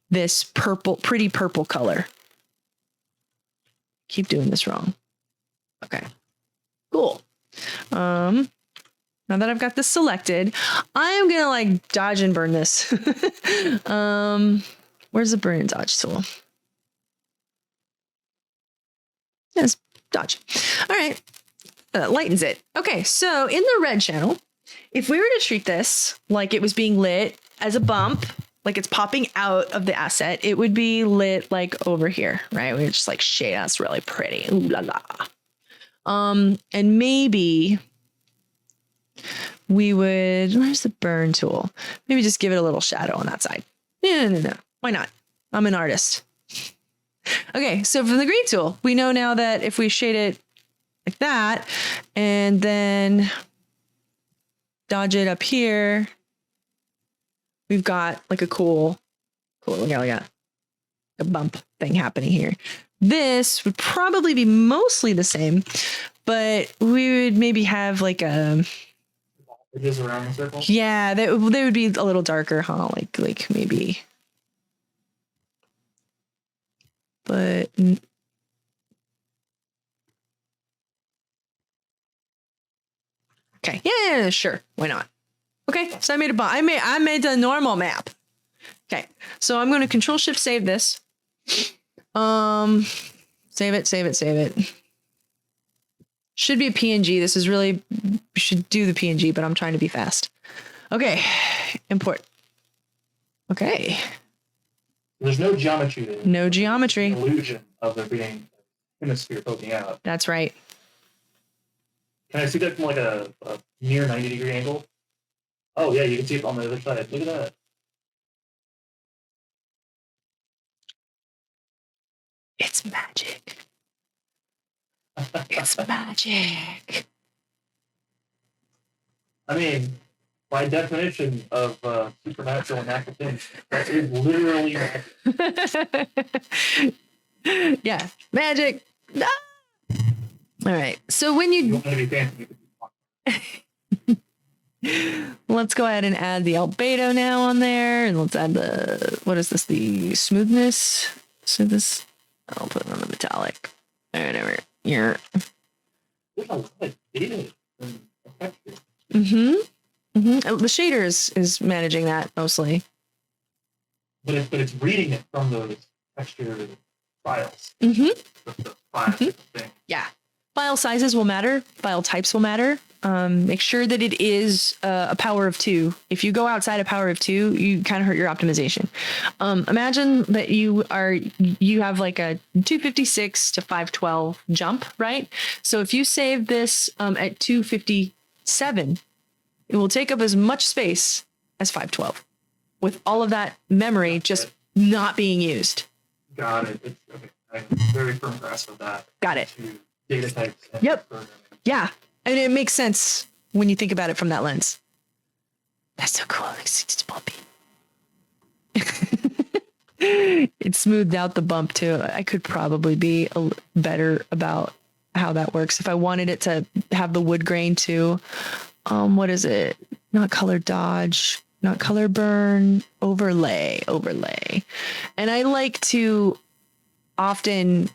this purple, pretty purple color. Keep doing this wrong. Okay, cool. Now that I've got this selected, I'm gonna like dodge and burn this. Where's the burn and dodge tool? Yes, dodge. All right. Lightens it. Okay, so in the red channel, if we were to treat this like it was being lit as a bump, like it's popping out of the asset, it would be lit like over here, right? We just like shade, that's really pretty. Ooh la la. And maybe we would, where's the burn tool? Maybe just give it a little shadow on that side. No. Why not? I'm an artist. Okay, so from the green tool, we know now that if we shade it like that, and then dodge it up here, we've got like a cool, look at a bump thing happening here. This would probably be mostly the same, but we would maybe have like a, Edges around the circle. yeah, they would be a little darker, huh? Like maybe, but okay, yeah, sure, why not? Okay, so I made I made a normal map. Okay, so I'm going to Control Shift save this. Save it. Should be a PNG. This is really, should do the PNG, but I'm trying to be fast. Okay, import. Okay, There's no geometry there. no geometry. Illusion of there being a hemisphere poking out. That's right. Can I see that from like a near 90-degree angle? Oh yeah, you can see it on the other side. Look at that. It's magic. It's magic. I mean, by definition of supernatural and natural things, that is literally magic. Yeah, magic. Ah! All right. So when You you want to be fancy, you could be let's go ahead and add the albedo now on there. And let's add the, what is this? The smoothness. Smoothness. I'll put it on the metallic. Whatever. Here. There's a lot of data and effects. Mm-hmm. Mm-hmm. The shader is managing that mostly. But it's reading it from those texture files. Mm-hmm. The files thing. Yeah. File sizes will matter. File types will matter. Make sure that it is a power of 2. If you go outside a power of 2, you kind of hurt your optimization. Imagine that you have like a 256 to 512 jump, right? So if you save this at 257, it will take up as much space as 512 with all of that memory just not being used. Got it. It's, okay. I have a very firm grasp of that. Got it. To data types. And Yep. programming. Yeah. And it makes sense when you think about it from that lens. That's so cool. It's bumpy. It smoothed out the bump too. I could probably be better about how that works. If I wanted it to have the wood grain too. What is it? Not color dodge, not color burn, overlay. And I like to often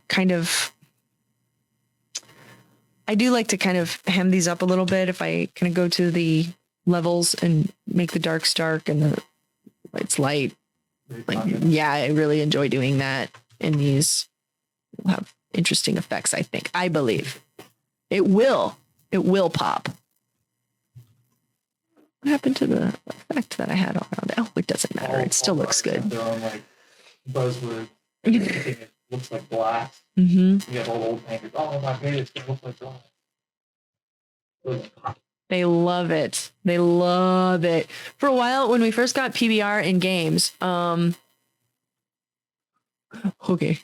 I do like to kind of hem these up a little bit if I kind of go to the levels and make the darks dark and the lights light. Very Like, conscious. yeah, I really enjoy doing that. And these will have interesting effects, I think. I believe. It will pop. What happened to the effect that I had around it? Oh, it doesn't matter. It still looks artists have good. Their own like buzzword. Everything it looks like glass. Mm-hmm. You have all the old painters. Oh my god, it's gonna look like glass. So, They love it. They love it. For a while, when we first got PBR in games, okay,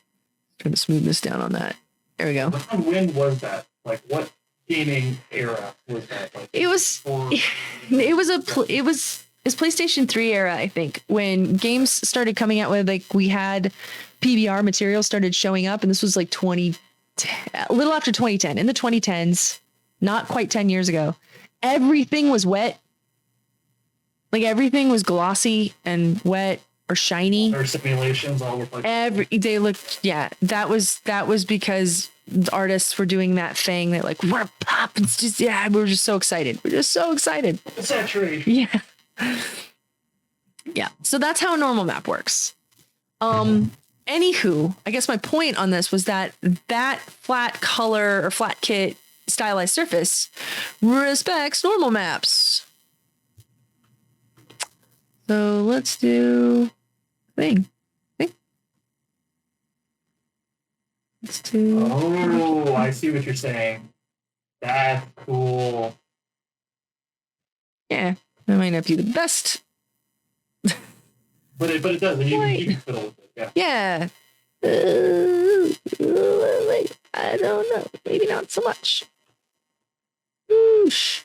turn the smoothness down on that. There we go. when was that? Like, what gaming era was that? Like, It was for it's PlayStation 3 era, I think, when games started coming out with like we had PBR material started showing up, and this was like 2010, a little after 2010, in the 2010s, not quite 10 years ago. Everything was wet. Like everything was glossy and wet or shiny. their simulations all look like They looked, yeah, that was because the artists were doing that thing. They're like, we're pop. It's just, yeah, we were just so excited. We're just so excited. saturation. Yeah. Yeah. So that's how a normal map works. Anywho, I guess my point on this was that flat color or flat kit stylized surface respects normal maps. So let's do thing. Let's do. Oh, I see what you're saying. That's cool. Yeah, that might not be the best. But it does, and you can fiddle with it. Yeah. Yeah. I don't know. Maybe not so much. Whoosh.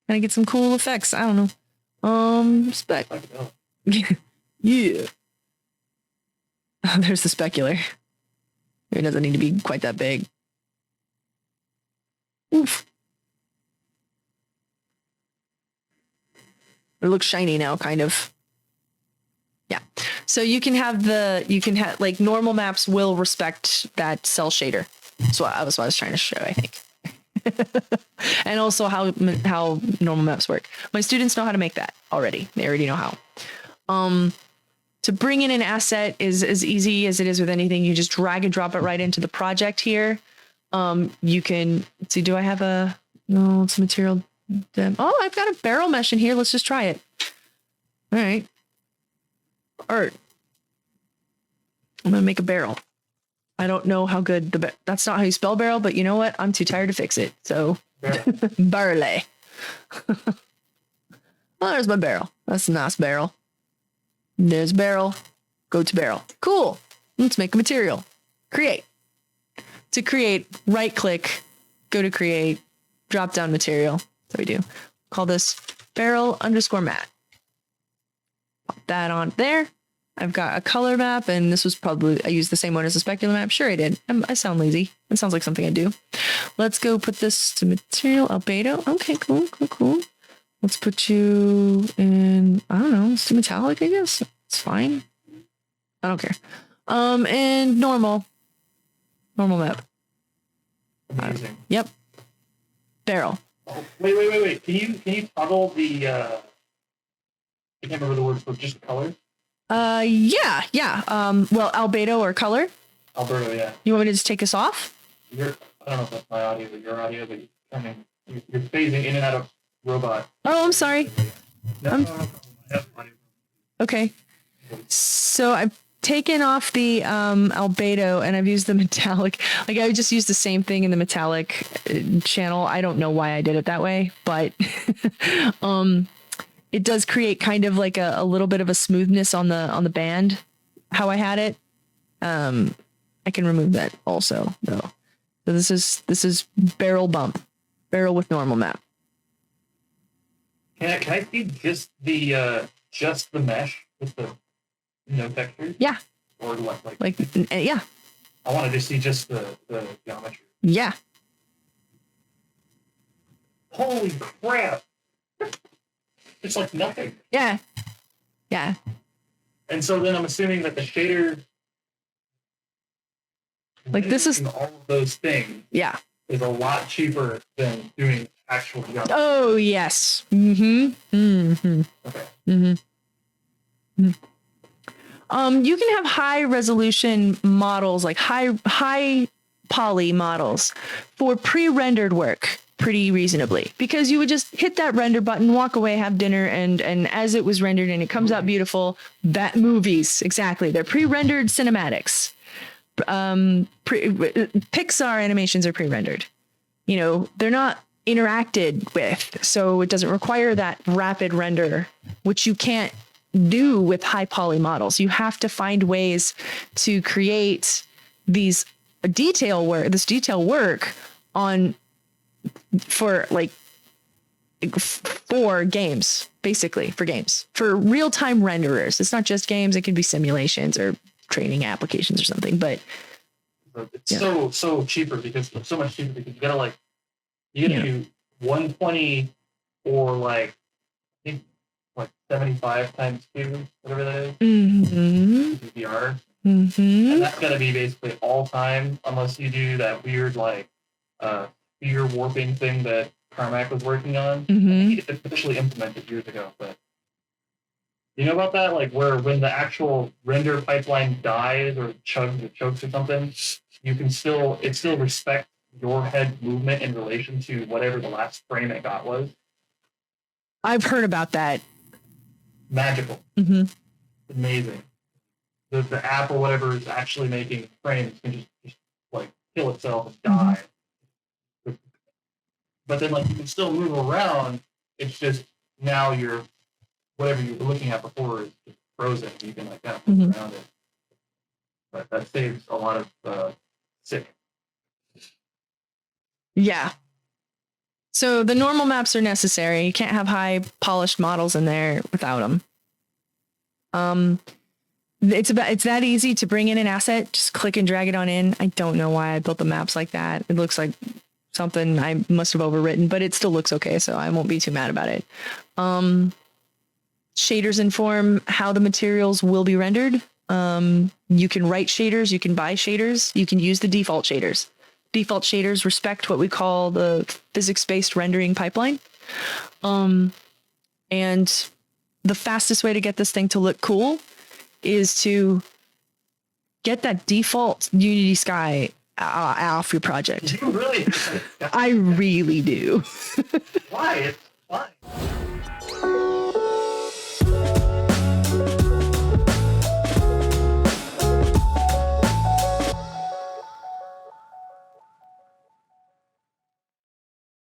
Gonna get some cool effects. I don't know. Spec. I can know. Yeah. There's the specular. It doesn't need to be quite that big. Oof. It looks shiny now, kind of. Yeah. So you can have like normal maps will respect that cell shader. That's what I was trying to show, I think. And also how normal maps work. My students know how to make that already. They already know how. To bring in an asset is as easy as it is with anything. You just drag and drop it right into the project here. You can see, do I have no, it's material. Oh, I've got a barrel mesh in here. Let's just try it. All right. Art. I'm going to make a barrel. I don't know how good that's not how you spell barrel, but you know what? I'm too tired to fix it. So barley. Oh, there's my barrel. That's a nice barrel. There's barrel. Go to barrel. Cool. Let's make a material. Create. To create, right click, go to create, drop down material. That's what we do. Call this barrel_matte. Pop that on there. I've got a color map, and this was probably, I used the same one as the specular map. Sure, I did. I sound lazy. It sounds like something I do. Let's go put this to material albedo. Okay, cool. Let's put you in, I don't know, let's do metallic, I guess. It's fine. I don't care. And normal. Normal map. Amazing. Yep. Barrel. Oh, wait. Can you toggle the I can't remember the word for just the color? Yeah. Well, albedo or color. Alberto, yeah. You want me to just take this off? I don't know if that's my audio or your audio, but you're phasing in and out of robot. Oh, I'm sorry. No, I'm- no, no, I have audio. Okay. So I've taken off the albedo and I've used the metallic. Like I would just use the same thing in the metallic channel. I don't know why I did it that way, but it does create kind of like a little bit of a smoothness on the band. How I had it. I can remove that also though. So this is barrel bump, barrel with normal map. Can I see just the mesh with the no texture? Yeah. Or like Like yeah, I want to just see just the geometry. yeah. Holy crap! It's like nothing. Yeah. Yeah. And so then I'm assuming that the shader, Like, this is- all of those things Yeah. is a lot cheaper than doing actual geometry. Oh yes. Mm-hmm. Mm-hmm. Okay. Mm-hmm. You can have high resolution models, like high poly models for pre-rendered work pretty reasonably, because you would just hit that render button, walk away, have dinner, and as it was rendered and it comes out beautiful. That movies, exactly. They're pre-rendered cinematics. Pixar animations are pre-rendered. You know, they're not interacted with, so it doesn't require that rapid render, which you can't do with high poly models. You have to find ways to create these detail work on for games, basically for games, for real-time renderers. It's not just games, it can be simulations or training applications or something, but But it's Yeah. so cheaper because it's so much cheaper because you gotta do 120 or I think 75 times 2, whatever that is, mm-hmm, DVR. mm-hmm. And that's gotta be basically all time unless you do that weird sphere warping thing that Carmack was working on. Mm-hmm. It's officially implemented years ago, but you know about that? Like where when the actual render pipeline dies or chokes or something, it still respects your head movement in relation to whatever the last frame it got was. I've heard about that. Magical. Mm-hmm. Amazing. The app or whatever is actually making frames can just kill itself and die. But then you can still move around. It's just now whatever you were looking at before is just frozen. You can kind of move around it. But that saves a lot of sick. Yeah. So the normal maps are necessary. You can't have high polished models in there without them. It's that easy to bring in an asset. Just click and drag it on in. I don't know why I built the maps like that. It looks like something I must have overwritten, but it still looks okay, so I won't be too mad about it. Shaders inform how the materials will be rendered. You can write shaders, you can buy shaders, you can use the default shaders. Default shaders respect what we call the physics-based rendering pipeline. And the fastest way to get this thing to look cool is to get that default Unity Sky off your project. You really? I really do. Why? It's fine.